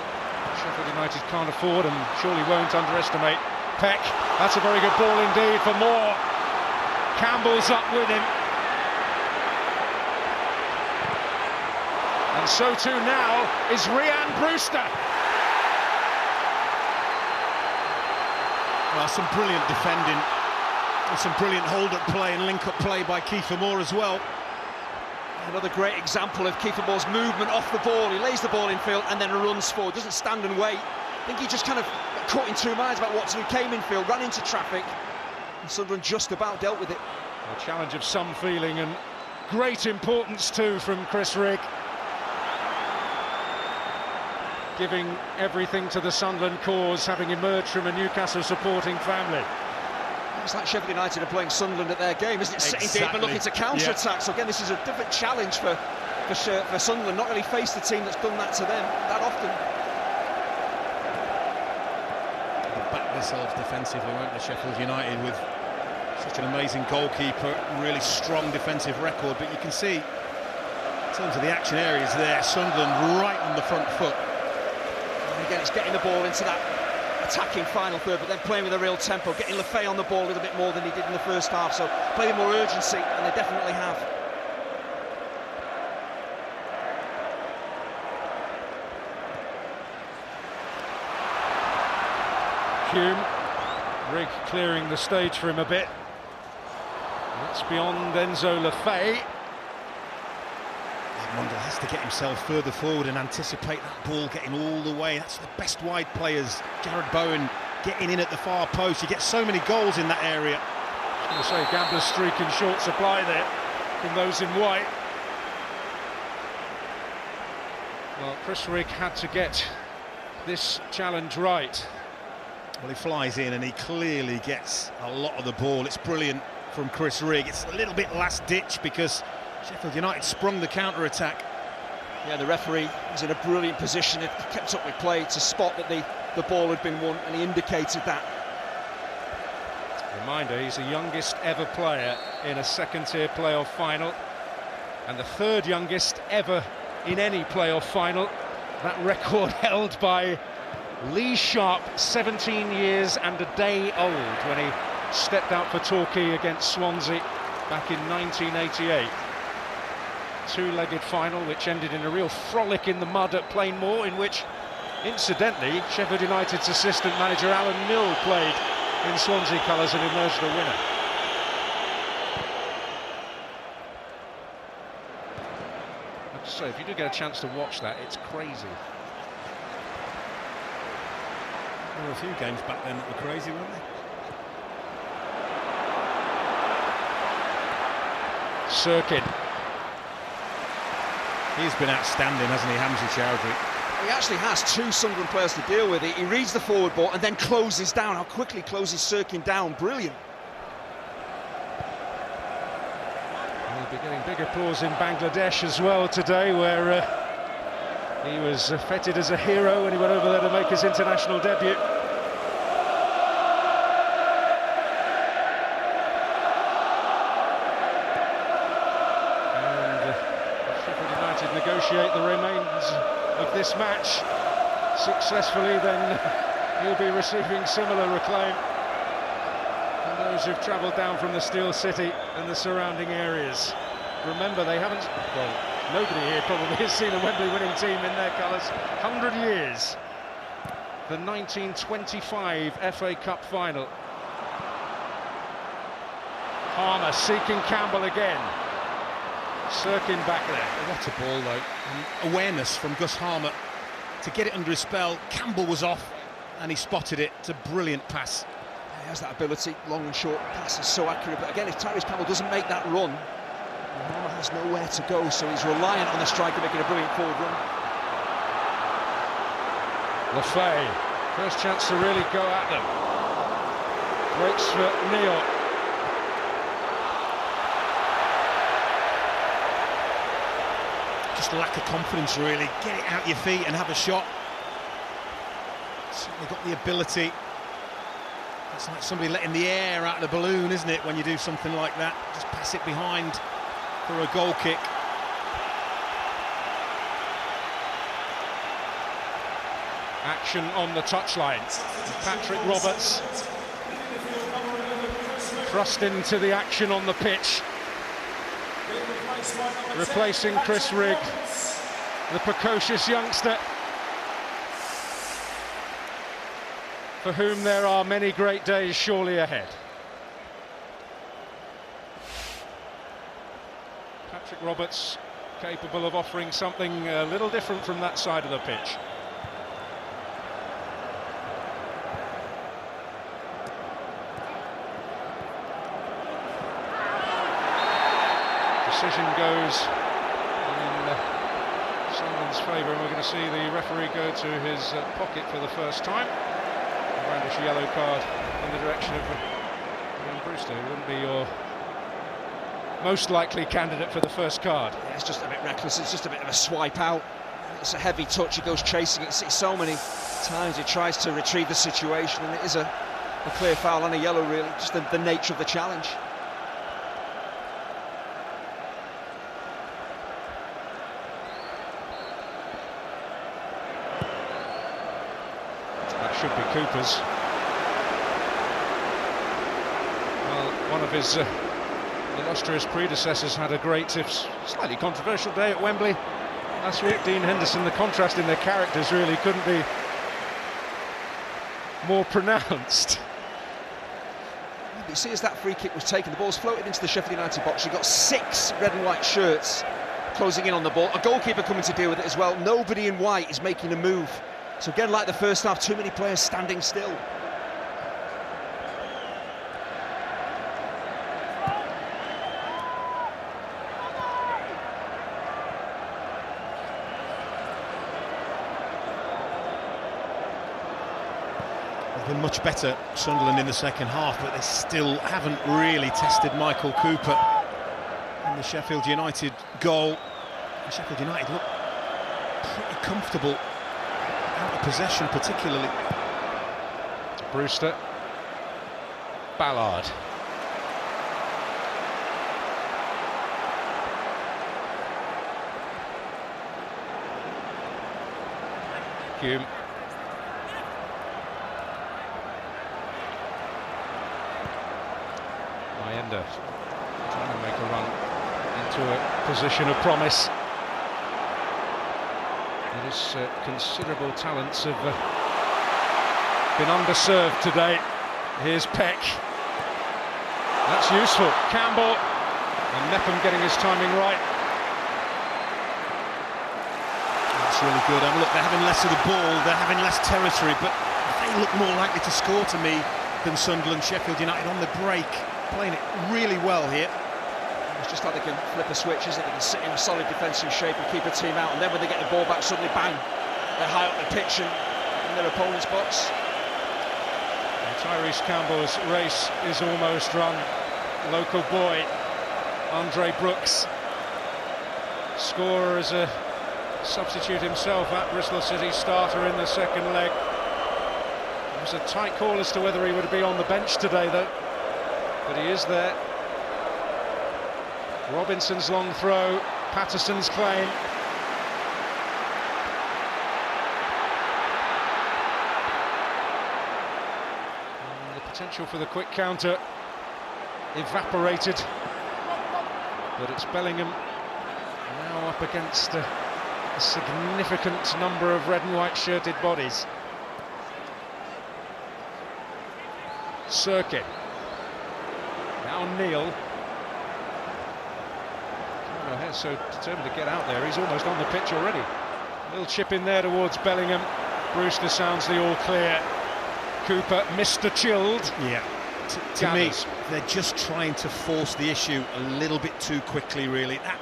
Sheffield United can't afford and surely won't underestimate. Peck, that's a very good ball indeed for Moore. Campbell's up with him. And so too now is Rhian Brewster. Well, some brilliant defending, and some brilliant hold-up play and link-up play by Kiefer Moore as well. Another great example of Kiefer Moore's movement off the ball. He lays the ball in field and then runs forward, doesn't stand and wait. I think he just kind of got caught in two minds about what to do. Came in field, ran into traffic, and Sunderland just about dealt with it. A challenge of some feeling and great importance too from Chris Rigg. Giving everything to the Sunderland cause, having emerged from a Newcastle supporting family. It's like Sheffield United are playing Sunderland at their game, isn't it? Sitting deep and looking to counter-attack. So again, this is a different challenge for Sunderland. Not really faced a team that's done that to them that often. They'll back themselves defensively, won't they, Sheffield United, with Such an amazing goalkeeper, really strong defensive record, but you can see, in terms of the action areas there, Sunderland right on the front foot. And again, it's getting the ball into that attacking final third, but then playing with a real tempo, getting Le Fay on the ball a little bit more than he did in the first half, so playing more urgency, and they definitely have. Hume, Rigg clearing the stage for him a bit. That's beyond Enzo Le Fay. Mundell has to get himself further forward and anticipate that ball getting all the way. That's the best wide players. Jared Bowen getting in at the far post. You get so many goals in that area. I was going to say, Gambler's streak in short supply there from those in white. Well, Chris Rigg had to get this challenge right. Well, he flies in and he clearly gets a lot of the ball. It's brilliant from Chris Rigg. It's a little bit last ditch because Sheffield United sprung the counter-attack. Yeah, the referee was in a brilliant position. It kept up with play to spot that the ball had been won, and he indicated that. Reminder, he's the youngest ever player in a second-tier playoff final, and the third youngest ever in any playoff final. That record held by Lee Sharp, 17 years and a day old, when he stepped out for Torquay against Swansea back in 1988. Two-legged final which ended in a real frolic in the mud at Plainmoor, in which, incidentally, Sheffield United's assistant manager Alan Mill played in Swansea colours and emerged the winner. I have to say, if you do get a chance to watch that, it's crazy. There were a few games back then that were crazy, weren't they? Sirkin. He's been outstanding, hasn't he, Hamza Chowdhury? He actually has two Sunderland players to deal with. He reads the forward ball and then closes down. How quickly closes Sirkin down, brilliant. He'll be getting big applause in Bangladesh as well today, where he was feted as a hero when he went over there to make his international debut. Negotiate the remains of this match successfully, then he'll be receiving similar acclaim from those who've travelled down from the Steel City and the surrounding areas. Remember, they haven't, well, nobody here probably has seen a Wembley winning team in their colours. 100 years. The 1925 FA Cup final. Harmer seeking Campbell again. Sirkin back there. What a ball, though. And awareness from Gus Harmer to get it under his spell. Campbell was off and he spotted it. It's a brilliant pass. He has that ability, long and short passes, so accurate. But again, if Tyrese Campbell doesn't make that run, Harmer has nowhere to go, so he's reliant on the striker making a brilliant forward run. Le Fay, first chance to really go at them. Breaks for Neal. Just lack of confidence, really. Get it out your feet and have a shot. Certainly got the ability. It's like somebody letting the air out of the balloon, isn't it, when you do something like that? Just pass it behind for a goal kick. Action on the touchline. Patrick Roberts thrust into the action on the pitch, replacing Chris Rigg, the precocious youngster for whom there are many great days surely ahead. Patrick Roberts capable of offering something a little different from that side of the pitch. Decision goes in Sunderland's favour, and we're going to see the referee go to his pocket for the first time and brandish a yellow card in the direction of Ian Brewster, who wouldn't be your most likely candidate for the first card. Yeah, it's just a bit reckless, it's just a bit of a swipe out. It's a heavy touch, he goes chasing it. So many times he tries to retrieve the situation, and it is a A clear foul and a yellow, really, just the nature of the challenge. That should be Cooper's. Well, one of his illustrious predecessors had a great, slightly controversial day at Wembley last week. Dean Henderson, the contrast in their characters really couldn't be more pronounced. You see, as that free kick was taken, the ball's floated into the Sheffield United box. You've got 6 red and white shirts closing in on the ball. A goalkeeper coming to deal with it as well. Nobody in white is making a move. So again, like the first half, too many players standing still. Been much better, Sunderland, in the second half, but they still haven't really tested Michael Cooper in the Sheffield United goal. And Sheffield United look pretty comfortable out of possession, particularly. Brewster, Ballard. Hume. Mayenda trying to make a run into a position of promise. His considerable talents have been underserved today. Here's Peck. That's useful. Campbell and Mepham getting his timing right. That's really good. I mean, look, they're having less of the ball, they're having less territory, but they look more likely to score to me than Sunderland. Sheffield United on the break, playing it really well here. It's just like they can flip a switch, isn't it? They can sit in a solid defensive shape and keep a team out, and then when they get the ball back, suddenly bang, they're high up the pitch and in their opponent's box. And Tyrese Campbell's race is almost run. Local boy Andre Brooks, scorer as a substitute himself at Bristol City, starter in the second leg. It was a tight call as to whether he would be on the bench today, though, but he is there. Robinson's long throw, Patterson's claim. And the potential for the quick counter evaporated, but it's Bellingham now up against a significant number of red and white shirted bodies. Sirkin, now Neal. O'Hare's so determined to get out there, he's almost on the pitch already. A little chip in there towards Bellingham. Brewster sounds the all clear. Cooper, Mr. Chilled. Yeah, to me, they're just trying to force the issue a little bit too quickly, really. That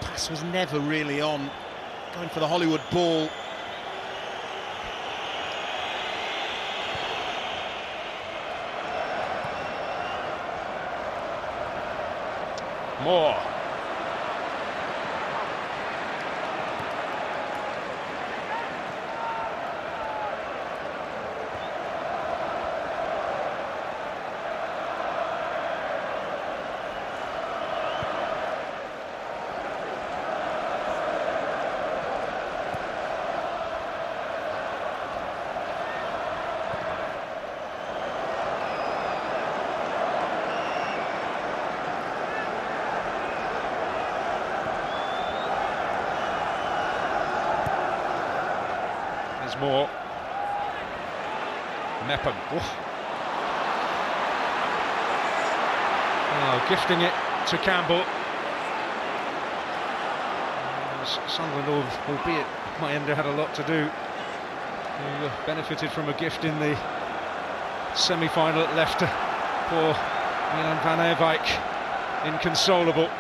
pass was never really on. Going for the Hollywood ball. Moore. Moore. Mepham. Oh, gifting it to Campbell. Sunderland, albeit Mayenda had a lot to do, who benefited from a gift in the semi-final, left poor Milan van Eerwijk inconsolable.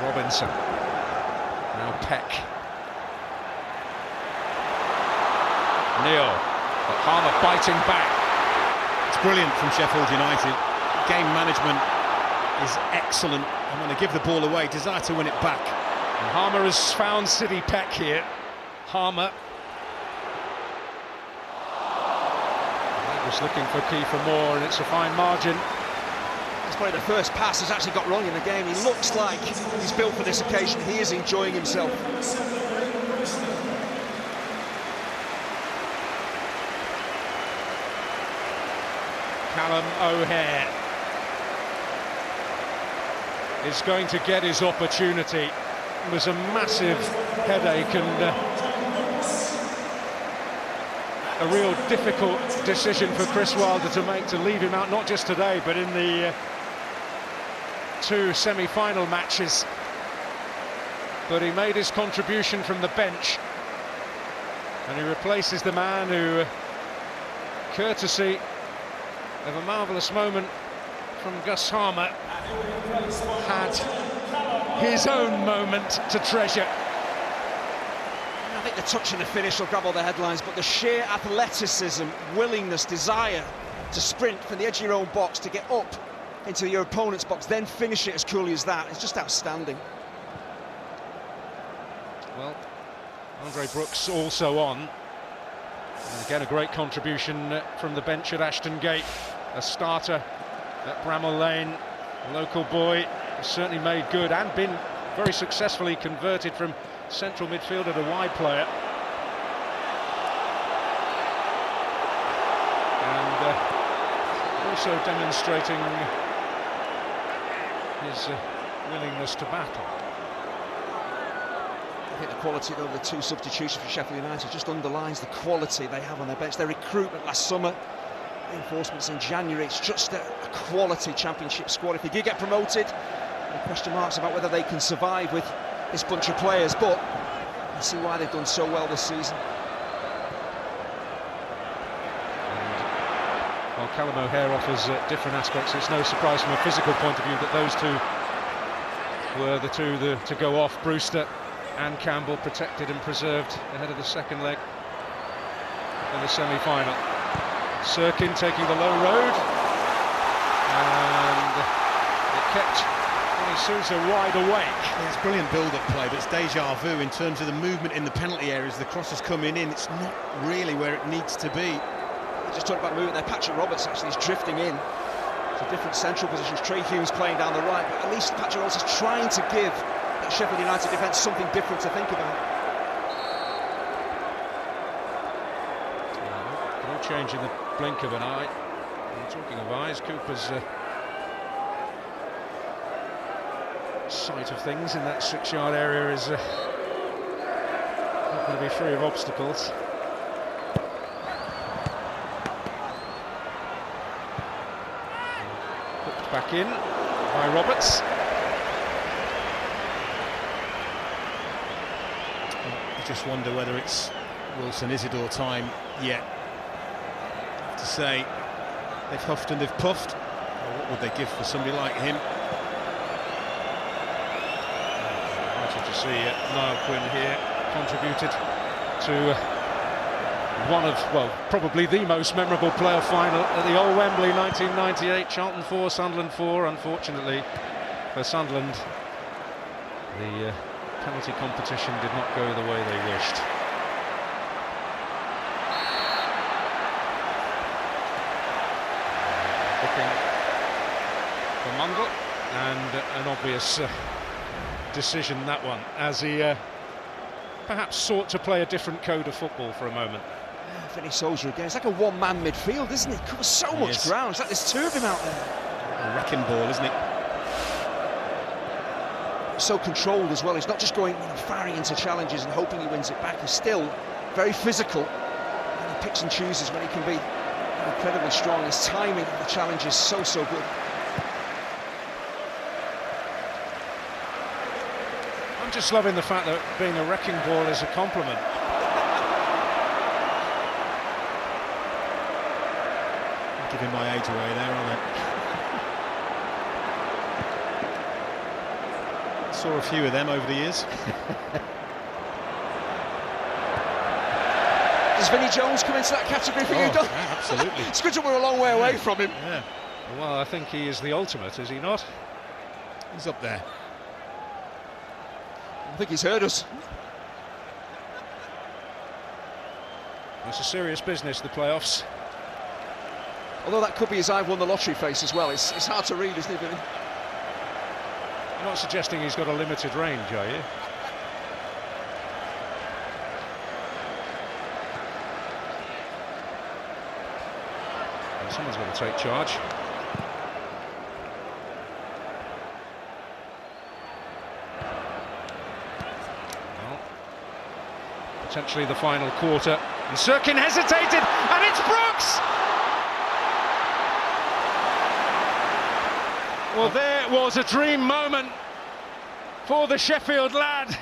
Robinson, now Peck. Neal, but Harmer biting back. It's brilliant from Sheffield United. Game management is excellent, and when they give the ball away, desire to win it back. And Harmer has found City Peck here. Harmer. Was looking for Kiefer Moore, and it's a fine margin. It's probably the first pass has actually got wrong in the game. He looks like he's built for this occasion. He is enjoying himself. Callum O'Hare is going to get his opportunity. It was a massive headache and a real difficult decision for Chris Wilder to make, to leave him out, not just today, but in the two semi-final matches. But he made his contribution from the bench, and he replaces the man who, courtesy of a marvellous moment from Gus Harmer, had his own moment to treasure. I think the touch and the finish will grab all the headlines, but the sheer athleticism, willingness, desire to sprint from the edge of your own box to get up into your opponent's box, then finish it as coolly as that, it's just outstanding. Well, Andre Brooks also on. And again, a great contribution from the bench at Ashton Gate. A starter at Bramall Lane, a local boy, has certainly made good and been very successfully converted from central midfielder to wide player. And also demonstrating his willingness to battle. I think the quality of the two substitutions for Sheffield United just underlines the quality they have on their bench. Their recruitment last summer, reinforcements in January, it's just a quality championship squad. If they do get promoted, there are question marks about whether they can survive with this bunch of players, but I see why they've done so well this season. And while Callum O'Hare offers different aspects, it's no surprise from a physical point of view that those two were the two to go off. Brewster and Campbell protected and preserved ahead of the second leg in the semi-final. Sirkin taking the low road, and it kept Sousa wide awake. Yeah, it's brilliant build-up play, but it's deja vu in terms of the movement in the penalty areas. The cross is coming in, it's not really where it needs to be. Just talking about moving there, Patrick Roberts actually is drifting in to different central positions. Trey Hughes playing down the right, but at least Patrick Roberts is trying to give that Sheffield United defence something different to think about. No change in the blink of an eye. And talking of eyes, Cooper's sight of things in that 6-yard area is not going to be free of obstacles. Hooked back in by Roberts. I just wonder whether it's Wilson Isidore time yet. I have to say, they've huffed and they've puffed. Well, what would they give for somebody like him? To see Niall Quinn here contributed to one of, well, probably the most memorable playoff final at the old Wembley 1998. Charlton 4, Sunderland 4. Unfortunately for Sunderland, the penalty competition did not go the way they wished. Looking for Mundle, and an obvious decision, that one, as he perhaps sought to play a different code of football for a moment. Vinny Soldier again, it's like a one-man midfield, isn't it? He covers so much ground, it's like there's two of him out there. A wrecking ball, isn't it? So controlled as well, he's not just going, firing into challenges and hoping he wins it back, he's still very physical, and he picks and chooses when he can be incredibly strong. His timing of the challenge is so good. I'm just loving the fact that being a wrecking ball is a compliment. I'm giving my age away there, aren't I? Saw a few of them over the years. Does Vinnie Jones come into that category for you, Don? Yeah, absolutely. It's good that we're a long way away from him. Yeah. Well, I think he is the ultimate, is he not? He's up there. I think he's heard us. It's a serious business, the playoffs. Although that could be his "I've won the lottery" face as well. It's hard to read, isn't it, Billy? You're not suggesting he's got a limited range, are you? And someone's got to take charge. Well, potentially the final quarter. And Sirkin hesitated, and it's Brooks! Well, there was a dream moment for the Sheffield lad,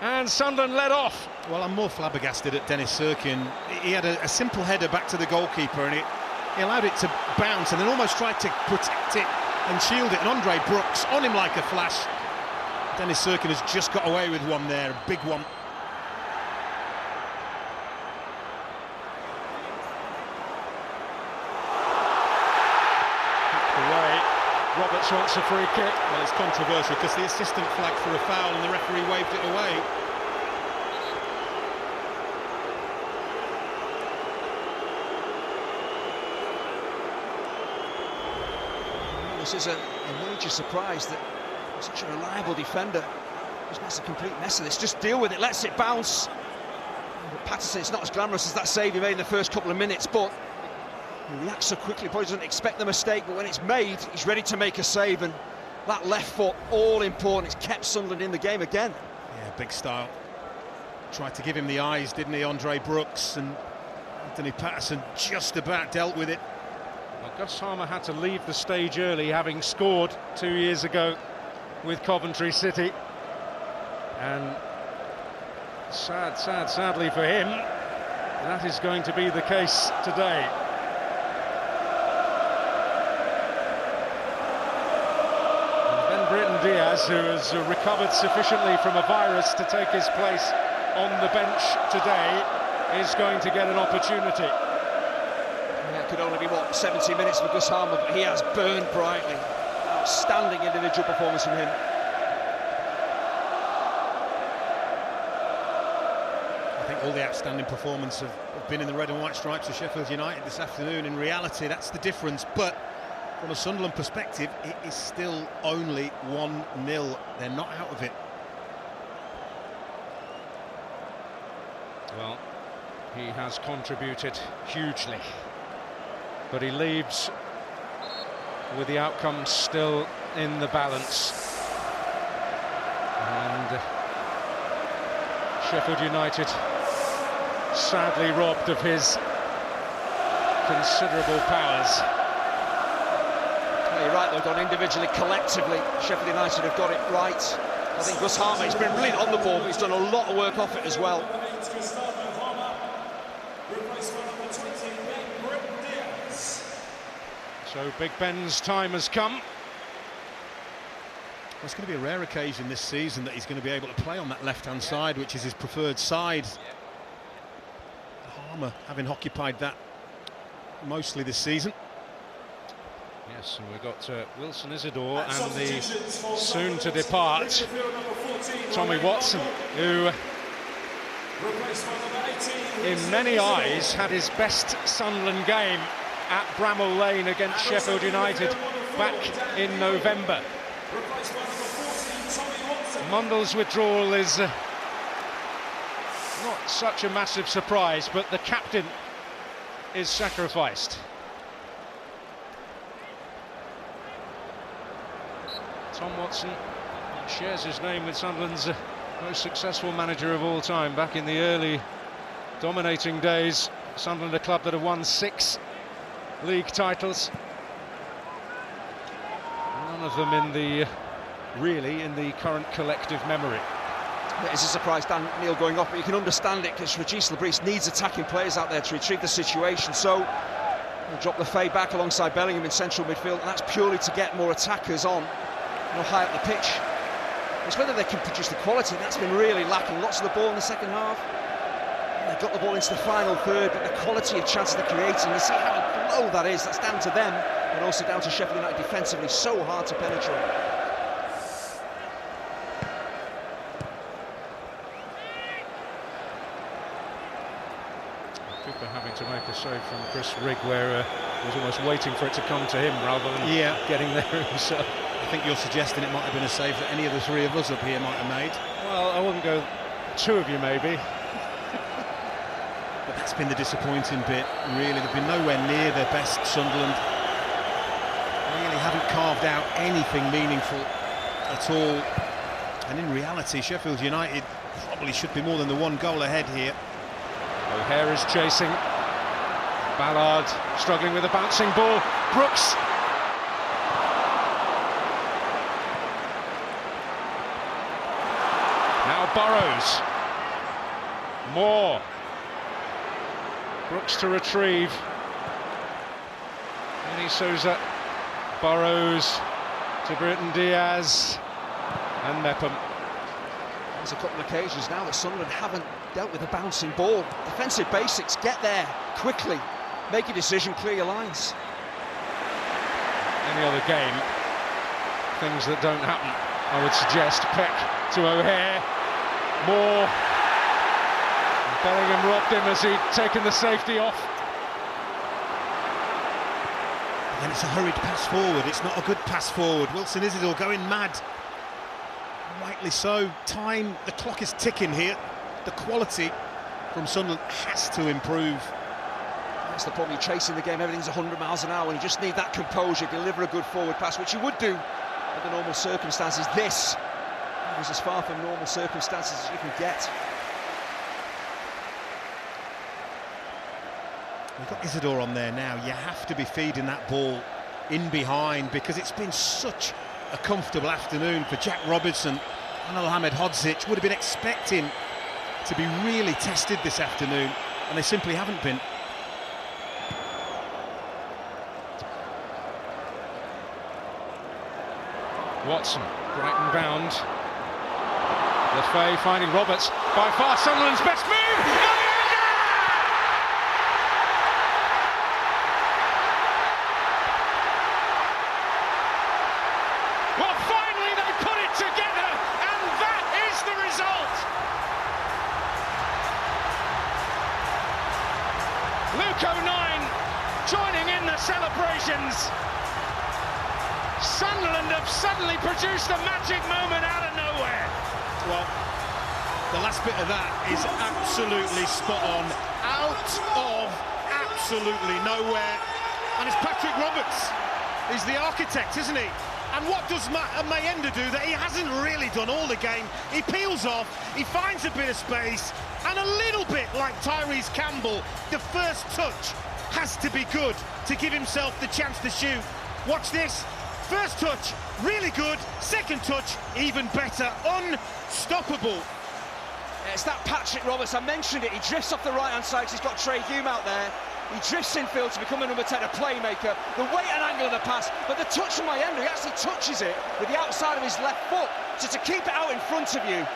and Sunderland led off. Well, I'm more flabbergasted at Dennis Sirkin. He had a simple header back to the goalkeeper, and he allowed it to bounce, and then almost tried to protect it and shield it. And Andre Brooks, on him like a flash. Dennis Sirkin has just got away with one there, a big one. Roberts wants a free kick. Well, it's controversial because the assistant flagged for a foul and the referee waved it away. Well, this is a major surprise that such a reliable defender just makes a complete mess of this. Just deal with it, lets it bounce. But Patterson, it's not as glamorous as that save he made in the first couple of minutes, but he reacts so quickly, probably doesn't expect the mistake, but when it's made, he's ready to make a save, and that left foot, all important. It's kept Sunderland in the game again. Yeah, big style. Tried to give him the eyes, didn't he, Andre Brooks, and Anthony Patterson just about dealt with it. Well, Gus Harmer had to leave the stage early, having scored 2 years ago with Coventry City. And sadly for him, that is going to be the case today. Britton Diaz, who has recovered sufficiently from a virus to take his place on the bench today, is going to get an opportunity. Yeah, it could only be, what, 70 minutes for Gus Harmer, but he has burned brightly. Outstanding individual performance from him. I think all the outstanding performances have been in the red and white stripes of Sheffield United this afternoon. In reality, that's the difference, but from a Sunderland perspective, it is still only 1-0. They're not out of it. Well, he has contributed hugely, but he leaves with the outcome still in the balance. And Sheffield United sadly robbed of his considerable powers. You're right, they've gone individually, collectively. Sheffield United have got it right. I think Gus Harmer, he's been brilliant on the ball, but he's done a lot of work off it as well. So Big Ben's time has come. Well, it's going to be a rare occasion this season that he's going to be able to play on that left-hand side, which is his preferred side. Harmer having occupied that mostly this season. Yes, and we've got Wilson Isidore and the soon-to-depart Tommy Watson, who, in many eyes, had his best Sunderland game at Bramall Lane against Sheffield United back in November. Mundell's withdrawal is not such a massive surprise, but the captain is sacrificed. Tom Watson shares his name with Sunderland's most successful manager of all time back in the early dominating days. Sunderland, a club that have won 6 league titles, none of them in the current collective memory. It is a surprise, Dan Neil going off, but you can understand it because Regis Lebris needs attacking players out there to retrieve the situation. So he'll drop the fade back alongside Bellingham in central midfield, and that's purely to get more attackers on, high up the pitch. It's whether they can produce the quality, and that's been really lacking. Lots of the ball in the second half. They got the ball into the final third, but the quality of chances they're creating, you see how low that is. That's down to them, and also down to Sheffield United defensively. So hard to penetrate. trying to make a save from Chris Rigg, where he was almost waiting for it to come to him rather than getting there himself. I think you're suggesting it might have been a save that any of the three of us up here might have made. Well, I wouldn't go two of you maybe. But that's been the disappointing bit, really. They've been nowhere near their best, Sunderland. Really haven't carved out anything meaningful at all. And in reality, Sheffield United probably should be more than the one goal ahead here. O'Hare is chasing. Ballard struggling with a bouncing ball. Brooks. Now Burrows. Moore. Brooks to retrieve. Vinny Souza. Burrows to Britton Diaz. And Mepham. There's a couple of occasions now that Sunderland haven't dealt with a bouncing ball. Defensive basics, get there quickly, make a decision, clear your lines. Any other game, things that don't happen, I would suggest. Peck to O'Hare, Moore. Bellingham robbed him as he'd taken the safety off. And it's a hurried pass forward, it's not a good pass forward. Wilson Isidore going mad. Rightly so. Time, the clock is ticking here. The quality from Sunderland has to improve. That's the problem, you're chasing the game, everything's 100 miles an hour, and you just need that composure, deliver a good forward pass, which you would do under normal circumstances. This is as far from normal circumstances as you can get. We've got Isidore on there now. You have to be feeding that ball in behind, because it's been such a comfortable afternoon for Jack Robertson. And Mohamed Hodzic would have been expecting to be really tested this afternoon, and they simply haven't been. Watson, Brighton bound. Lefay finding Roberts. By far Sunderland's best move! Well, finally they put it together, and that is the result. Luke O'Nien joining in the celebrations. Sunderland have suddenly produced a magic moment out of nowhere. Well, the last bit of that is absolutely spot on. Out of absolutely nowhere. And it's Patrick Roberts. He's the architect, isn't he? And what does Mayenda do that he hasn't really done all the game? He peels off, he finds a bit of space, and a little bit like Tyrese Campbell, the first touch has to be good to give himself the chance to shoot. Watch this. First touch, really good. Second touch, even better. Unstoppable. It's that Patrick Roberts, I mentioned it, he drifts off the right-hand side because he's got Trey Hume out there. He drifts infield to become a number 10, a playmaker. The weight and angle of the pass, but the touch from Mayenda, he actually touches it with the outside of his left foot. So to keep it out in front of you,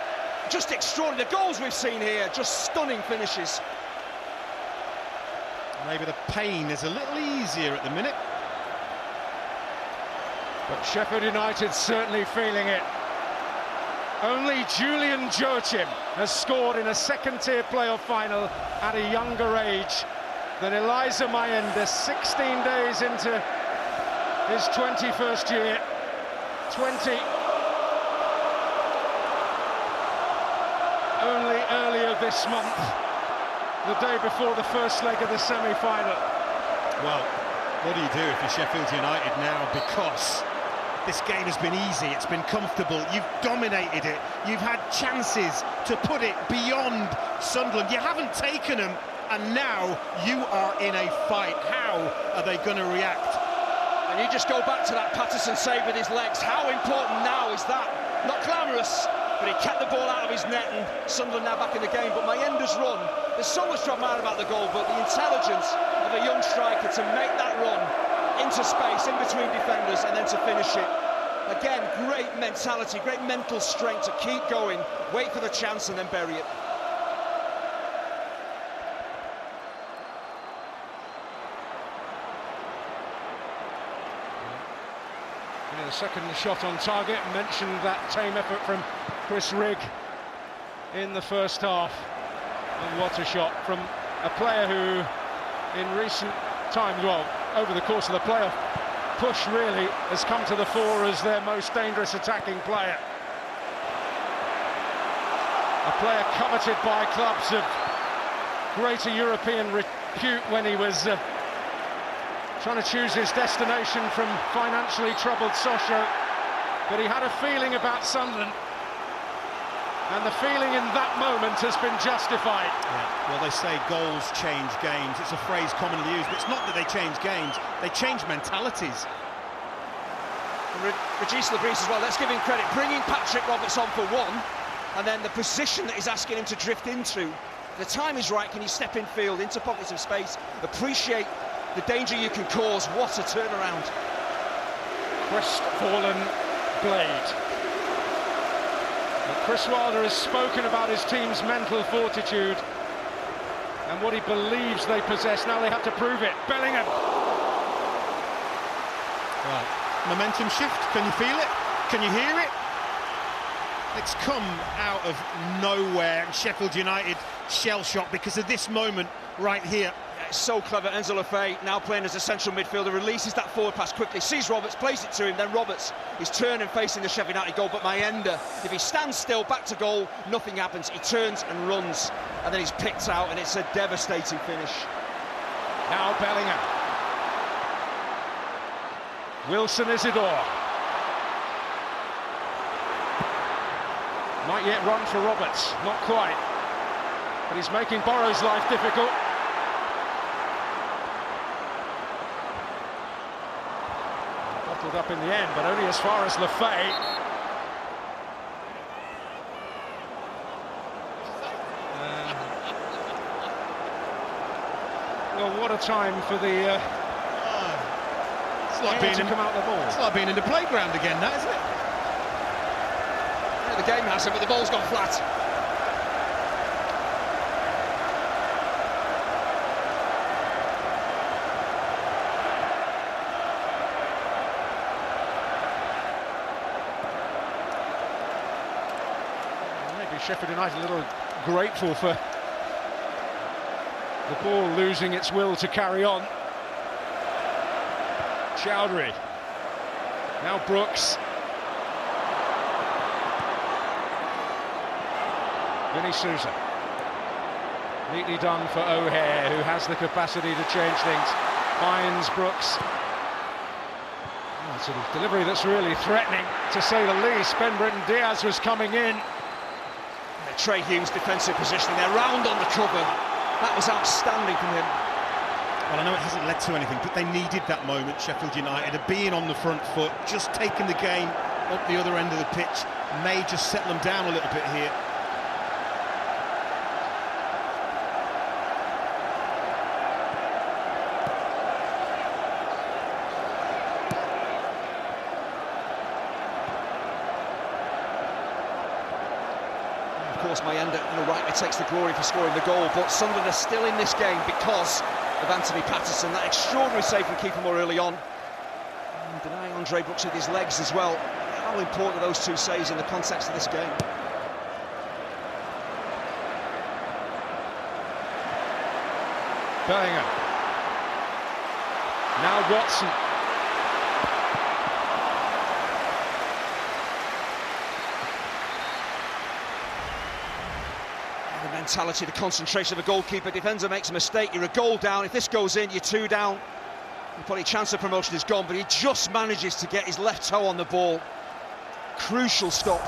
just extraordinary. The goals we've seen here, just stunning finishes. Maybe the pain is a little easier at the minute. But Sheffield United certainly feeling it. Only Julian Joachim has scored in a second-tier playoff final at a younger age than Eliza Mayenda, 16 days into his 21st year. 20. Only earlier this month, the day before the first leg of the semi-final. Well, what do you do if you're Sheffield United now? Because this game has been easy, it's been comfortable, you've dominated it, you've had chances to put it beyond Sunderland, you haven't taken them, and now you are in a fight. How are they going to react? And you just go back to that Patterson save with his legs. How important now is that? Not glamorous, but he kept the ball out of his net, and Sunderland now back in the game. But Mayenda's run, there's so much to admire about the goal, but the intelligence of a young striker to make that run into space, in between defenders, and then to finish it. Again, great mentality, great mental strength to keep going, wait for the chance and then bury it. The second shot on target, mentioned that tame effort from Chris Rigg in the first half. And what a shot from a player who in recent times, well, over the course of the playoff push, really has come to the fore as their most dangerous attacking player. A player coveted by clubs of greater European repute when he was trying to choose his destination from financially troubled Sochaux, but he had a feeling about Sunderland, and the feeling in that moment has been justified. Yeah. Well, they say goals change games. It's a phrase commonly used, but it's not that they change games, they change mentalities. Regis Lebris as well, let's give him credit, bringing Patrick Roberts on for one, and then the position that he's asking him to drift into. The time is right, can you step in field, into pockets of space, appreciate the danger you can cause. What a turnaround. Crestfallen blade. But Chris Wilder has spoken about his team's mental fortitude and what he believes they possess. Now they have to prove it. Bellingham. Right. Momentum shift. Can you feel it? Can you hear it? It's come out of nowhere, and Sheffield United shell-shocked because of this moment right here. Yeah, it's so clever. Enzo Lefebvre now playing as a central midfielder, releases that forward pass quickly, sees Roberts, plays it to him, then Roberts is turning facing the Sheffield United goal, but Mayenda, if he stands still back to goal, nothing happens. He turns and runs, and then he's picked out, and it's a devastating finish. Now Bellingham. Wilson Isidore. Might yet run for Roberts, not quite, but he's making Borrow's life difficult. Bottled up in the end, but only as far as Lefebvre. Well, what a time for the it's like being to come out the ball. It's like being in the playground again, that, isn't it? The game has it, but the ball's gone flat. Maybe Sheffield United a little grateful for the ball losing its will to carry on. Chowdhury. Now Brooks. Vinny Souza. Neatly done for O'Hare, who has the capacity to change things. Finds Brooks. Oh, sort of delivery that's really threatening, to say the least. Ben Britton Diaz was coming in. Trey Hughes' defensive positioning there, round on the cover. That was outstanding from him. Well, I know it hasn't led to anything, but they needed that moment, Sheffield United, of being on the front foot, just taking the game up the other end of the pitch, may just settle them down a little bit here. Of course, Mayenda, rightly takes the glory for scoring the goal, but Sunderland are still in this game because of Anthony Patterson. That extraordinary save from Kiefer Moore early on. And denying Andre Brooks with his legs as well. How important are those two saves in the context of this game? Bellingham. Now Watson. The mentality, the concentration of a goalkeeper. Defender makes a mistake, you're a goal down. If this goes in, you're two down. Probably chance of promotion is gone, but he just manages to get his left toe on the ball. Crucial stop.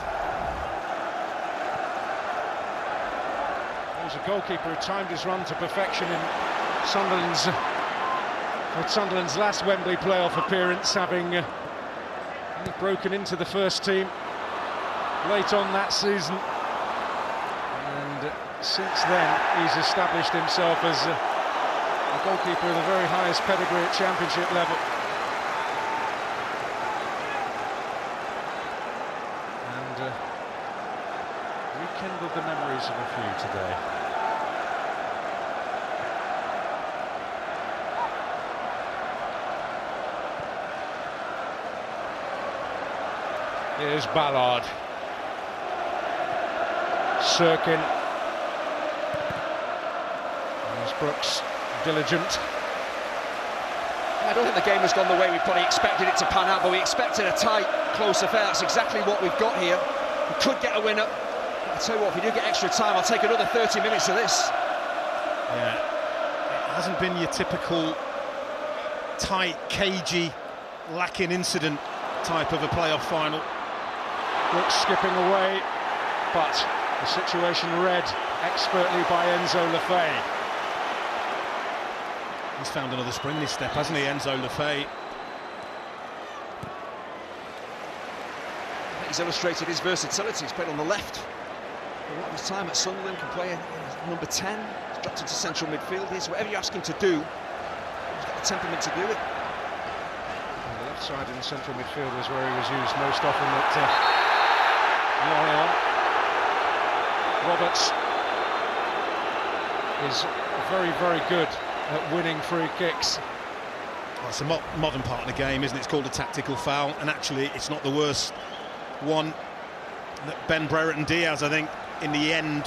There was a goalkeeper who timed his run to perfection in Sunderland's last Wembley playoff appearance, having broken into the first team late on that season. And since then, he's established himself as a goalkeeper of the very highest pedigree at championship level. And rekindled the memories of a few today. Here's Ballard. Sirkin. There's Brooks, diligent. I don't think the game has gone the way we probably expected it to pan out, but we expected a tight, close affair. That's exactly what we've got here. We could get a winner. I'll tell you what, if we do get extra time, I'll take another 30 minutes of this. Yeah, it hasn't been your typical tight, cagey, lacking incident type of a playoff final. Brooks skipping away, but the situation read expertly by Enzo Lefebvre. He's found another spring this step, hasn't he, Enzo Lefebvre? He's illustrated his versatility. He's played on the left a lot of his time at Sunderland, can play number 10. He's dropped into central midfield here, so whatever you ask him to do, he's got the temperament to do it. On the left side in the central midfield was where he was used most often at Lorient. Roberts is very, very good at winning free kicks. Well, it's a modern part of the game, isn't it? It's called a tactical foul, and actually it's not the worst one. That Ben Brereton Diaz, I think, in the end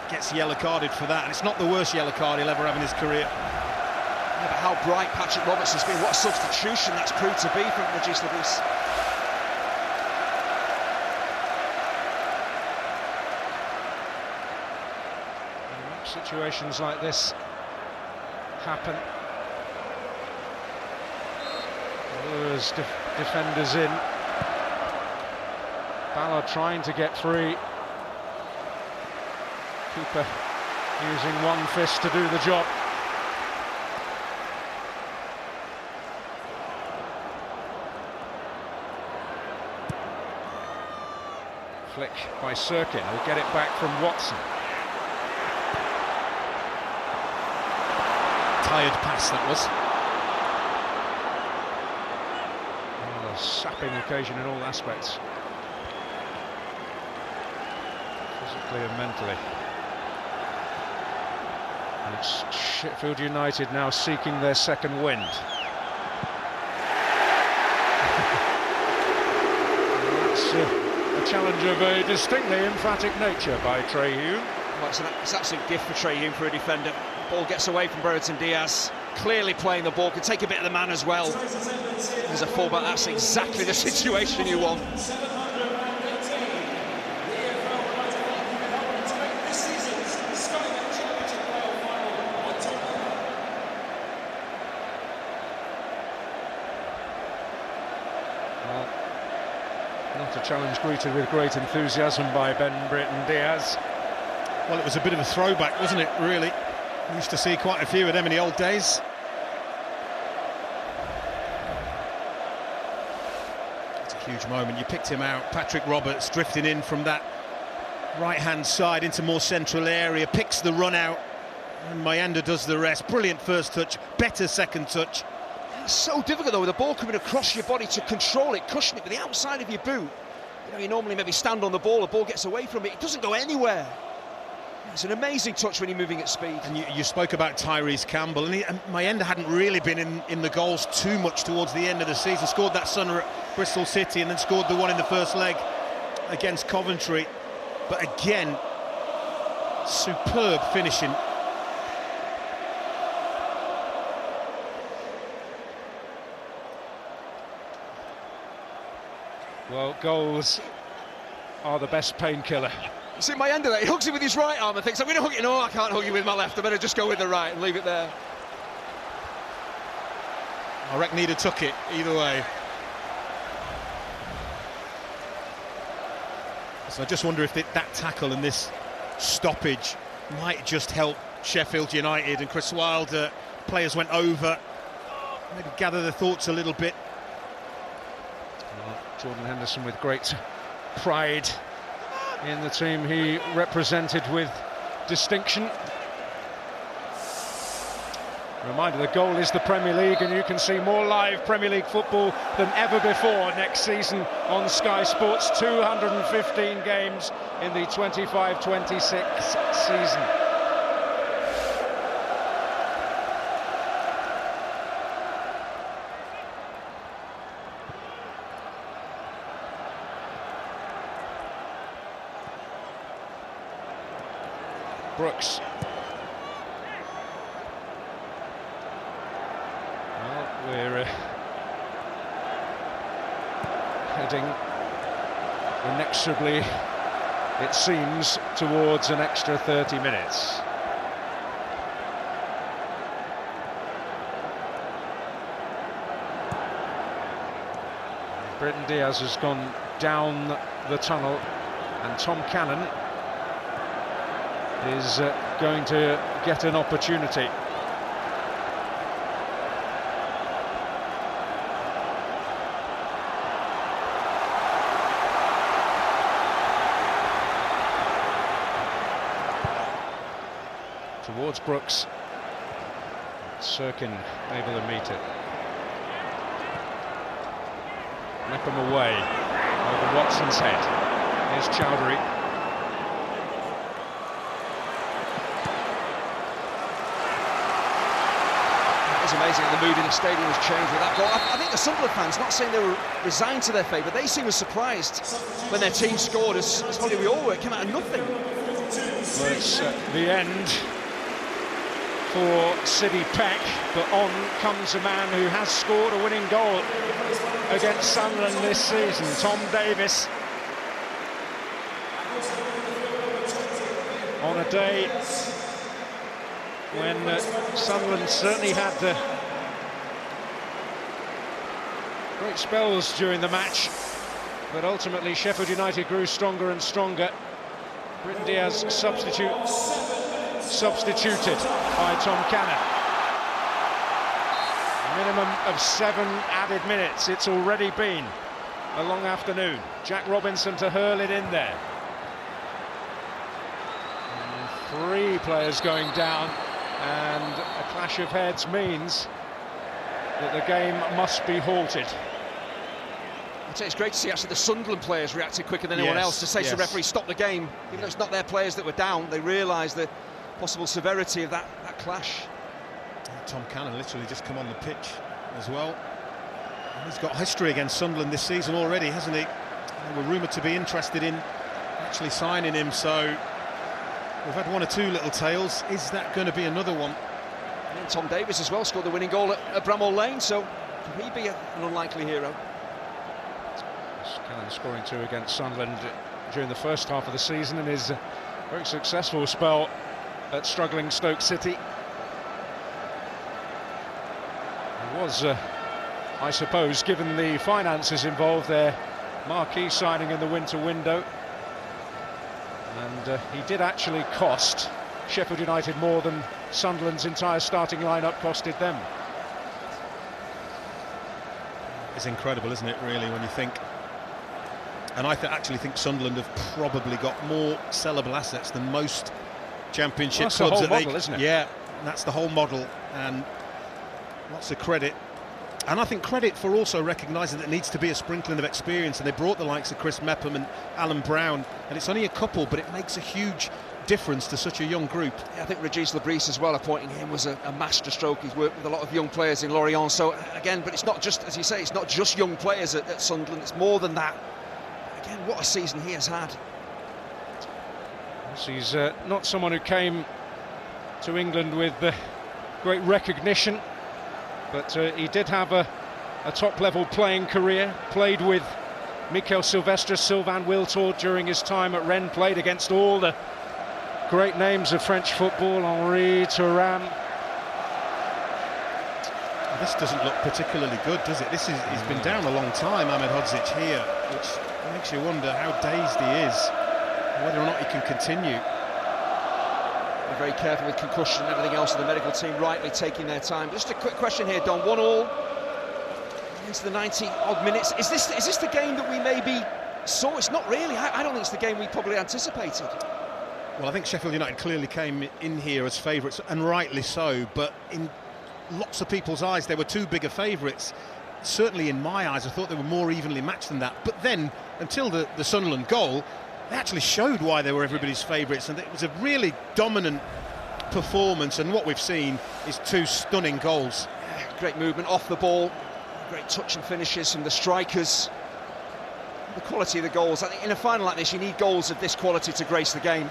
gets yellow carded for that, and it's not the worst yellow card he'll ever have in his career. Yeah, but how bright Patrick Roberts has been, what a substitution that's proved to be from Regis Lebus. Situations like this happen. Lures defenders in. Ballard trying to get free. Keeper using one fist to do the job. Flick by Sirkin, who'll get it back from Watson. Tired pass that was. Oh, a sapping occasion in all aspects, physically and mentally. And it's Sheffield United now seeking their second wind. That's a challenge of a distinctly emphatic nature by Trey Hume. Well, it's an absolute gift for Trey Hume, for a defender. Ball gets away from Brereton Diaz, clearly playing the ball, can take a bit of the man as well. As a fullback, that's exactly the situation you want. Well, not a challenge greeted with great enthusiasm by Ben Brereton Diaz. Well, it was a bit of a throwback, wasn't it, really? We used to see quite a few of them in the old days. It's a huge moment. You picked him out. Patrick Roberts drifting in from that right-hand side into more central area, picks the run out, and Mayanda does the rest. Brilliant first touch, better second touch. It's so difficult, though, with the ball coming across your body to control it, cushion it with the outside of your boot. You know, you normally maybe stand on the ball gets away from it. It doesn't go anywhere. It's an amazing touch when you're moving at speed. And you spoke about Tyrese Campbell, and Mayenda hadn't really been in the goals too much towards the end of the season. Scored that Sunner at Bristol City and then scored the one in the first leg against Coventry. But again, superb finishing. Well, goals are the best painkiller. See Mayenda there, he hooks it with his right arm and thinks, I'm going to hook it. No, I can't hook it with my left. I better just go with the right and leave it there. I reckon he'd have took it either way. So I just wonder if that tackle and this stoppage might just help Sheffield United. And Chris Wilder, players went over, maybe gather their thoughts a little bit. Well, Jordan Henderson with great pride in the team he represented with distinction. Reminder, the goal is the Premier League, and you can see more live Premier League football than ever before next season on Sky Sports. 215 games in the 25-26 season. Brooks. Well, we're heading inexorably, it seems, towards an extra 30 minutes. Brendan Diaz has gone down the tunnel, and Tom Cannon is going to get an opportunity. Towards Brooks. Sirkin able to meet it. Mepham away over Watson's head. Here's Chowdhury. It was amazing the mood in the stadium has changed with that goal. I think the Sunderland fans, not saying they were resigned to their fate, but they seemed surprised when their team scored, as probably we all were. It came out of nothing. Well, it's the end for Sidney Peck, but on comes a man who has scored a winning goal against Sunderland this season, Tom Davies. On a day when Sunderland certainly had great spells during the match, but ultimately Sheffield United grew stronger and stronger. Brendan Diaz substituted by Tom Cannon. A minimum of 7 added minutes. It's already been a long afternoon. Jack Robinson to hurl it in there. And 3 players going down, and a clash of heads means that the game must be halted. I'd say it's great to see actually the Sunderland players reacted quicker than anyone else to say to the referee, stop the game. Even though it's not their players that were down, they realised the possible severity of that clash. Tom Cannon literally just come on the pitch as well. And he's got history against Sunderland this season already, hasn't he? They were rumoured to be interested in actually signing him, so we've had 1 or 2 little tales. Is that going to be another one? And Tom Davies as well scored the winning goal at Bramall Lane, so can he be an unlikely hero? Cannon scoring 2 against Sunderland during the first half of the season, and his very successful spell at struggling Stoke City. It was, I suppose, given the finances involved, their marquee signing in the winter window, and he did actually cost Sheffield United more than Sunderland's entire starting lineup costed them. It's incredible, isn't it, really, when you think. And I actually think Sunderland have probably got more sellable assets than most Championship clubs. That's the whole model, isn't it? Yeah, that's the whole model, and lots of credit. And I think credit for also recognising that it needs to be a sprinkling of experience, and they brought the likes of Chris Mepham and Alan Brown, and it's only a couple, but it makes a huge difference to such a young group. Yeah, I think Regis Lebris as well, appointing him was a masterstroke. He's worked with a lot of young players in Lorient, so again, but it's not just, as you say, it's not just young players at Sunderland, it's more than that. Again, what a season he has had. He's not someone who came to England with great recognition, but he did have a top-level playing career. Played with Mikel Silvestre, Sylvain Wiltord during his time at Rennes. Played against all the great names of French football, Henri, Thuram. This doesn't look particularly good, does it? He's been down a long time, Ahmed Hodzic here, which makes you wonder how dazed he is, whether or not he can continue. They're very careful with concussion and everything else, and the medical team rightly taking their time. Just a quick question here, Don. 1-1 into the 90-odd minutes. Is this the game that we maybe saw? It's not really. I don't think it's the game we probably anticipated. Well, I think Sheffield United clearly came in here as favourites, and rightly so, but in lots of people's eyes, they were 2 bigger favourites. Certainly in my eyes, I thought they were more evenly matched than that. But then, until the Sunderland goal, they actually showed why they were everybody's favourites, and it was a really dominant performance, and what we've seen is 2 stunning goals. Great movement off the ball, great touch and finishes from the strikers. The quality of the goals, I think in a final like this, you need goals of this quality to grace the game.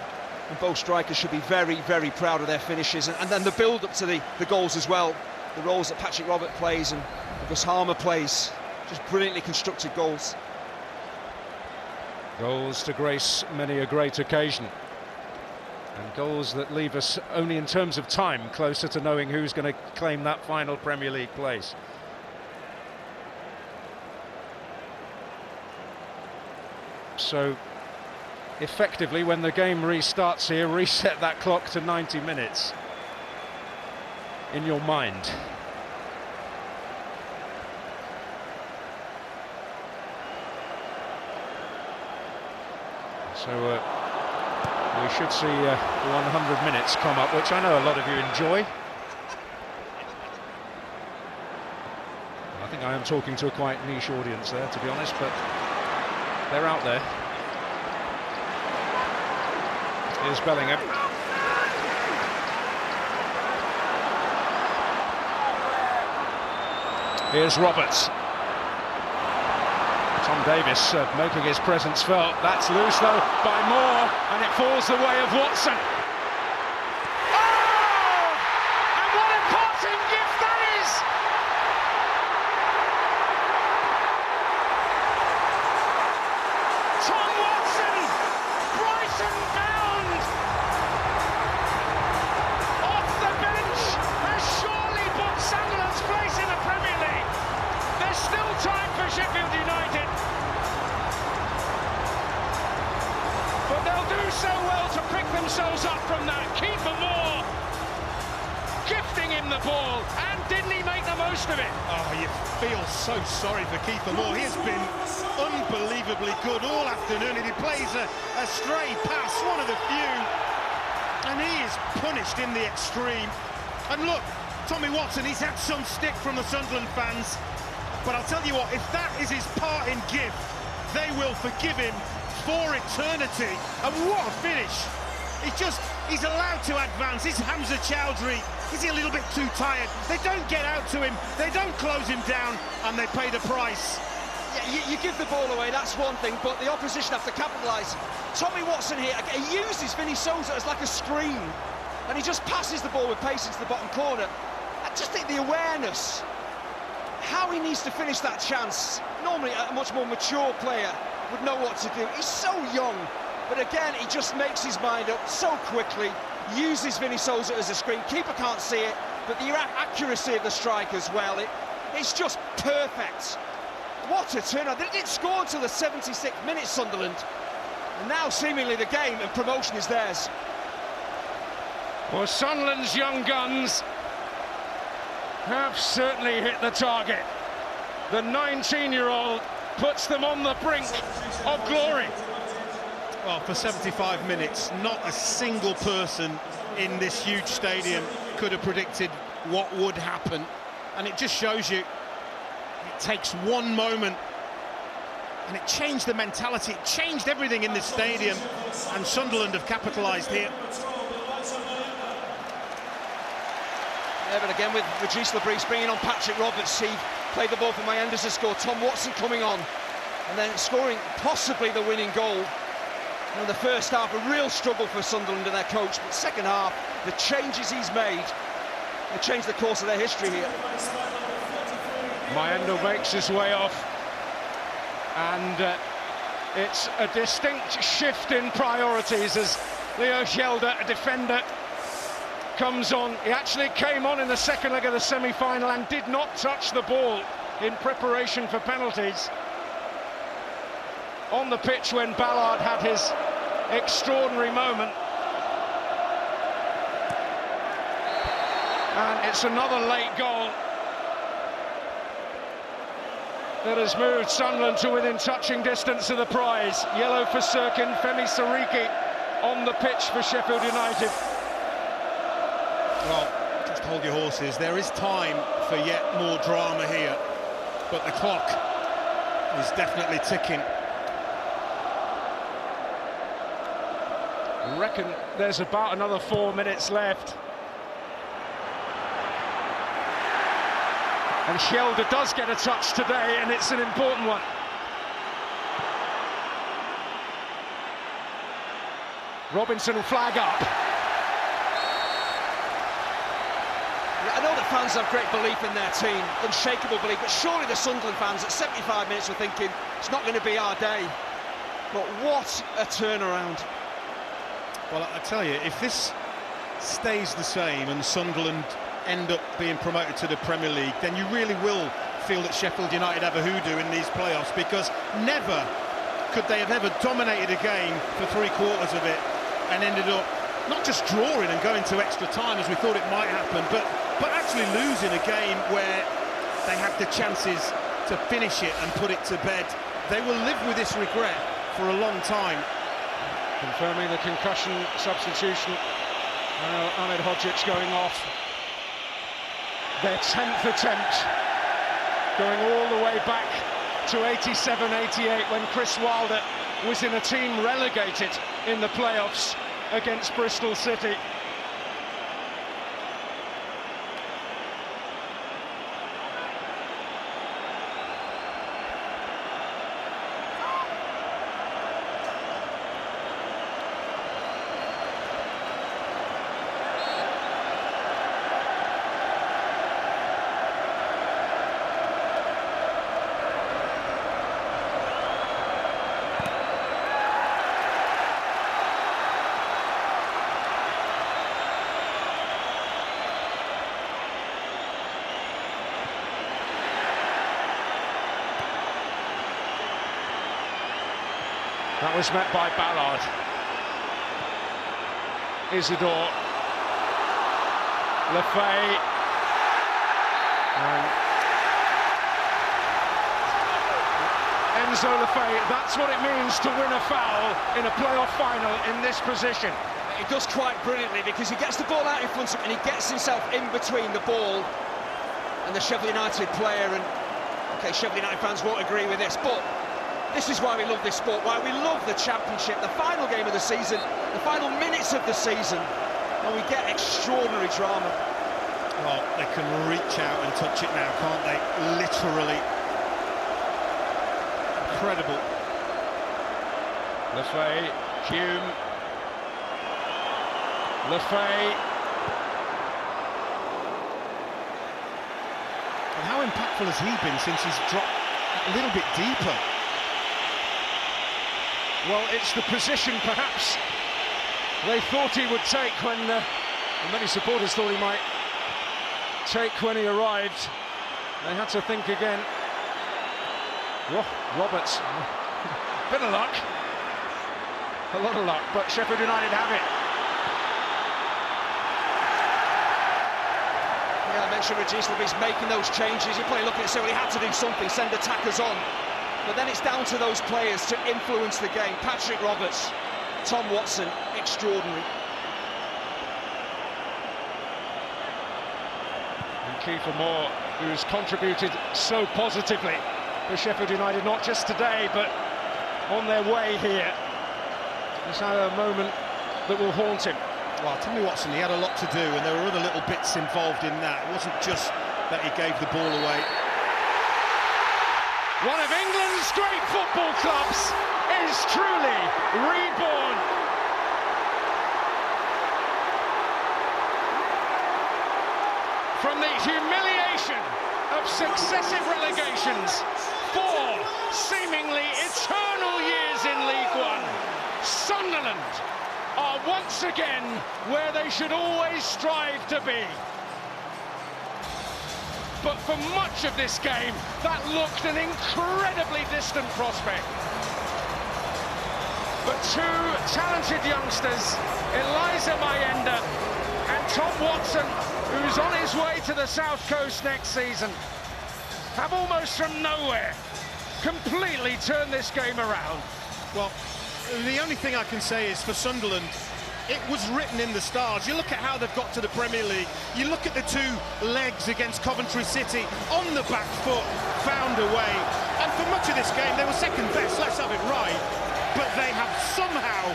And both strikers should be very, very proud of their finishes, and then the build-up to the goals as well. The roles that Patrick Robert plays and Gus Harmer plays, just brilliantly constructed goals. Goals to grace many a great occasion. And goals that leave us only in terms of time closer to knowing who's going to claim that final Premier League place. So effectively, when the game restarts here, reset that clock to 90 minutes in your mind. So we should see 100 minutes come up, which I know a lot of you enjoy. I think I am talking to a quite niche audience there, to be honest, but they're out there. Here's Bellingham. Here's Roberts. Tom Davis making his presence felt. That's loose though by Moore, and it falls the way of Watson. Oh! And what a parting gift that is! Tom Watson, Brighton bound, off the bench, has surely put Sunderland's place in the Premier League. There's still time for Sheffield United. But they'll do so well to pick themselves up from that. Keeper Moore gifting him the ball, and didn't he make the most of it? Oh, you feel so sorry for Keeper Moore. He has been unbelievably good all afternoon, and he plays a stray pass, one of the few, and he is punished in the extreme. And look, Tommy Watson, he's had some stick from the Sunderland fans, but I'll tell you what, if that is his parting gift, they will forgive him for eternity. And what a finish! He's allowed to advance. Is Hamza Chowdhury, is he a little bit too tired? They don't get out to him, they don't close him down, and they pay the price. Yeah, you give the ball away, that's one thing, but the opposition have to capitalise. Tommy Watson here, he uses Vinny Souza as like a screen, and he just passes the ball with pace into the bottom corner. I just think the awareness, how he needs to finish that chance. Normally a much more mature player would know what to do. He's so young, but again, he just makes his mind up so quickly, uses Vinny Souza as a screen. Keeper can't see it, but the accuracy of the strike as well, it's just perfect. What a turnout. They didn't score until the 76th minute, Sunderland. And now seemingly the game and promotion is theirs. Well, Sunderland's young guns have certainly hit the target. The 19-year-old puts them on the brink of glory. Well, for 75 minutes, not a single person in this huge stadium could have predicted what would happen. And it just shows you, it takes one moment, and it changed the mentality, it changed everything in this stadium, and Sunderland have capitalised here. Yeah, but again with Regis Lebris bringing on Patrick Roberts, he played the ball for Mayenders to score. Tom Watson coming on, and then scoring possibly the winning goal. You know, the first half, a real struggle for Sunderland and their coach, but second half, the changes he's made, they changed the course of their history here. Mayendo makes his way off, and it's a distinct shift in priorities as Leo Schjelder, a defender, comes on. He actually came on in the second leg of the semi-final and did not touch the ball in preparation for penalties. On the pitch when Ballard had his extraordinary moment. And it's another late goal that has moved Sunderland to within touching distance of the prize. Yellow for Sirkin, Femi Sariki on the pitch for Sheffield United. Well, just hold your horses. There is time for yet more drama here, but the clock is definitely ticking. I reckon there's about another 4 minutes left. And Schjelder does get a touch today, and it's an important one. Robinson will flag up. I know that fans have great belief in their team, unshakable belief, but surely the Sunderland fans at 75 minutes were thinking, it's not going to be our day. But what a turnaround. Well, I tell you, if this stays the same and Sunderland end up being promoted to the Premier League, then you really will feel that Sheffield United have a hoodoo in these playoffs, because never could they have ever dominated a game for 3/4 of it and ended up not just drawing and going to extra time as we thought it might happen, but actually losing a game where they had the chances to finish it and put it to bed. They will live with this regret for a long time. Confirming the concussion substitution. Ahmed Hodzic going off. Their 10th attempt, going all the way back to 87-88 when Chris Wilder was in a team relegated in the playoffs against Bristol City. That was met by Ballard. Isidore. Lefay. Enzo Lefay, that's what it means to win a foul in a playoff final in this position. He does quite brilliantly, because he gets the ball out in front of him and he gets himself in between the ball and the Sheffield United player. And okay, Sheffield United fans won't agree with this, but this is why we love this sport, why we love the Championship, the final game of the season, the final minutes of the season, and we get extraordinary drama. Well, they can reach out and touch it now, can't they? Literally. Incredible. Lefay, Hume. Lefay. And how impactful has he been since he's dropped a little bit deeper? Well, it's the position, perhaps, they thought he would take when many supporters thought he might take when he arrived. They had to think again. Roberts, bit of luck, a lot of luck, but Sheffield United have it. Yeah, I mentioned Regis Levy's making those changes. You're probably looking at say, well, he had to do something, send attackers on. But then it's down to those players to influence the game. Patrick Roberts, Tom Watson, extraordinary. And Kiefer Moore, who's contributed so positively for Sheffield United, not just today, but on their way here. He's had a moment that will haunt him. Well, Tommy Watson, he had a lot to do, and there were other little bits involved in that. It wasn't just that he gave the ball away. One of England's great football clubs is truly reborn. From the humiliation of successive relegations, 4 seemingly eternal years in League One, Sunderland are once again where they should always strive to be. But for much of this game, that looked an incredibly distant prospect. But 2 talented youngsters, Eliza Mayenda and Tom Watson, who's on his way to the South Coast next season, have almost from nowhere completely turned this game around. Well, the only thing I can say is for Sunderland, it was written in the stars. You look at how they've got to the Premier League. You look at the 2 legs against Coventry City, on the back foot, found a way. And for much of this game, they were second best, let's have it right. But they have somehow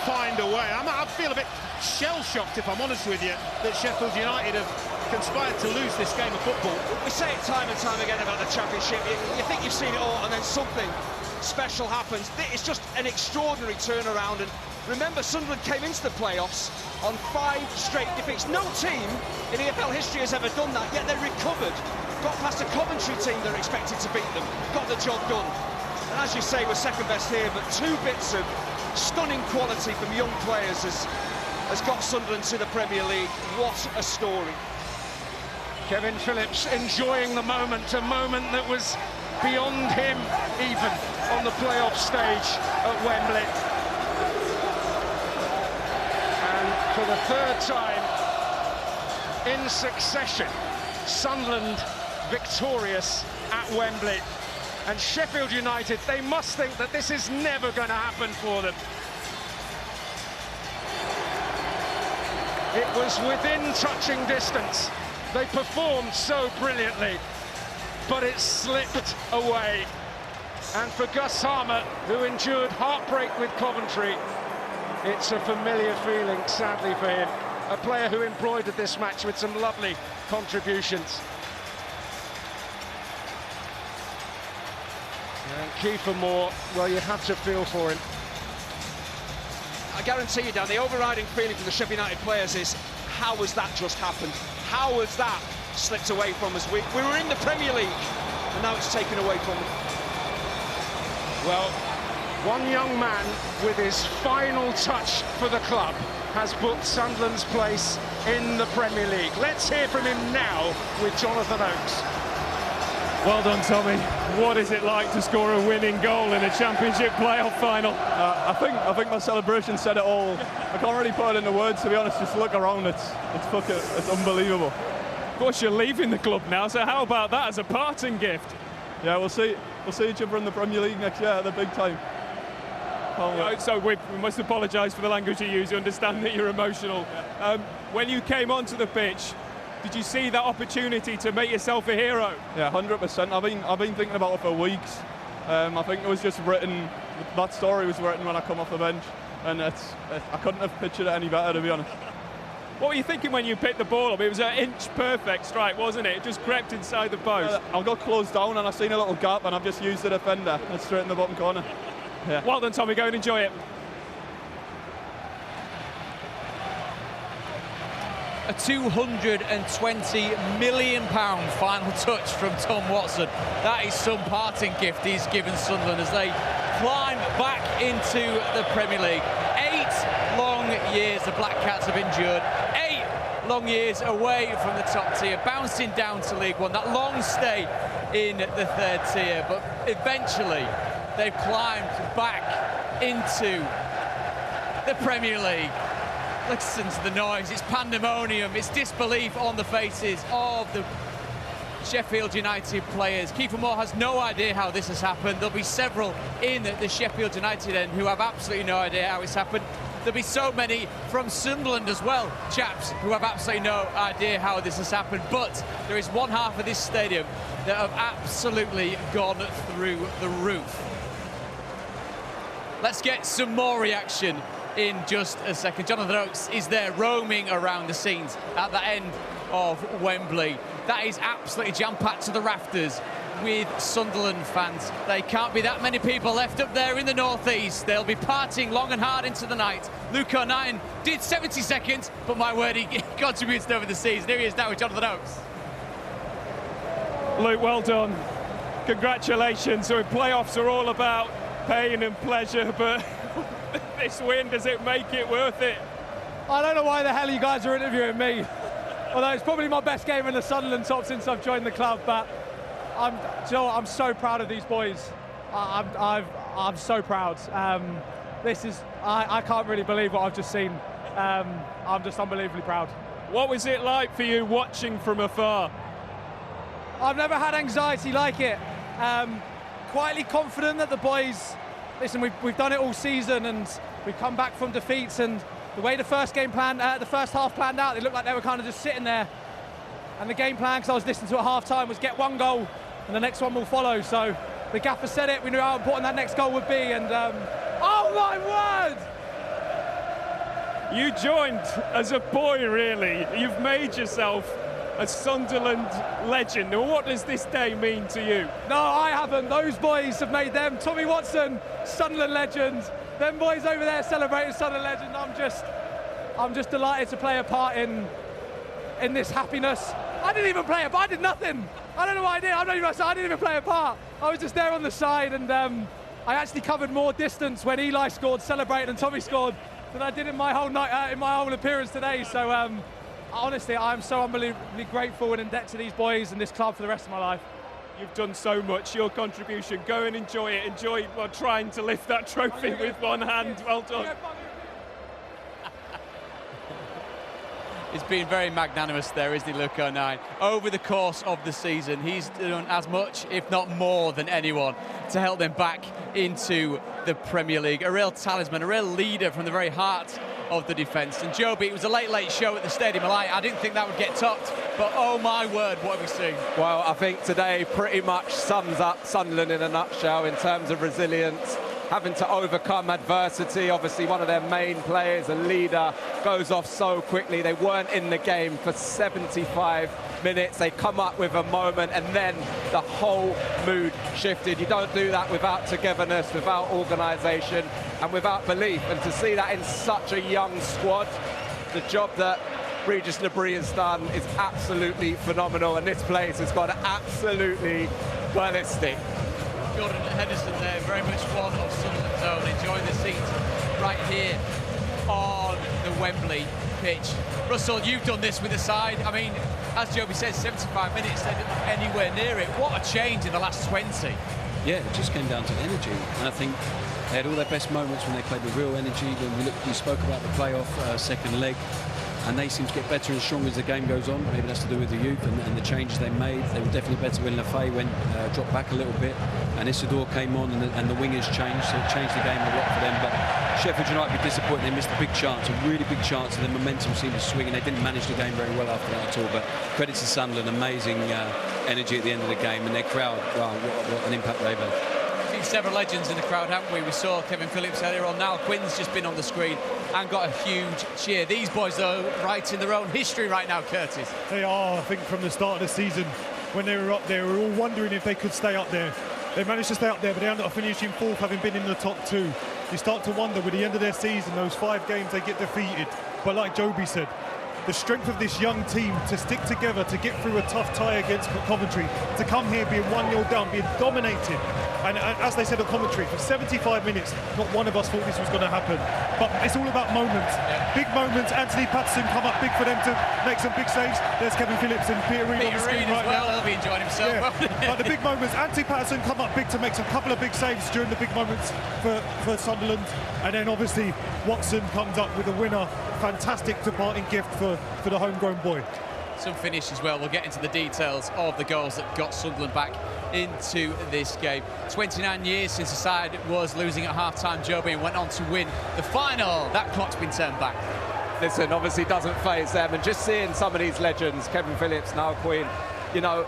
found a way. I feel a bit shell-shocked, if I'm honest with you, that Sheffield United have conspired to lose this game of football. We say it time and time again about the Championship. You think you've seen it all, and then something special happens. It's just an extraordinary turnaround. And remember, Sunderland came into the playoffs on 5 straight defeats. No team in EFL history has ever done that, yet they recovered. Got past a Coventry team they're expected to beat them. Got the job done. And as you say, we're second best here, but 2 bits of stunning quality from young players has got Sunderland to the Premier League. What a story. Kevin Phillips enjoying the moment, a moment that was beyond him even on the playoff stage at Wembley. And for the 3rd time in succession, Sunderland victorious at Wembley. And Sheffield United, they must think that this is never going to happen for them. It was within touching distance. They performed so brilliantly, but it slipped away. And for Gus Harmer, who endured heartbreak with Coventry, it's a familiar feeling, sadly for him. A player who embroidered this match with some lovely contributions. And Kiefer Moore, well, you have to feel for him. I guarantee you, Dan, the overriding feeling from the Sheffield United players is, how has that just happened? How has that slipped away from us? We were in the Premier League, and now it's taken away from them. Well, one young man with his final touch for the club has booked Sunderland's place in the Premier League. Let's hear from him now with Jonathan Oakes. Well done, Tommy. What is it like to score a winning goal in a Championship playoff final? I think my celebration said it all. I can't really put it into words, to be honest. Just look around, it's unbelievable. Of course, you're leaving the club now, so how about that as a parting gift? Yeah, we'll see each other in the Premier League next year at the big time. So we must apologise for the language you use. You understand that you're emotional. When you came onto the pitch, did you see that opportunity to make yourself a hero? Yeah, 100%. I've been thinking about it for weeks. I think it was just written. That story was written when I come off the bench, and I couldn't have pictured it any better, to be honest. What were you thinking when you picked the ball up? It was an inch-perfect strike, wasn't it? It just crept inside the post. I got closed down and I seen a little gap, and I've just used the defender. It's straight in the bottom corner. Yeah. Well done, Tommy. Go and enjoy it. A £220 million final touch from Tom Watson. That is some parting gift he's given Sunderland as they climb back into the Premier League. 8 long years the Black Cats have endured. 8 long years away from the top tier, bouncing down to League One. That long stay in the 3rd tier, but eventually they've climbed back into the Premier League. Listen to the noise, it's pandemonium, it's disbelief on the faces of the Sheffield United players. Kiefer Moore has no idea how this has happened. There'll be several in the Sheffield United end who have absolutely no idea how it's happened. There'll be so many from Sunderland as well, chaps, who have absolutely no idea how this has happened. But there is one half of this stadium that have absolutely gone through the roof. Let's get some more reaction in just a second. Jonathan Oakes is there roaming around the scenes at the end of Wembley. That is absolutely jam-packed to the rafters with Sunderland fans. There can't be that many people left up there in the northeast. They'll be partying long and hard into the night. Luke O'Nien did 70 seconds, but my word, he contributes over the season. Here he is now with Jonathan Oakes. Luke, well done. Congratulations. So playoffs are all about pain and pleasure, but this win, does it make it worth it? I don't know why the hell you guys are interviewing me. Although it's probably my best game in the Sunderland top since I've joined the club, but I'm so proud of these boys. I'm so proud. I can't really believe what I've just seen. I'm just unbelievably proud. What was it like for you watching from afar? I've never had anxiety like it. Quietly confident that the boys, listen, we've done it all season and we've come back from defeats, and the way the first half planned out, it looked like they were kind of just sitting there. And the game plan, because I was listening to at half-time, was get one goal and the next one will follow. So the gaffer said it, we knew how important that next goal would be, and oh my word! You joined as a boy, really. You've made yourself a Sunderland legend. Now, what does this day mean to you? No, I haven't. Those boys have made them. Tommy Watson, Sunderland legend. Them boys over there celebrating Sunderland legend. I'm just delighted to play a part in this happiness. I didn't even play a part. I did nothing. I don't know what I did. I didn't even play a part. I was just there on the side, and I actually covered more distance when Eli scored, celebrating, and Tommy scored than I did in my whole night, in my whole appearance today. So honestly, I'm so unbelievably grateful and in debt to these boys and this club for the rest of my life. You've done so much, your contribution. Go and enjoy it. Enjoy trying to lift that trophy with one hand. Well done. He's been very magnanimous there, isn't he, Luke 09? Over the course of the season, he's done as much, if not more, than anyone to help them back into the Premier League. A real talisman, a real leader from the very heart of the defence. And Joby, it was a late show at the Stadium of Light. I didn't think that would get topped, but oh my word, what have we seen? Well, I think today pretty much sums up Sunderland in a nutshell in terms of resilience, having to overcome adversity. Obviously, one of their main players, a leader, goes off so quickly. They weren't in the game for 75 minutes. They come up with a moment, and then the whole mood shifted. You don't do that without togetherness, without organisation, and without belief. And to see that in such a young squad, the job that Regis Labrie has done is absolutely phenomenal, and this place has gone absolutely ballistic. Jordan Henderson there, very much one of Sunderland's own, enjoying the seat right here on the Wembley pitch. Russell, you've done this with the side. I mean, as Joby says, 75 minutes, they didn't look anywhere near it. What a change in the last 20. Yeah, it just came down to energy, and I think they had all their best moments when they played with real energy. When we spoke about the playoff second leg, and they seem to get better and stronger as the game goes on. Maybe that's to do with the youth and the changes they made. They were definitely better when Lafay dropped back a little bit, and Isidore came on, and the wingers changed, so it changed the game a lot for them. But Sheffield United be disappointed. They missed a big chance, a really big chance, and the momentum seemed to swing, and they didn't manage the game very well after that at all. But credit to Sunderland, amazing energy at the end of the game, and their crowd, wow, what an impact they've had. Seen several legends in the crowd, haven't we? We saw Kevin Phillips earlier on. Niall Quinn's just been on the screen and got a huge cheer. These boys, though, writing their own history right now, Curtis. They are. I think from the start of the season, when they were up there, we were all wondering if they could stay up there. They managed to stay up there, but they ended up finishing fourth, having been in the top two. You start to wonder, with the end of their season, those 5 games they get defeated. But like Joby said, the strength of this young team to stick together, to get through a tough tie against Coventry, to come here being 1-0 down, being dominated. And as they said on commentary, for 75 minutes, not one of us thought this was going to happen. But it's all about moments. Big moments. Anthony Patterson come up big for them to make some big saves. There's Kevin Phillips and Peter Reid on the screen right now. He'll be enjoying himself. Yeah. But the big moments, Anthony Patterson come up big to make some couple of big saves during the big moments for Sunderland. And then obviously Watson comes up with a winner. Fantastic departing gift for the homegrown boy. Some finish as well. We'll get into the details of the goals that got Sunderland back into this game. 29 years since the side was losing at half-time, Joby, and went on to win the final. That clock's been turned back. Listen, obviously doesn't faze them, and just seeing some of these legends, Kevin Phillips, Niall Quinn, you know,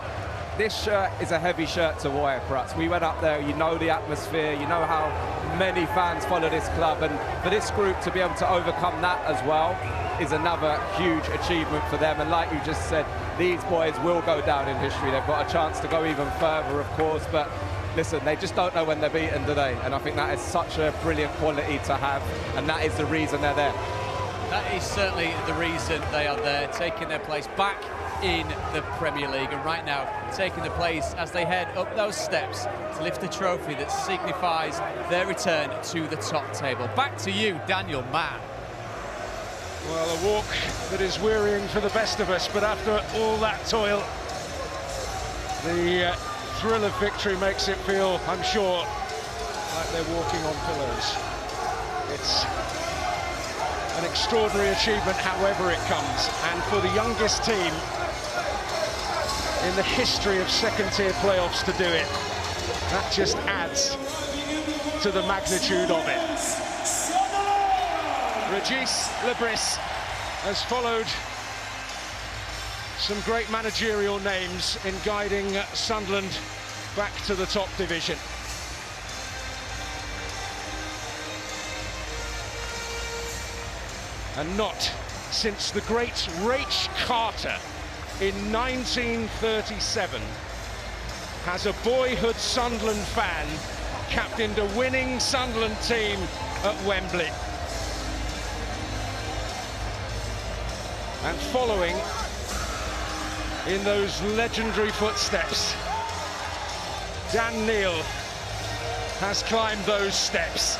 this shirt is a heavy shirt to wear for us. We went up there, you know the atmosphere, you know how many fans follow this club, and for this group to be able to overcome that as well is another huge achievement for them. And like you just said, these boys will go down in history. They've got a chance to go even further, of course, but listen, they just don't know when they're beaten today, and I think that is such a brilliant quality to have, and that is the reason they're there. That is certainly the reason they are there, taking their place back in the Premier League, and right now taking the place as they head up those steps to lift the trophy that signifies their return to the top table. Back to you, Daniel Mann. Well, a walk that is wearying for the best of us, but after all that toil, the thrill of victory makes it feel, I'm sure, like they're walking on pillows. It's an extraordinary achievement, however it comes, and for the youngest team in the history of second-tier playoffs to do it, that just adds to the magnitude of it. Regis Labrie has followed some great managerial names in guiding Sunderland back to the top division. And not since the great Rach Carter in 1937 has a boyhood Sunderland fan captained a winning Sunderland team at Wembley. And following in those legendary footsteps, Dan Neil has climbed those steps.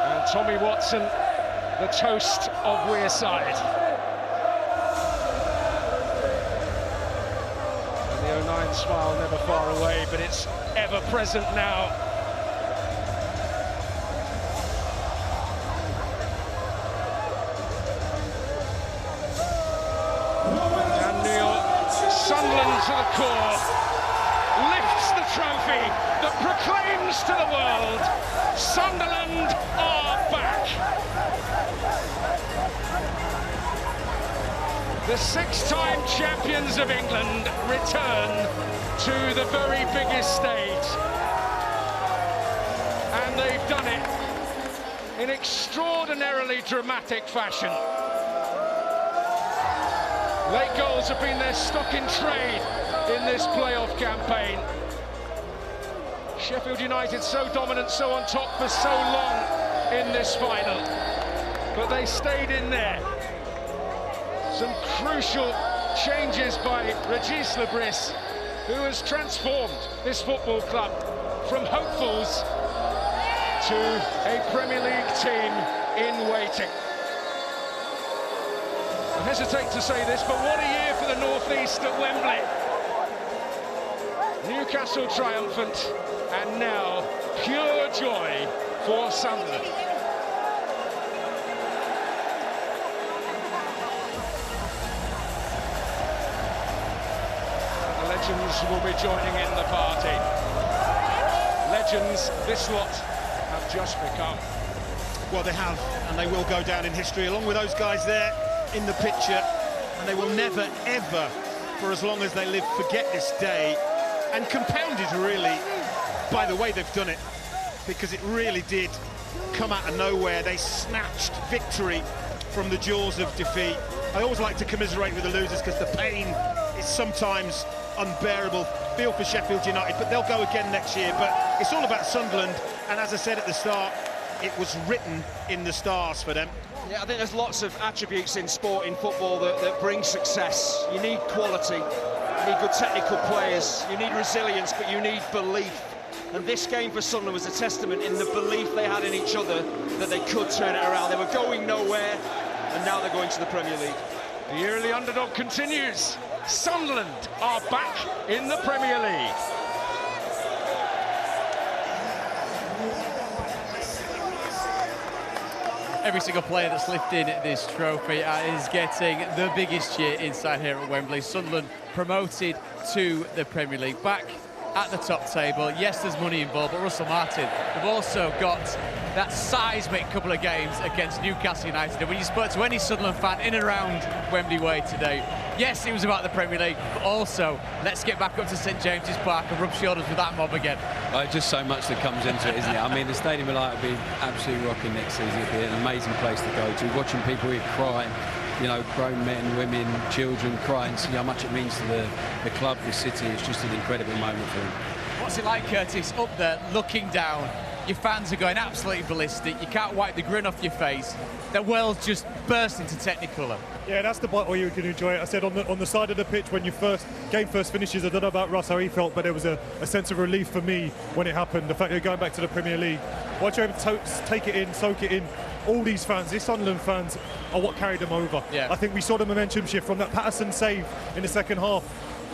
And Tommy Watson, the toast of Wearside. And the 09 smile never far away, but it's ever present now. And Neil, Sunderland to the core, lifts the trophy that proclaims to the world, Sunderland are back. The six-time champions of England return to the very biggest stage. And they've done it in extraordinarily dramatic fashion. Late goals have been their stock in trade in this playoff campaign. Sheffield United so dominant, so on top for so long in this final. But they stayed in there. Some crucial changes by Regis Lebris, who has transformed this football club from hopefuls to a Premier League team in waiting. I hesitate to say this, but what a year for the North East at Wembley. Newcastle triumphant, and now pure joy for Sunderland. The legends will be joining in the party. Legends, this lot have just become. Well, they have, and they will go down in history, along with those guys there in the picture, and they will never, ever, for as long as they live, forget this day, and compounded, really, by the way they've done it, because it really did come out of nowhere. They snatched victory from the jaws of defeat. I always like to commiserate with the losers because the pain is sometimes unbearable. Feel for Sheffield United, but they'll go again next year. But it's all about Sunderland, and as I said at the start, it was written in the stars for them. Yeah, I think there's lots of attributes in sport, in football, that bring success. You need quality, you need good technical players, you need resilience, but you need belief. And this game for Sunderland was a testament in the belief they had in each other that they could turn it around. They were going nowhere, and now they're going to the Premier League. The early underdog continues. Sunderland are back in the Premier League. Every single player that's lifting this trophy is getting the biggest cheer inside here at Wembley. Sunderland promoted to the Premier League, back at the top table. Yes, there's money involved, but Russell Martin, they've also got that seismic couple of games against Newcastle United. And when you spoke to any Sunderland fan in and around Wembley Way today, yes, it was about the Premier League, but also let's get back up to St James's Park and rub shoulders with that mob again. Just so much that comes into it, isn't it? I mean, the Stadium of Light will be absolutely rocking next season. It'll be an amazing place to go to. Watching people here crying, you know, grown men, women, children crying, see how much it means to the club, the city. It's just an incredible moment for them. What's it like, Curtis, up there, looking down? Your fans are going absolutely ballistic. You can't wipe the grin off your face. The world's just burst into Technicolor. Yeah, that's the part where you can enjoy it. I said on the side of the pitch when game first finishes, I don't know about Russ how he felt, but there was a sense of relief for me when it happened. The fact they're going back to the Premier League. Once you're able to take it in, soak it in, all these fans, these Sunderland fans, are what carried them over. Yeah. I think we saw the momentum shift from that Patterson save in the second half.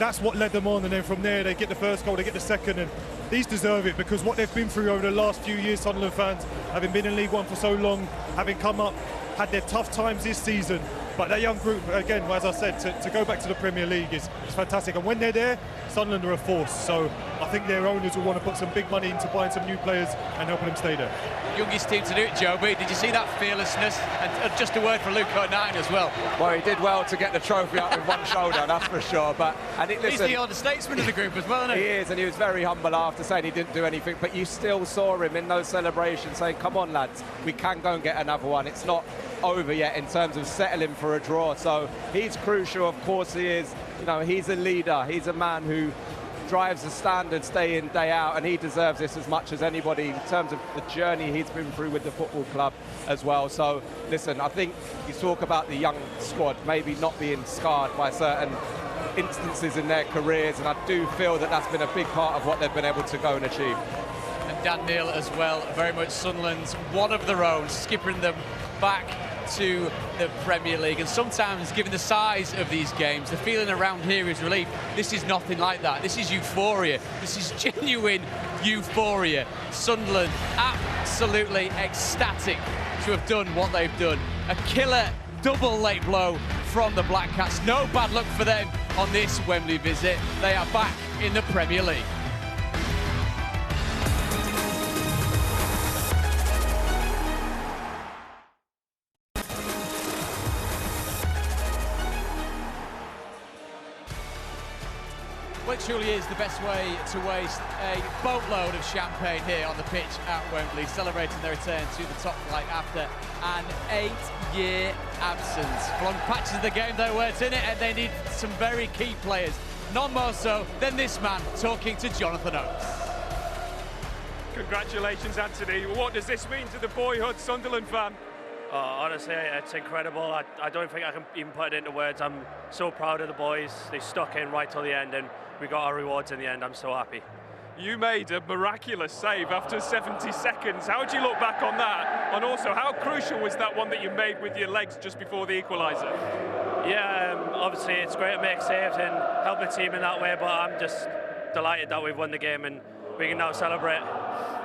That's what led them on, and then from there they get the first goal, they get the second, and these deserve it because what they've been through over the last few years, Sunderland fans, having been in League One for so long, having come up, had their tough times this season, but that young group, again, as I said, to go back to the Premier League is fantastic, and when they're there, Sunderland are a force, so I think their owners will want to put some big money into buying some new players and helping them stay there. Youngest team to do it, Joby. Did you see that fearlessness? And just a word for Luke 09 as well. Well, he did well to get the trophy up with one shoulder, that's for sure. But he's the older statesman of the group as well, isn't he? He is, and he was very humble after saying he didn't do anything. But you still saw him in those celebrations saying, come on, lads, we can go and get another one. It's not over yet in terms of settling for a draw. So he's crucial, of course he is. You know, he's a leader. He's a man who drives the standards day in, day out, and he deserves this as much as anybody in terms of the journey he's been through with the football club as well. So, listen, I think you talk about the young squad maybe not being scarred by certain instances in their careers, and I do feel that that's been a big part of what they've been able to go and achieve. And Dan Neil as well, very much Sunderland's one of their own, skipping them back to the Premier League. And sometimes, given the size of these games, the feeling around here is relief. This is nothing like that. This is euphoria. This is genuine euphoria. Sunderland absolutely ecstatic to have done what they've done. A killer double late blow from the Black Cats. No bad luck for them on this Wembley visit. They are back in the Premier League. Well, it truly is the best way to waste a boatload of champagne here on the pitch at Wembley, celebrating their return to the top flight after an 8-year absence. For long patches of the game they weren't in it, and they need some very key players. None more so than this man talking to Jonathan Oakes. Congratulations, Anthony. What does this mean to the boyhood Sunderland fan? Oh, honestly, it's incredible. I don't think I can even put it into words. I'm so proud of the boys. They stuck in right till the end, and we got our rewards in the end. I'm so happy. You made a miraculous save after 70 seconds. How do you look back on that? And also, how crucial was that one that you made with your legs just before the equaliser? Yeah, obviously it's great to make saves and help the team in that way, but I'm just delighted that we've won the game and we can now celebrate.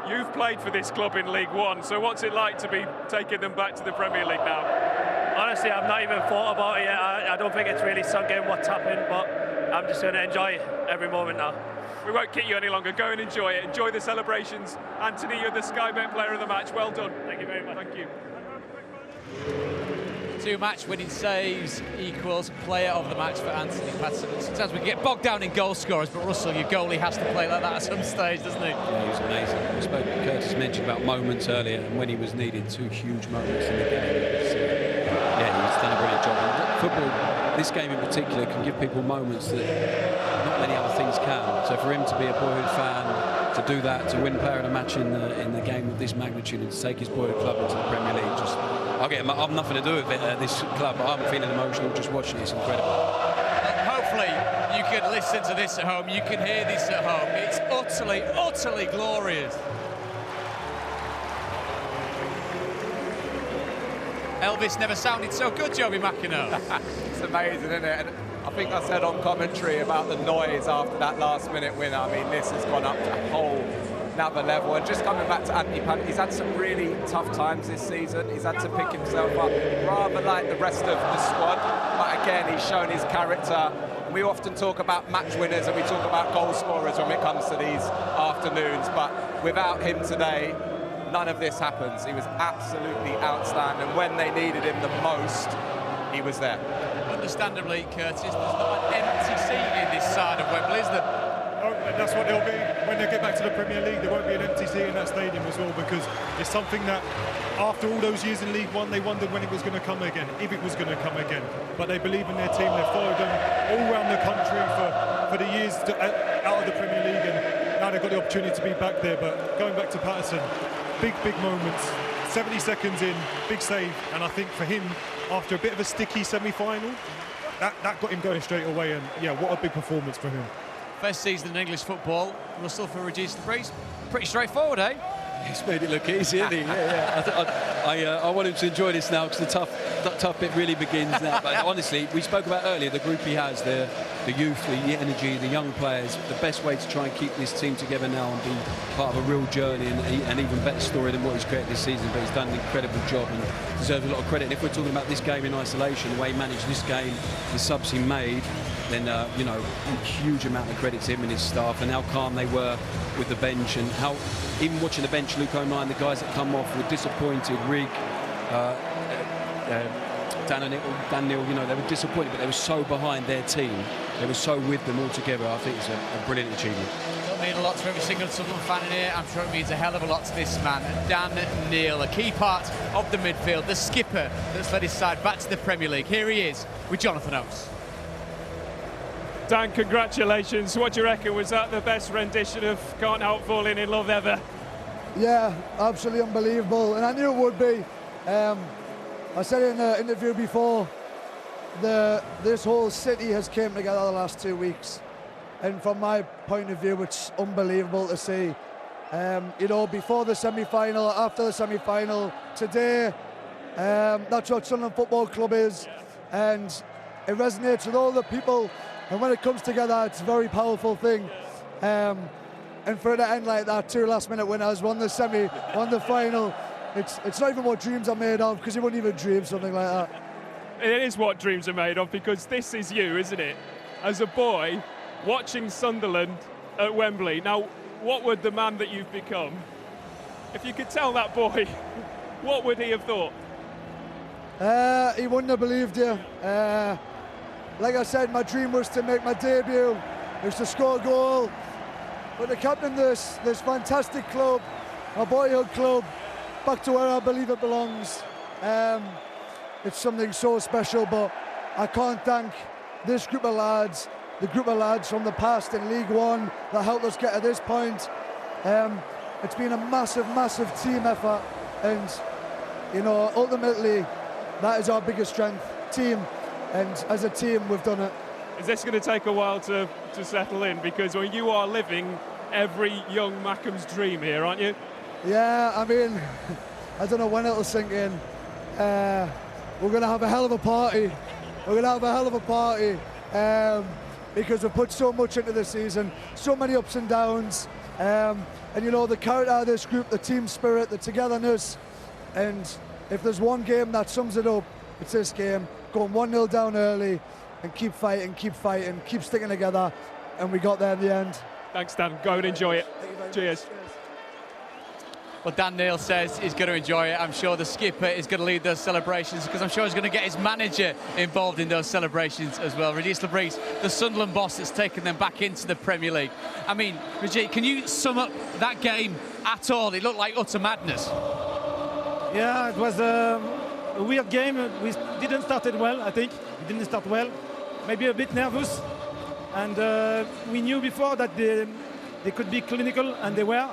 You've played for this club in League One, so what's it like to be taking them back to the Premier League now? Honestly, I've not even thought about it yet. I don't think it's really sunk in what's happened, but I'm just going to enjoy every moment now. We won't keep you any longer. Go and enjoy it. Enjoy the celebrations. Anthony, you're the Sky Bet player of the match. Well done. Thank you very much. Thank you. 2 match-winning saves equals player of the match for Anthony Patterson. Sometimes we get bogged down in goal scorers, but Russell, your goalie has to play like that at some stage, doesn't he? Yeah, he was amazing. We spoke, Curtis mentioned about moments earlier, and when he was needed, 2 huge moments in the game. Yeah, he's done a brilliant job. And football, this game in particular, can give people moments that not many other things can. So for him to be a boyhood fan, to do that, to win player of the match in the game of this magnitude, and to take his boyhood club into the Premier League, just I've nothing to do with it at this club, but I'm feeling emotional just watching it. It's incredible. Hopefully you can listen to this at home, you can hear this at home. It's utterly, utterly glorious. Elvis never sounded so good, Joby McEnroe. It's amazing, isn't it? And I think I said on commentary about the noise after that last-minute winner. I mean, this has gone up to a whole another level. And just coming back to Anthony Patterson, he's had some really tough times this season. He's had to pick himself up rather like the rest of the squad. But again, he's shown his character. We often talk about match winners and we talk about goal scorers when it comes to these afternoons. But without him today, none of this happens. He was absolutely outstanding. When they needed him the most, he was there. Understandably, Curtis, there's not an empty seat in this side of Wembley, is there? Oh, and that's what they'll be. When they get back to the Premier League, there won't be an empty seat in that stadium as well, because it's something that after all those years in League One, they wondered when it was going to come again, if it was going to come again. But they believe in their team. They've followed them all around the country for the years out of the Premier League, and now they've got the opportunity to be back there. But going back to Patterson, big moments. 70 seconds in, big save, and I think for him, after a bit of a sticky semi-final, that got him going straight away, and yeah, what a big performance for him. First season in English football, Russell for reduced the breeze. Pretty straightforward, eh? He's made it look easy, hasn't he? Yeah. I want him to enjoy this now, because the tough bit really begins now. But honestly, we spoke about earlier the group he has, the youth, the energy, the young players. The best way to try and keep this team together now and be part of a real journey and an even better story than what he's created this season. But he's done an incredible job and deserves a lot of credit. And if we're talking about this game in isolation, the way he managed this game, the subs he made, then you know, a huge amount of credit to him and his staff, and how calm they were with the bench, and how even watching the bench, Luke O'Nien, the guys that come off were disappointed. Rig, Dan Neil, you know, they were disappointed, but they were so behind their team. They were so with them all together. I think it's a brilliant achievement. It'll mean a lot to every single Sunderland fan in here. I'm sure it means a hell of a lot to this man, Dan Neil, a key part of the midfield, the skipper that's led his side back to the Premier League. Here he is with Jonathan Oakes. Dan, congratulations. What do you reckon? Was that the best rendition of Can't Help Falling in Love ever? Yeah, absolutely unbelievable, and I knew it would be. I said in the interview before, this whole city has came together the last 2 weeks, and from my point of view, it's unbelievable to see. You know, before the semi-final, after the semi-final, today, that's what Sunderland Football Club is, and it resonates with all the people, and when it comes together, it's a very powerful thing. And for it to end like that, 2 last-minute winners, won the semi, won the final, it's not even what dreams are made of, because you wouldn't even dream something like that. It is what dreams are made of, because this is you, isn't it? As a boy, watching Sunderland at Wembley. Now, what would the man that you've become, if you could tell that boy, what would he have thought? He wouldn't have believed you. Like I said, my dream was to make my debut, it was to score a goal, but to captain this fantastic club, my boyhood club, back to where I believe it belongs. It's something so special, but I can't thank this group of lads, the group of lads from the past in League One that helped us get to this point. It's been a massive, massive team effort, and you know, ultimately, that is our biggest strength, team, and as a team, we've done it. Is this going to take a while to settle in? Because well, you are living every young Mackham's dream here, aren't you? Yeah, I mean, I don't know when it'll sink in. We're going to have a hell of a party. We're going to have a hell of a party because we've put so much into this season, so many ups and downs. And you know, the character of this group, the team spirit, the togetherness. And if there's one game that sums it up, it's this game. Going 1-0 down early and keep fighting, keep sticking together. And we got there in the end. Thanks, Dan. Go and enjoy it. Cheers. Well, Dan Neil says he's going to enjoy it. I'm sure the skipper is going to lead those celebrations, because I'm sure he's going to get his manager involved in those celebrations as well. Regis Lebris, the Sunderland boss that's taken them back into the Premier League. I mean, Regis, can you sum up that game at all? It looked like utter madness. Yeah, it was a weird game. We didn't start it well, I think. We didn't start well. Maybe a bit nervous. And we knew before that they could be clinical, and they were.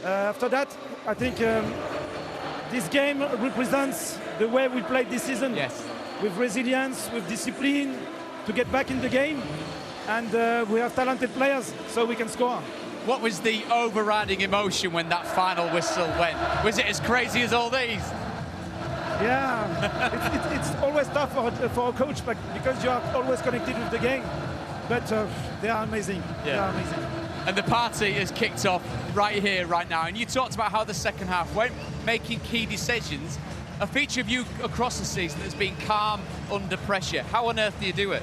After that, I think this game represents the way we played this season. Yes. With resilience, with discipline, to get back in the game. And we have talented players, so we can score. What was the overriding emotion when that final whistle went? Was it as crazy as all these? Yeah, it's always tough for a coach, but because you are always connected with the game. But they are amazing. Yeah. They are amazing. And the party has kicked off right here, right now. And you talked about how the second half went, making key decisions. A feature of you across the season has been calm under pressure. How on earth do you do it?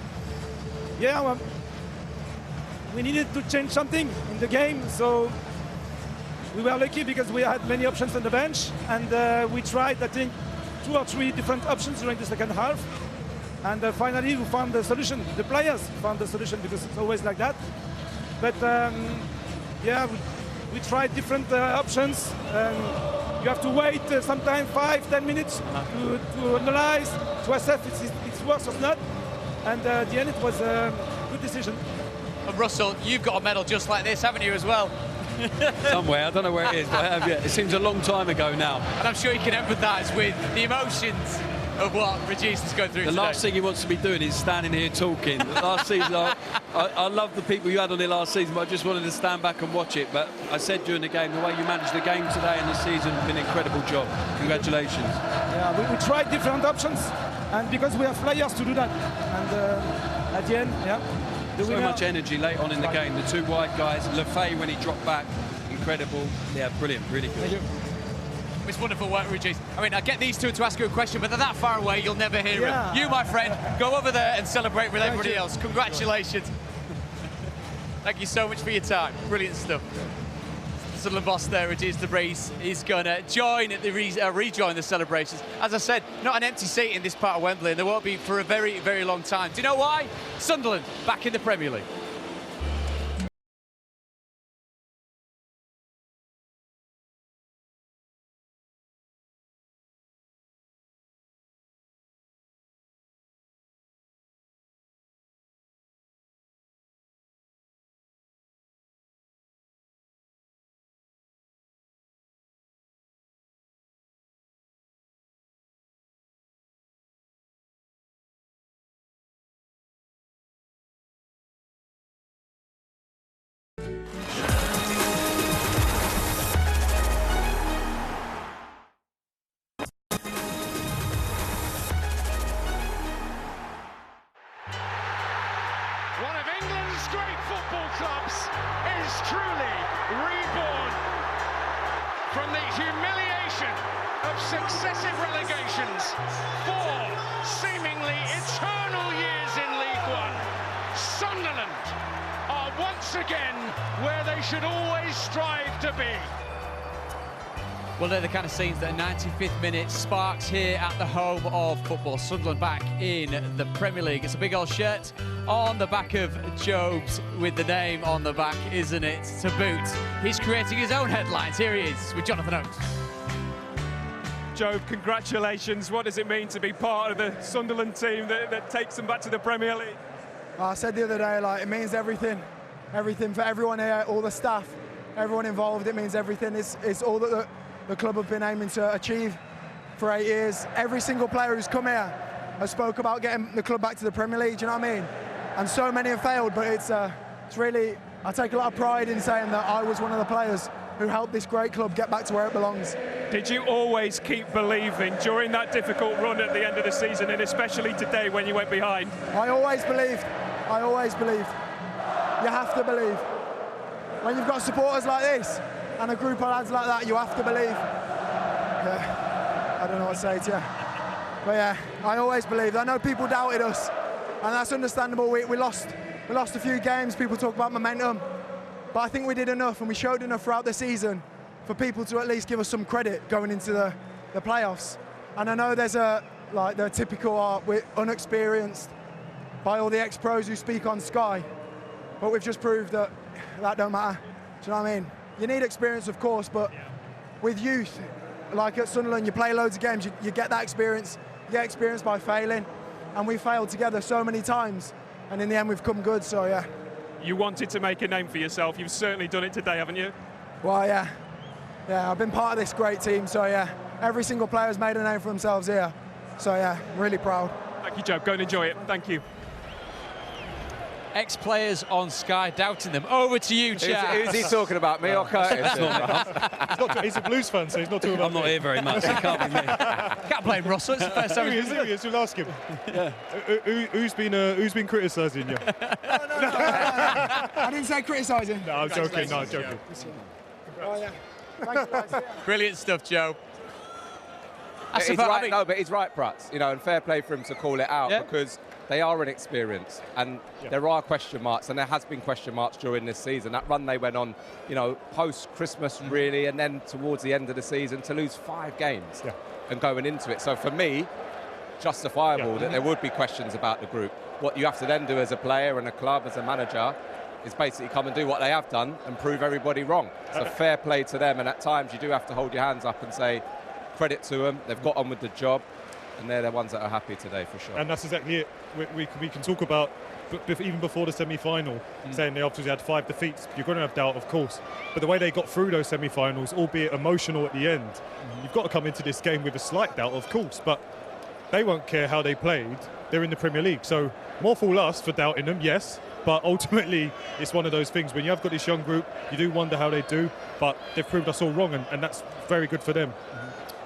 Yeah, well, we needed to change something in the game, so we were lucky because we had many options on the bench, and we tried, I think, 2 or 3 different options during the second half. And finally, we found the solution. The players found the solution, because it's always like that. But yeah, we tried different options. You have to wait sometimes 5-10 minutes to analyze, to assess if it's works or not. And at the end, it was a good decision. And Russell, you've got a medal just like this, haven't you, as well? Somewhere, I don't know where it is, but I have yet. It seems a long time ago now. And I'm sure you can empathise with the emotions of what Regis is going through today. The last thing he wants to be doing is standing here talking. Last season, I love the people you had on it last season, but I just wanted to stand back and watch it. But I said during the game, the way you managed the game today and the season, been an incredible job. Congratulations. Yeah, we tried different options, and because we have players to do that. And at the end, yeah. So much energy late on in the game. The 2 wide guys, Lefay when he dropped back, incredible. Yeah, brilliant, really good. Thank you. It's wonderful work, Regis. I mean, I get these two to ask you a question, but they're that far away, you'll never hear them. You, my friend, go over there and celebrate with everybody else. Congratulations. Thank you so much for your time. Brilliant stuff. Sunderland boss there, Regis Lebris, is going to rejoin the celebrations. As I said, not an empty seat in this part of Wembley, and there won't be for a very, very long time. Do you know why? Sunderland back in the Premier League. culmination of successive relegations, 4 seemingly eternal years in League One. Sunderland are once again where they should always strive to be. Well, they're the kind of scenes that 95th minute sparks here at the home of football. Sunderland back in the Premier League. It's a big old shirt on the back of Job's with the name on the back, isn't it, to boot? He's creating his own headlines. Here he is with Jonathan Oates. Job, congratulations. What does it mean to be part of the Sunderland team that takes them back to the Premier League? I said the other day, like, it means everything. Everything for everyone here, all the staff, everyone involved. It means everything. It's all that the club have been aiming to achieve for 8 years. Every single player who's come here has spoke about getting the club back to the Premier League, do you know what I mean? And so many have failed, but it's really, I take a lot of pride in saying that I was one of the players who helped this great club get back to where it belongs. Did you always keep believing during that difficult run at the end of the season, and especially today when you went behind? I always believed. I always believed. You have to believe. When you've got supporters like this, and a group of lads like that, you have to believe. I don't know what to say to you. But yeah, I always believed. I know people doubted us, and that's understandable. We lost a few games. People talk about momentum, but I think we did enough, and we showed enough throughout the season for people to at least give us some credit going into the playoffs. And I know there's the typical we're unexperienced by all the ex-pros who speak on Sky, but we've just proved that don't matter. Do you know what I mean? You need experience, of course, but with youth, like at Sunderland, you play loads of games, you get that experience. You get experience by failing, and we failed together so many times, and in the end we've come good, so yeah. You wanted to make a name for yourself. You've certainly done it today, haven't you? Well, yeah. Yeah, I've been part of this great team, so yeah. Every single player's made a name for themselves here. So yeah, really proud. Thank you, Joe. Go and enjoy it. Thank you. Ex-players on Sky doubting them. Over to you, Chad. Who's he talking about, me or Curtis? He's a Blues fan, so he's not talking about I'm not here very much, so it can't be me. Can't blame Russell, it's the first time. He is, we'll ask him. Yeah. Who's been criticising you? No. I didn't say criticising. No, I'm joking, I'm joking. Oh, yeah. Thanks, guys. Brilliant stuff, Joe. But he's right, Prutz. You know, and fair play for him to call it out, because they are inexperienced, and there are question marks, and there has been question marks during this season. That run they went on, you know, post-Christmas really, and then towards the end of the season to lose 5 games and going into it. So for me, justifiable that there would be questions about the group. What you have to then do as a player and a club, as a manager, is basically come and do what they have done and prove everybody wrong. So fair play to them, and at times you do have to hold your hands up and say credit to them. They've got on with the job, and they're the ones that are happy today for sure. And that's exactly it. We can talk about, even before the semi-final, saying they obviously had 5 defeats. You're going to have doubt, of course. But the way they got through those semi-finals, albeit emotional at the end, you've got to come into this game with a slight doubt, of course. But they won't care how they played. They're in the Premier League. So more fool us for doubting them, yes. But ultimately, it's one of those things. When you have got this young group, you do wonder how they do. But they've proved us all wrong, and that's very good for them.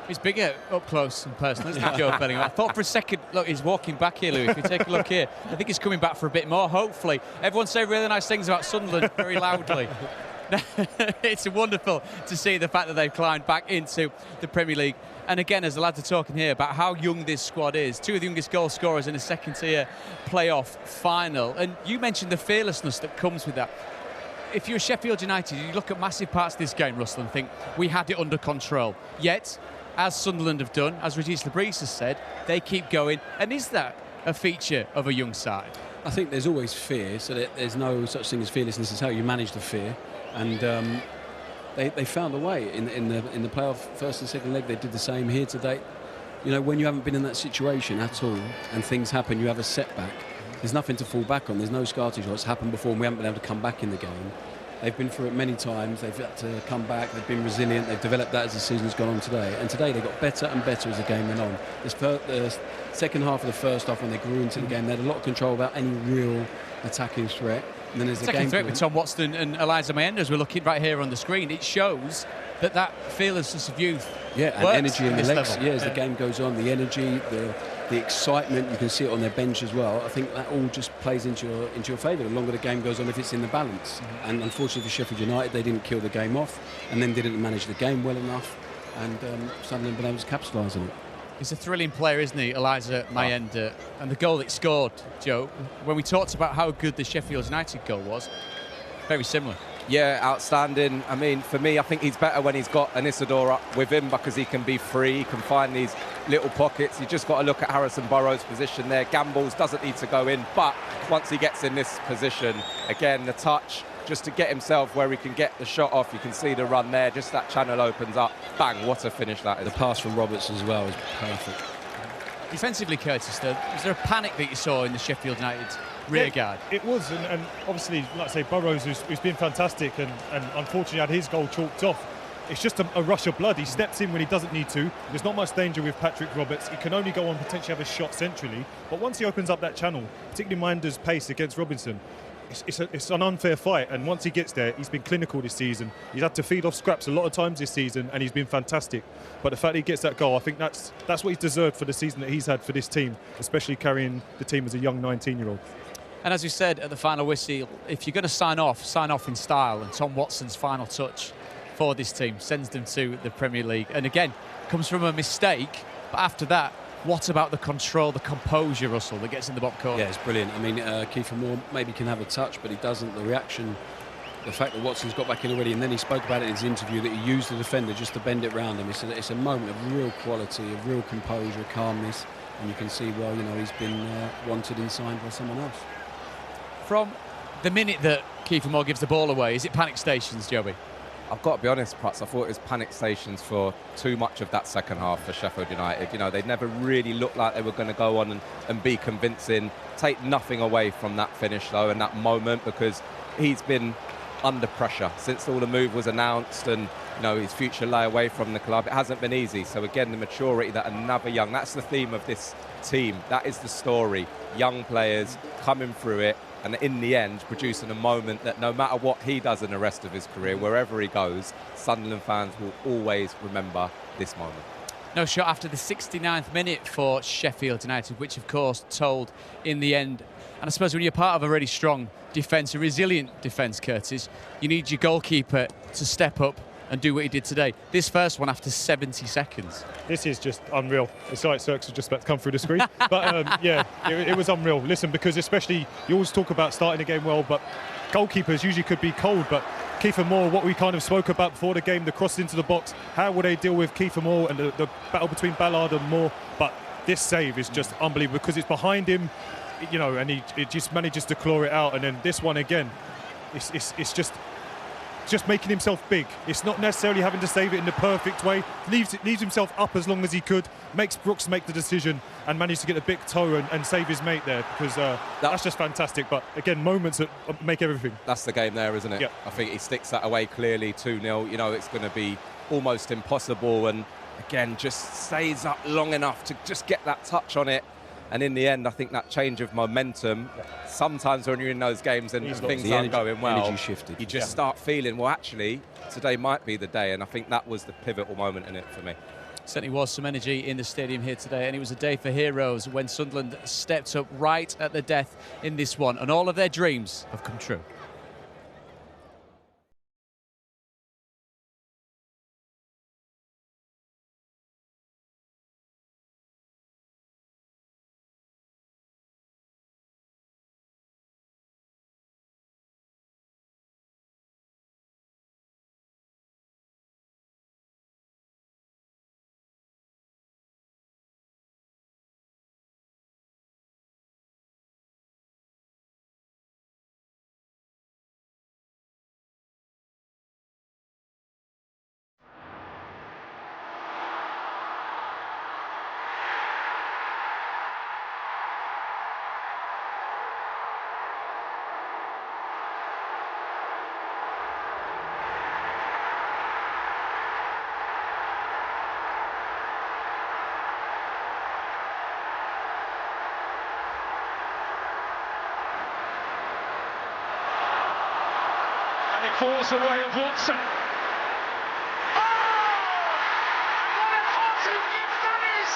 He's bigger up close and personal, isn't he, Joe Bellingham? I thought for a second, look, he's walking back here, Louis. If you take a look here, I think he's coming back for a bit more, hopefully. Everyone say really nice things about Sunderland very loudly. It's wonderful to see the fact that they've climbed back into the Premier League. And again, as the lads are talking here about how young this squad is, 2 of the youngest goal scorers in a second-tier playoff final. And you mentioned the fearlessness that comes with that. If you're Sheffield United, you look at massive parts of this game, Russell, and think, we had it under control. Yet, as Sunderland have done, as Regis Lebris has said, they keep going. And is that a feature of a young side? I think there's always fear, so that there's no such thing as fearlessness. It's how you manage the fear. And they found a way in the playoff first and second leg. They did the same here today. You know, when you haven't been in that situation at all and things happen, you have a setback. There's nothing to fall back on. There's no scar tissue. It's happened before and we haven't been able to come back in the game. They've been through it many times. They've had to come back. They've been resilient. They've developed that as the season's gone on today. And today they got better and better as the game went on. The second half of the first half, when they grew into the game, they had a lot of control about any real attacking threat. And then as the game threat with Tom Watson and Eliza Mendes, we're looking right here on the screen. It shows that fearlessness of youth. Yeah, and energy in the legs. level. Yeah, as the game goes on, the energy, the excitement, you can see it on their bench as well. I think that all just plays into your favour the longer the game goes on, if it's in the balance. And unfortunately for Sheffield United, they didn't kill the game off and then didn't manage the game well enough. and Sunderland been able to capitalise on it. He's a thrilling player, isn't he, Eliza Mayenda? And the goal that he scored, Joe, when we talked about how good the Sheffield United goal was, very similar. Yeah, outstanding. I mean, for me, I think he's better when he's got an Isidore up with him because he can be free, he can find these little pockets. You just got to look at Harrison Burrows' position there. Gambles doesn't need to go in, but once he gets in this position, again, the touch, just to get himself where he can get the shot off. You can see the run there, just that channel opens up. Bang, what a finish that is. The pass from Roberts as well is perfect. Defensively, Curtis, though, was there a panic that you saw in the Sheffield United rear guard? It was, and obviously, like I say, Burrows, who's been fantastic, and unfortunately had his goal chalked off. It's just a rush of blood. He steps in when he doesn't need to. There's not much danger with Patrick Roberts. He can only go on, potentially have a shot centrally, but once he opens up that channel, particularly Minder's pace against Robinson, it's an unfair fight, and once he gets there, he's been clinical this season. He's had to feed off scraps a lot of times this season, and he's been fantastic. But the fact that he gets that goal, I think that's what he's deserved for the season that he's had for this team, especially carrying the team as a young 19-year-old. And as we said at the final whistle, if you're going to sign off in style, and Tom Watson's final touch for this team sends them to the Premier League. And again, comes from a mistake, but after that, what about the control, the composure, Russell, that gets in the bottom corner? Yeah, it's brilliant. I mean, Kiefer Moore maybe can have a touch, but he doesn't. The reaction, the fact that Watson's got back in already, and then he spoke about it in his interview that he used the defender just to bend it round him. It's a moment of real quality, of real composure, calmness, and you can see, well, you know, he's been wanted and signed by someone else. From the minute that Kiefer Moore gives the ball away, is it panic stations, Joey? I've got to be honest, Prats, I thought it was panic stations for too much of that second half for Sheffield United. You know, they never really looked like they were going to go on and be convincing. Take nothing away from that finish, though, and that moment, because he's been under pressure since all the move was announced and, you know, his future lay away from the club. It hasn't been easy. So, again, the maturity that another young, that's the theme of this team. That is the story. Young players coming through it, and in the end producing a moment that no matter what he does in the rest of his career, wherever he goes, Sunderland fans will always remember this moment. No shot after the 69th minute for Sheffield United, which of course told in the end. And I suppose when you're part of a really strong defence, a resilient defence, Curtis, you need your goalkeeper to step up and do what he did today. This first one after 70 seconds. This is just unreal. It's like Cirques was just about to come through the screen. But yeah, it was unreal. Listen, because especially you always talk about starting the game well, but goalkeepers usually could be cold. But Kiefer Moore, what we kind of spoke about before the game, the cross into the box, how will they deal with Kiefer Moore and the battle between Ballard and Moore? But this save is just unbelievable because it's behind him, you know, and he just manages to claw it out. And then this one again, it's just making himself big. It's not necessarily having to save it in the perfect way. Leaves himself up as long as he could. Makes Brooks make the decision and managed to get a big toe and save his mate there because that's just fantastic. But again, moments that make everything. That's the game there, isn't it? Yep. I think he sticks that away clearly, 2-0. You know, it's going to be almost impossible. And again, just stays up long enough to just get that touch on it. And in the end, I think that change of momentum, sometimes when you're in those games and things aren't going well, you just start feeling, well, actually, today might be the day. And I think that was the pivotal moment in it for me. Certainly was some energy in the stadium here today, and it was a day for heroes when Sunderland stepped up right at the death in this one, and all of their dreams have come true. And it falls away of Watson. Oh! What a positive gift that is!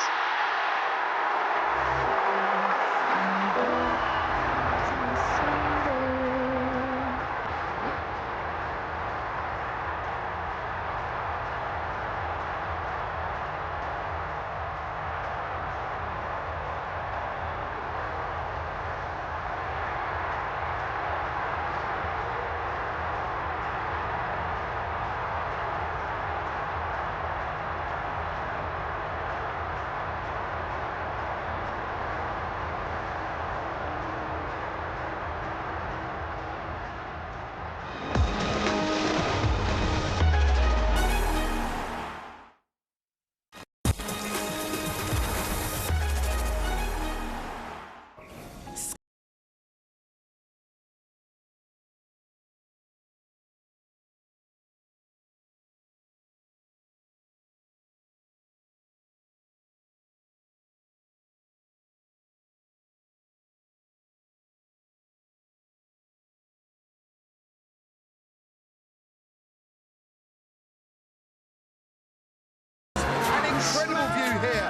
incredible view here.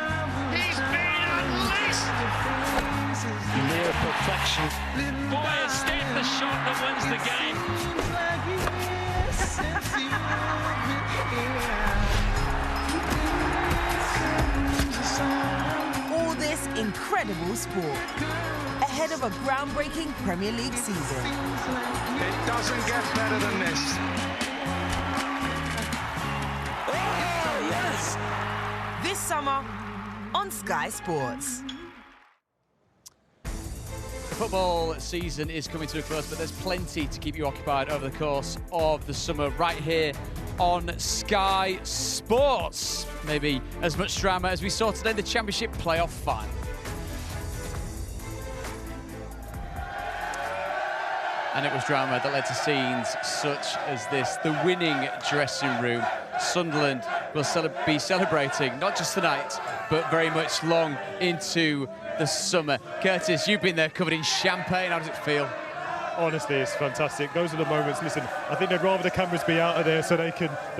He's been unleashed. Near perfection. Boy, escape the shot that wins the game. All this incredible sport ahead of a groundbreaking Premier League season. It doesn't get better than this. Oh, yes! This summer on Sky Sports. Football season is coming to a close, but there's plenty to keep you occupied over the course of the summer right here on Sky Sports. Maybe as much drama as we saw today in the Championship playoff final. And it was drama that led to scenes such as this. The winning dressing room. Sunderland will be celebrating not just tonight, but very much long into the summer. Curtis, you've been there covered in champagne. How does it feel? Honestly, it's fantastic. Those are the moments. Listen, I think they'd rather the cameras be out of there so they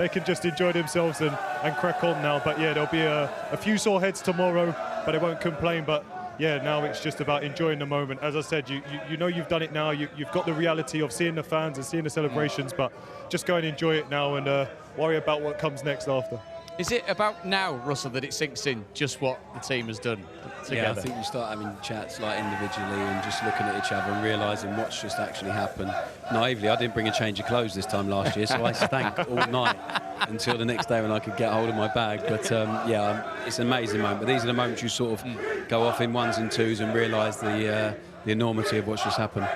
can just enjoy themselves and crack on now. But yeah, there'll be a few sore heads tomorrow, but they won't complain. But yeah, now it's just about enjoying the moment. As I said, you know you've done it now. You've got the reality of seeing the fans and seeing the celebrations, but just go and enjoy it now and worry about what comes next after. Is it about now, Russell, that it sinks in just what the team has done together? Yeah, I think you start having chats like individually and just looking at each other and realising what's just actually happened. Naively, I didn't bring a change of clothes this time last year, so I stank all night until the next day when I could get hold of my bag. But yeah, it's an amazing moment. But these are the moments you sort of go off in ones and twos and realise the enormity of what's just happened.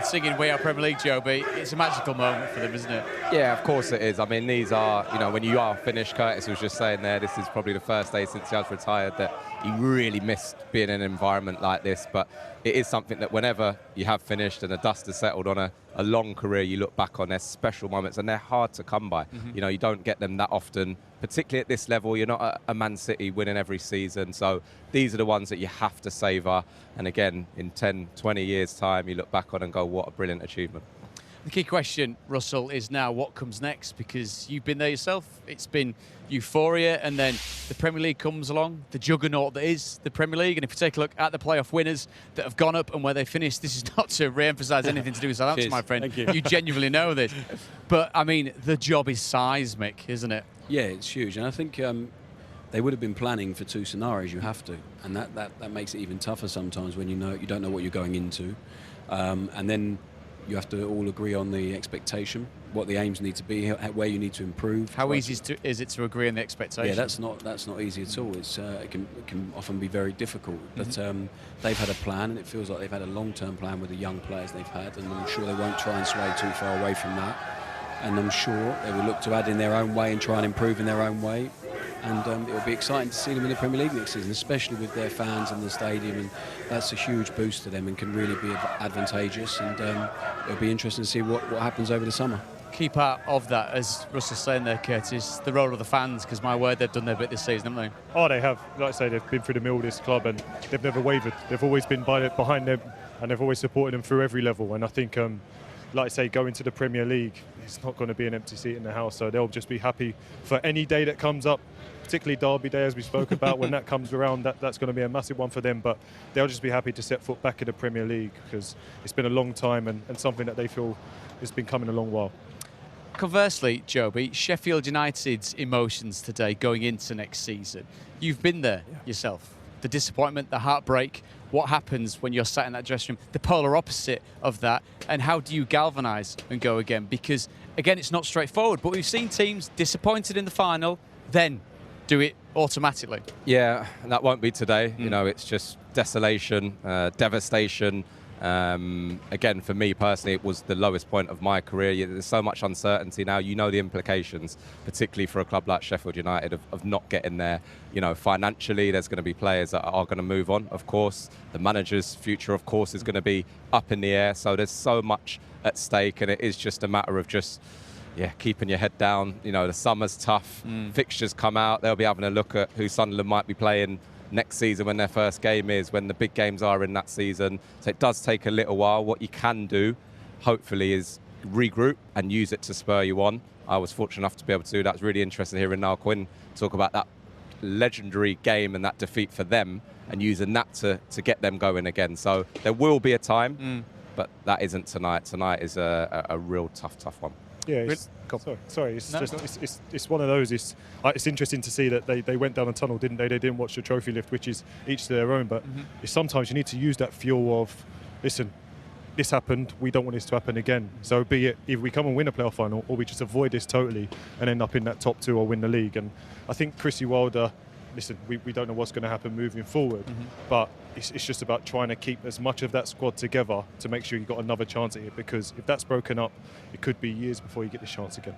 Singing We Are Premier League, Joby, it's a magical moment for them, isn't it? Yeah, of course it is. I mean, these are, you know, when you are finished, Curtis was just saying there, this is probably the first day since he has retired that he really missed being in an environment like this. But it is something that whenever you have finished and the dust has settled on a long career, you look back on, there's special moments and they're hard to come by. You know, you don't get them that often, particularly at this level. You're not a Man City winning every season. So these are the ones that you have to savour. And again, in 10, 20 years' time, you look back on and go, what a brilliant achievement. The key question, Russell, is now what comes next, because you've been there yourself. It's been euphoria, and then the Premier League comes along, the juggernaut that is the Premier League. And if you take a look at the playoff winners that have gone up and where they finished, this is not to re-emphasise anything to do with Southampton, my friend. Thank you. You genuinely know this. But, I mean, the job is seismic, isn't it? Yeah, it's huge. And I think they would have been planning for two scenarios. You have to. And that makes it even tougher sometimes when you don't know what you're going into. And then you have to all agree on the expectation, what the aims need to be, where you need to improve. How easy is it to agree on the expectation? Yeah, that's not easy at all. It can often be very difficult. But they've had a plan, and it feels like they've had a long-term plan with the young players they've had, and I'm sure they won't try and sway too far away from that. And I'm sure they will look to add in their own way and try and improve in their own way. And it will be exciting to see them in the Premier League next season, especially with their fans in the stadium, and that's a huge boost to them and can really be advantageous. And it'll be interesting to see what happens over the summer. Key part of that, as Russell's saying there, Curtis, the role of the fans, because my word, they've done their bit this season, haven't they? Oh, they have. Like I say, they've been through the mill, this club, and they've never wavered. They've always been behind them, and they've always supported them through every level. And I think, like I say, going to the Premier League, it's not going to be an empty seat in the house, so they'll just be happy for any day that comes up, particularly Derby Day, as we spoke about. When that comes around, that's going to be a massive one for them, but they'll just be happy to set foot back in the Premier League, because it's been a long time and something that they feel has been coming a long while. Conversely, Joby, Sheffield United's emotions today going into next season. You've been there yourself. The disappointment, the heartbreak, what happens when you're sat in that dressing room, the polar opposite of that, and how do you galvanise and go again? Because, again, it's not straightforward, but we've seen teams disappointed in the final, then do it automatically. Yeah, and that won't be today. You know, it's just desolation, devastation. Again, for me personally, it was the lowest point of my career. There's so much uncertainty now. You know the implications, particularly for a club like Sheffield United, of not getting there. You know, financially, there's going to be players that are going to move on, of course. The manager's future, of course, is going to be up in the air. So there's so much at stake, and it is just a matter of just, keeping your head down. You know, the summer's tough. Fixtures come out. They'll be having a look at who Sunderland might be playing next season when their first game is, when the big games are in that season. So it does take a little while. What you can do, hopefully, is regroup and use it to spur you on. I was fortunate enough to be able to do that. It's really interesting hearing Niall Quinn talk about that legendary game and that defeat for them and using that to get them going again. So there will be a time, but that isn't tonight. Tonight is a real tough one. Yeah, sorry. It's one of those. It's interesting to see that they went down a tunnel, didn't they? They didn't watch the trophy lift, which is each to their own. But sometimes you need to use that fuel of, listen, this happened. We don't want this to happen again. So be it either we come and win a playoff final, or we just avoid this totally and end up in that top 2 or win the league. And I think Chrissy Wilder. Listen, we don't know what's going to happen moving forward, but it's just about trying to keep as much of that squad together to make sure you've got another chance at it, because if that's broken up, it could be years before you get this chance again.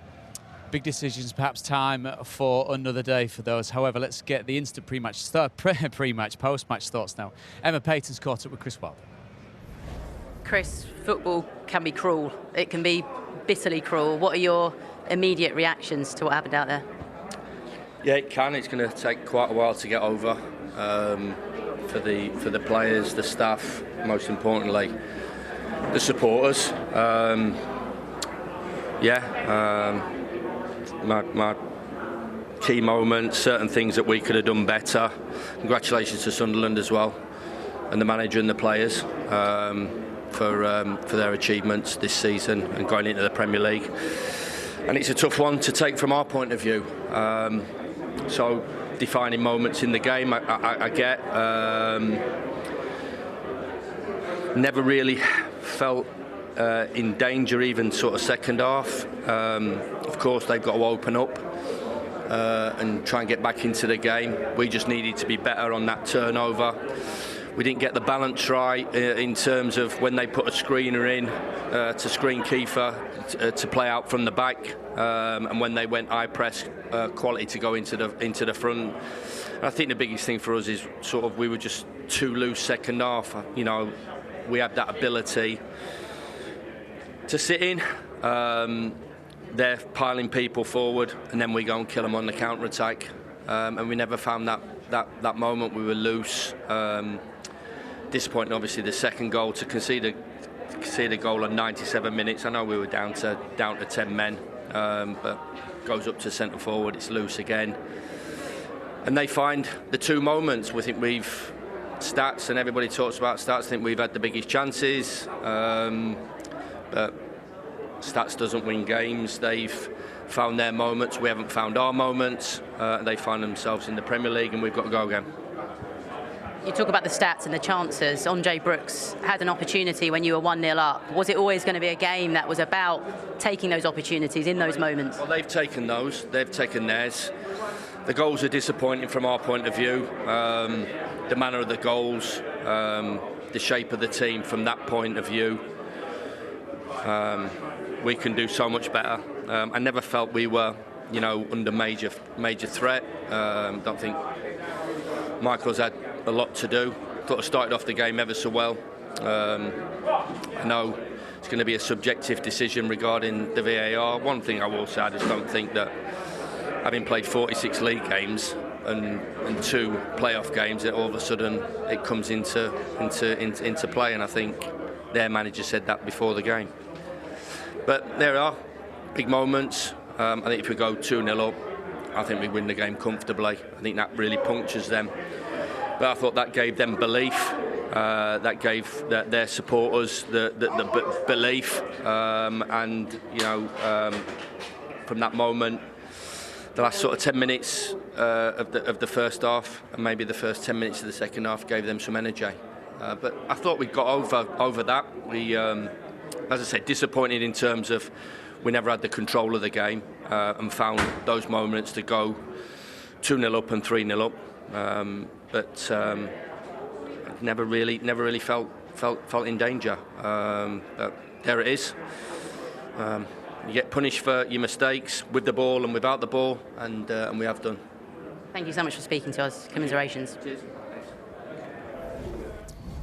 Big decisions, perhaps time for another day for those. However, let's get the instant post-match thoughts now. Emma Payton's caught up with Chris Wilder. Chris, football can be cruel. It can be bitterly cruel. What are your immediate reactions to what happened out there? Yeah, it can. It's going to take quite a while to get over for the players, the staff, most importantly, the supporters. My key moments, certain things that we could have done better. Congratulations to Sunderland as well, and the manager and the players for their achievements this season and going into the Premier League. And it's a tough one to take from our point of view. So defining moments in the game, I get. Never really felt in danger, even sort of second half. Of course, they've got to open up and try and get back into the game. We just needed to be better on that turnover. We didn't get the balance right in terms of when they put a screener in to screen Kiefer to play out from the back, and when they went high press quality to go into the front. And I think the biggest thing for us is sort of we were just too loose second half. You know, we had that ability to sit in. They're piling people forward, and then we go and kill them on the counter attack. And we never found that moment. We were loose. Disappointing, obviously, the second goal to concede a goal on 97 minutes. I know we were down to 10 men, but goes up to centre forward. It's loose again, and they find the 2 moments. We think we've stats, and everybody talks about stats. I think we've had the biggest chances, but stats doesn't win games. They've found their moments. We haven't found our moments. They find themselves in the Premier League, and we've got to go again. You talk about the stats and the chances. Andre Brooks had an opportunity when you were 1-0 up. Was it always going to be a game that was about taking those opportunities in those moments? Well, they've taken those. They've taken theirs. The goals are disappointing from our point of view. The manner of the goals, the shape of the team from that point of view. We can do so much better. I never felt we were, under major threat. Don't think Michael's had a lot to do. Thought I started off the game ever so well. I know it's going to be a subjective decision regarding the VAR. One thing I will say, I just don't think that having played 46 league games and 2 playoff games, that all of a sudden it comes into play. And I think their manager said that before the game. But there are big moments. I think if we go 2-0 up, I think we win the game comfortably. I think that really punctures them. But I thought that gave them belief. That gave their supporters the belief. And from that moment, the last sort of 10 minutes of the first half, and maybe the first 10 minutes of the second half, gave them some energy. But I thought we got over that. We, as I said, disappointed in terms of we never had the control of the game and found those moments to go 2-0 up and 3-0 up. But never really felt in danger. But there it is. You get punished for your mistakes with the ball and without the ball, and we have done. Thank you so much for speaking to us. Commiserations. Cheers.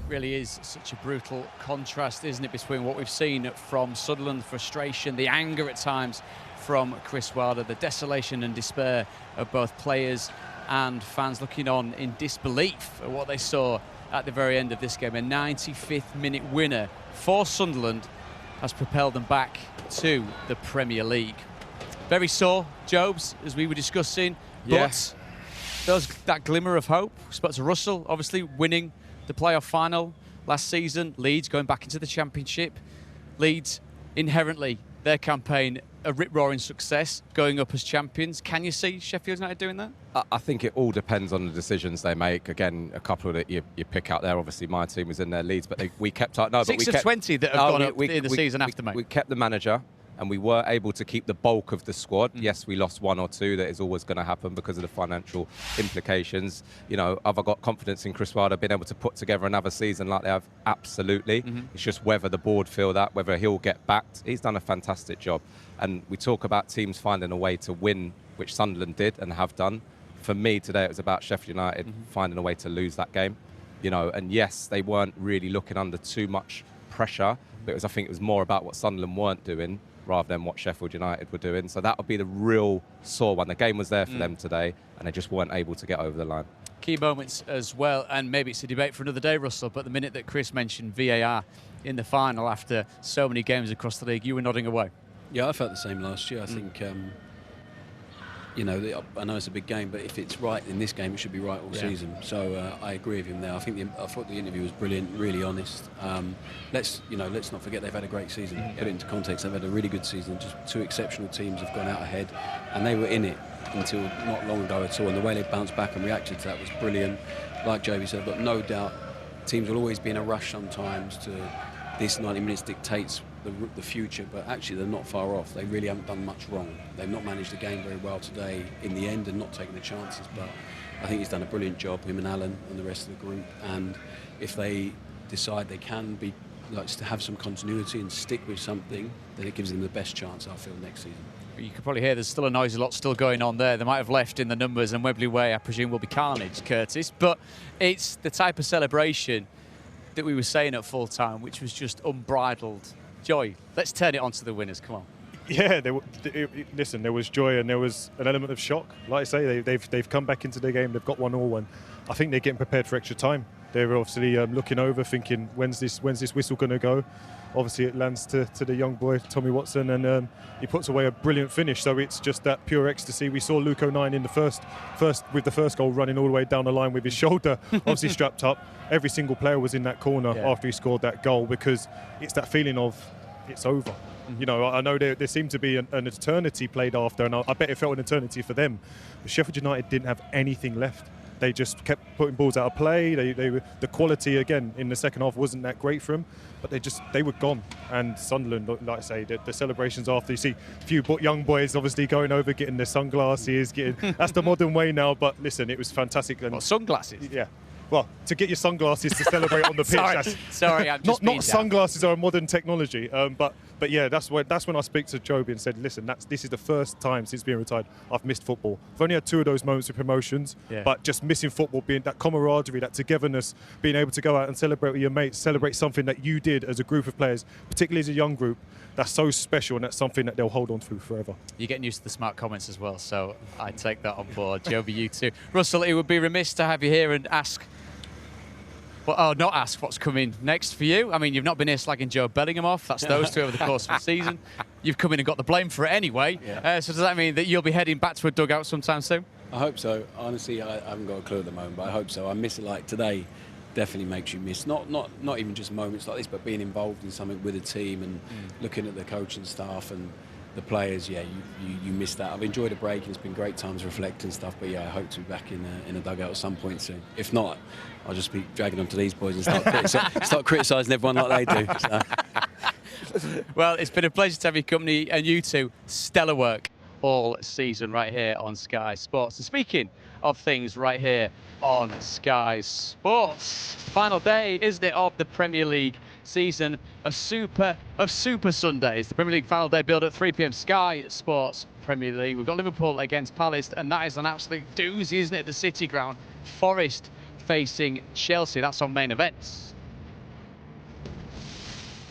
Really is such a brutal contrast, isn't it, between what we've seen from Sunderland, the frustration, the anger at times from Chris Wilder, the desolation and despair of both players and fans looking on in disbelief at what they saw at the very end of this game. A 95th minute winner for Sunderland has propelled them back to the Premier League. Very sore, Jobs, as we were discussing, but that glimmer of hope. Spoke to Russell, obviously winning the playoff final last season. Leeds going back into the Championship. Leeds, inherently, their campaign a rip-roaring success, going up as champions. Can you see Sheffield United doing that? I think it all depends on the decisions they make. Again, a couple that you pick out there. Obviously, my team was in their Leeds, but we kept our... No, Six but we of kept, 20 that have gone up in the season after, mate. We kept the manager, and we were able to keep the bulk of the squad. Yes, we lost one or two. That is always going to happen because of the financial implications. You know, have I got confidence in Chris Wilder being able to put together another season like they have? Absolutely. It's just whether the board feel that, whether he'll get backed. He's done a fantastic job. And we talk about teams finding a way to win, which Sunderland did and have done. For me today, it was about Sheffield United finding a way to lose that game. You know, and yes, they weren't really looking under too much pressure, but I think it was more about what Sunderland weren't doing rather than what Sheffield United were doing. So that would be the real sore one. The game was there for them today, and they just weren't able to get over the line. Key moments as well, and maybe it's a debate for another day, Russell, but the minute that Chris mentioned VAR in the final after so many games across the league, you were nodding away. Yeah, I felt the same last year. I think, you know, I know it's a big game, but if it's right in this game, it should be right all season. So I agree with him there. I thought the interview was brilliant, really honest. Let's not forget they've had a great season. Put it into context, they've had a really good season. Just two exceptional teams have gone out ahead, and they were in it until not long ago at all. And the way they bounced back and reacted to that was brilliant. Like Joby said, I've got no doubt teams will always be in a rush sometimes to this 90 minutes dictates the future, but actually they're not far off. They really haven't done much wrong. They've not managed the game very well today in the end and not taking the chances, but I think he's done a brilliant job, him and Alan and the rest of the group. And if they decide they can be to have some continuity and stick with something, then it gives them the best chance, I feel, next season. You can probably hear there's still a noisy lot still going on there. They might have left in the numbers, and Wembley Way, I presume, will be carnage, Curtis. But it's the type of celebration that we were saying at full time, which was just unbridled joy. Let's turn it on to the winners. Come on. Yeah, listen, there was joy and there was an element of shock. Like I say, they've come back into the game. They've got 1-1. I think they're getting prepared for extra time. They're obviously looking over, thinking, when's this whistle going to go? Obviously, it lands to the young boy, Tommy Watson, and he puts away a brilliant finish. So it's just that pure ecstasy. We saw Luke O'Nien in the first with the first goal running all the way down the line with his shoulder obviously strapped up. Every single player was in that corner after he scored that goal, because it's that feeling of it's over. You know, I know there seemed to be an eternity played after, and I bet it felt an eternity for them. But Sheffield United didn't have anything left. They just kept putting balls out of play. The quality again in the second half wasn't that great for them, but they were gone. And Sunderland, like I say, the celebrations after, you see a few young boys obviously going over, getting their sunglasses, that's the modern way now. But listen, it was fantastic. And sunglasses? Yeah. Well, to get your sunglasses to celebrate on the pitch. Sorry, I'm just not sunglasses are a modern technology, but yeah, that's when I speak to Joby and said, listen, this is the first time since being retired I've missed football. I've only had 2 of those moments with promotions, but just missing football, being that camaraderie, that togetherness, being able to go out and celebrate with your mates, celebrate something that you did as a group of players, particularly as a young group. That's so special, and that's something that they'll hold on to forever. You're getting used to the smart comments as well, so I take that on board. Joby, you too. Russell, it would be remiss to have you here and ask. Well, not ask what's coming next for you. I mean, you've not been here slagging Joe Bellingham off. That's those two over the course of the season. You've come in and got the blame for it anyway. Yeah. So does that mean that you'll be heading back to a dugout sometime soon? I hope so. Honestly, I haven't got a clue at the moment, but I hope so. I miss it. Like today definitely makes you miss not even just moments like this, but being involved in something with a team and looking at the coaching staff and the players. Yeah, you miss that. I've enjoyed a break and it's been great time to reflect and stuff, but yeah, I hope to be back in a dugout at some point soon. If not, I'll just be dragging on to these boys and start criticising everyone like they do. So. Well, it's been a pleasure to have your company, and you two, stellar work all season right here on Sky Sports. And speaking of things right here on Sky Sports, final day, isn't it, of the Premier League season, of Super Sundays. The Premier League final day billed at 3 p.m. Sky Sports Premier League. We've got Liverpool against Palace, and that is an absolute doozy, isn't it? The City Ground. Forest facing Chelsea. That's on main events.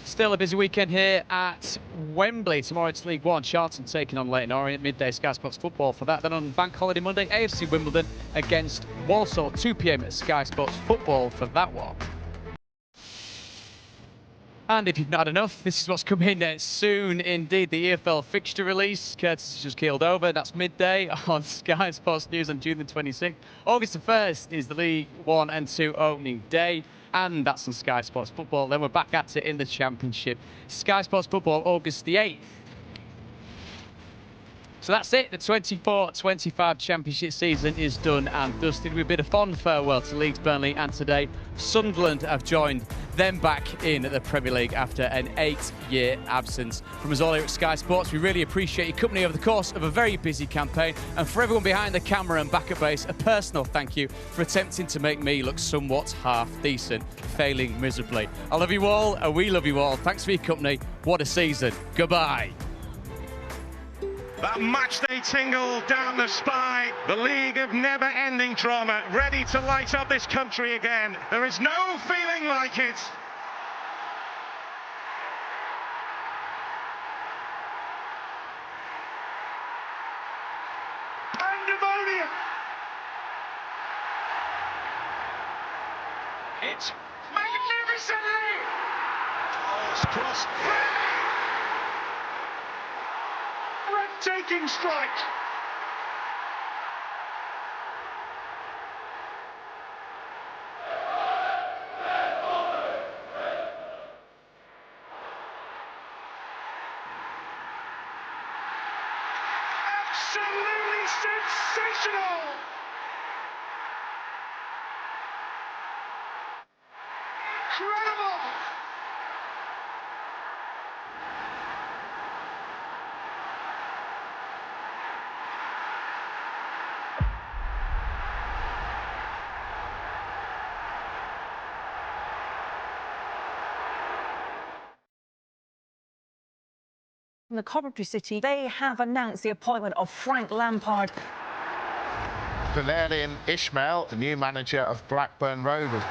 Still a busy weekend here at Wembley. Tomorrow it's League One. Charlton taking on Leyton Orient. Midday Sky Sports football for that. Then on Bank Holiday Monday, AFC Wimbledon against Walsall. 2 p.m. at Sky Sports football for that one. And if you've not had enough, this is what's coming soon indeed. The EFL fixture release. Curtis has just keeled over. That's midday on Sky Sports News on June the 26th. August the 1st is the League 1 and 2 opening day. And that's on Sky Sports Football. Then we're back at it in the Championship. Sky Sports Football, August the 8th. So that's it. The 24-25 Championship season is done and dusted with a bit of fond farewell to Leeds, Burnley, and today Sunderland have joined them back in the Premier League after an 8-year absence. From us all here at Sky Sports, we really appreciate your company over the course of a very busy campaign. And for everyone behind the camera and back at base, a personal thank you for attempting to make me look somewhat half decent, failing miserably. I love you all, and we love you all. Thanks for your company. What a season. Goodbye. That matchday tingle down the spine. The league of never-ending drama, ready to light up this country again. There is no feeling like it. Pandemonium. It's magnificently. Oh, it's crossed. Breathtaking strike. Absolutely sensational. Incredible. From the Coventry City, they have announced the appointment of Frank Lampard. Valerian Ismail, the new manager of Blackburn Rovers.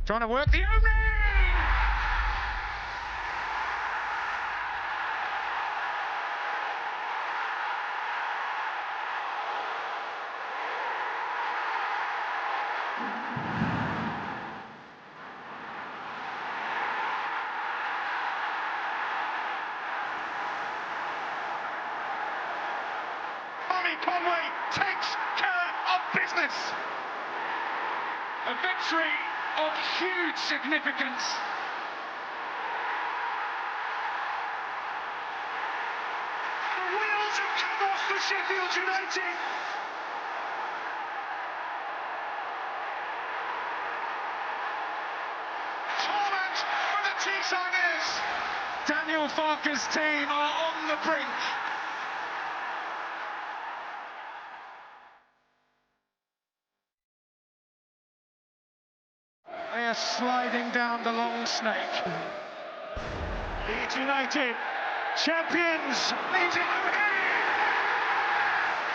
Trying to work the opening! Conway takes care of business. A victory of huge significance. The wheels have come off for Sheffield United. Torment for the Teessiders. Daniel Farke's team are on the brink. They are sliding down the long snake. Leeds United, champions. Leeds United.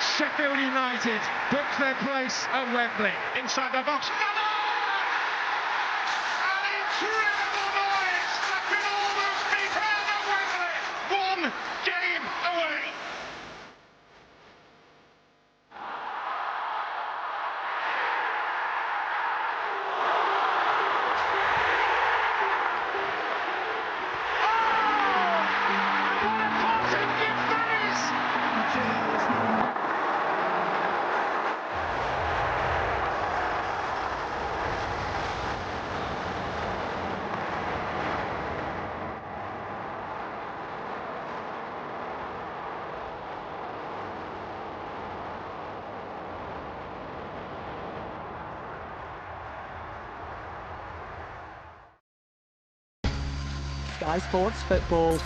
Sheffield United book their place at Wembley. Inside the box. An incredible noise that can almost be heard at Wembley. 1 game away. Sky Sports Football.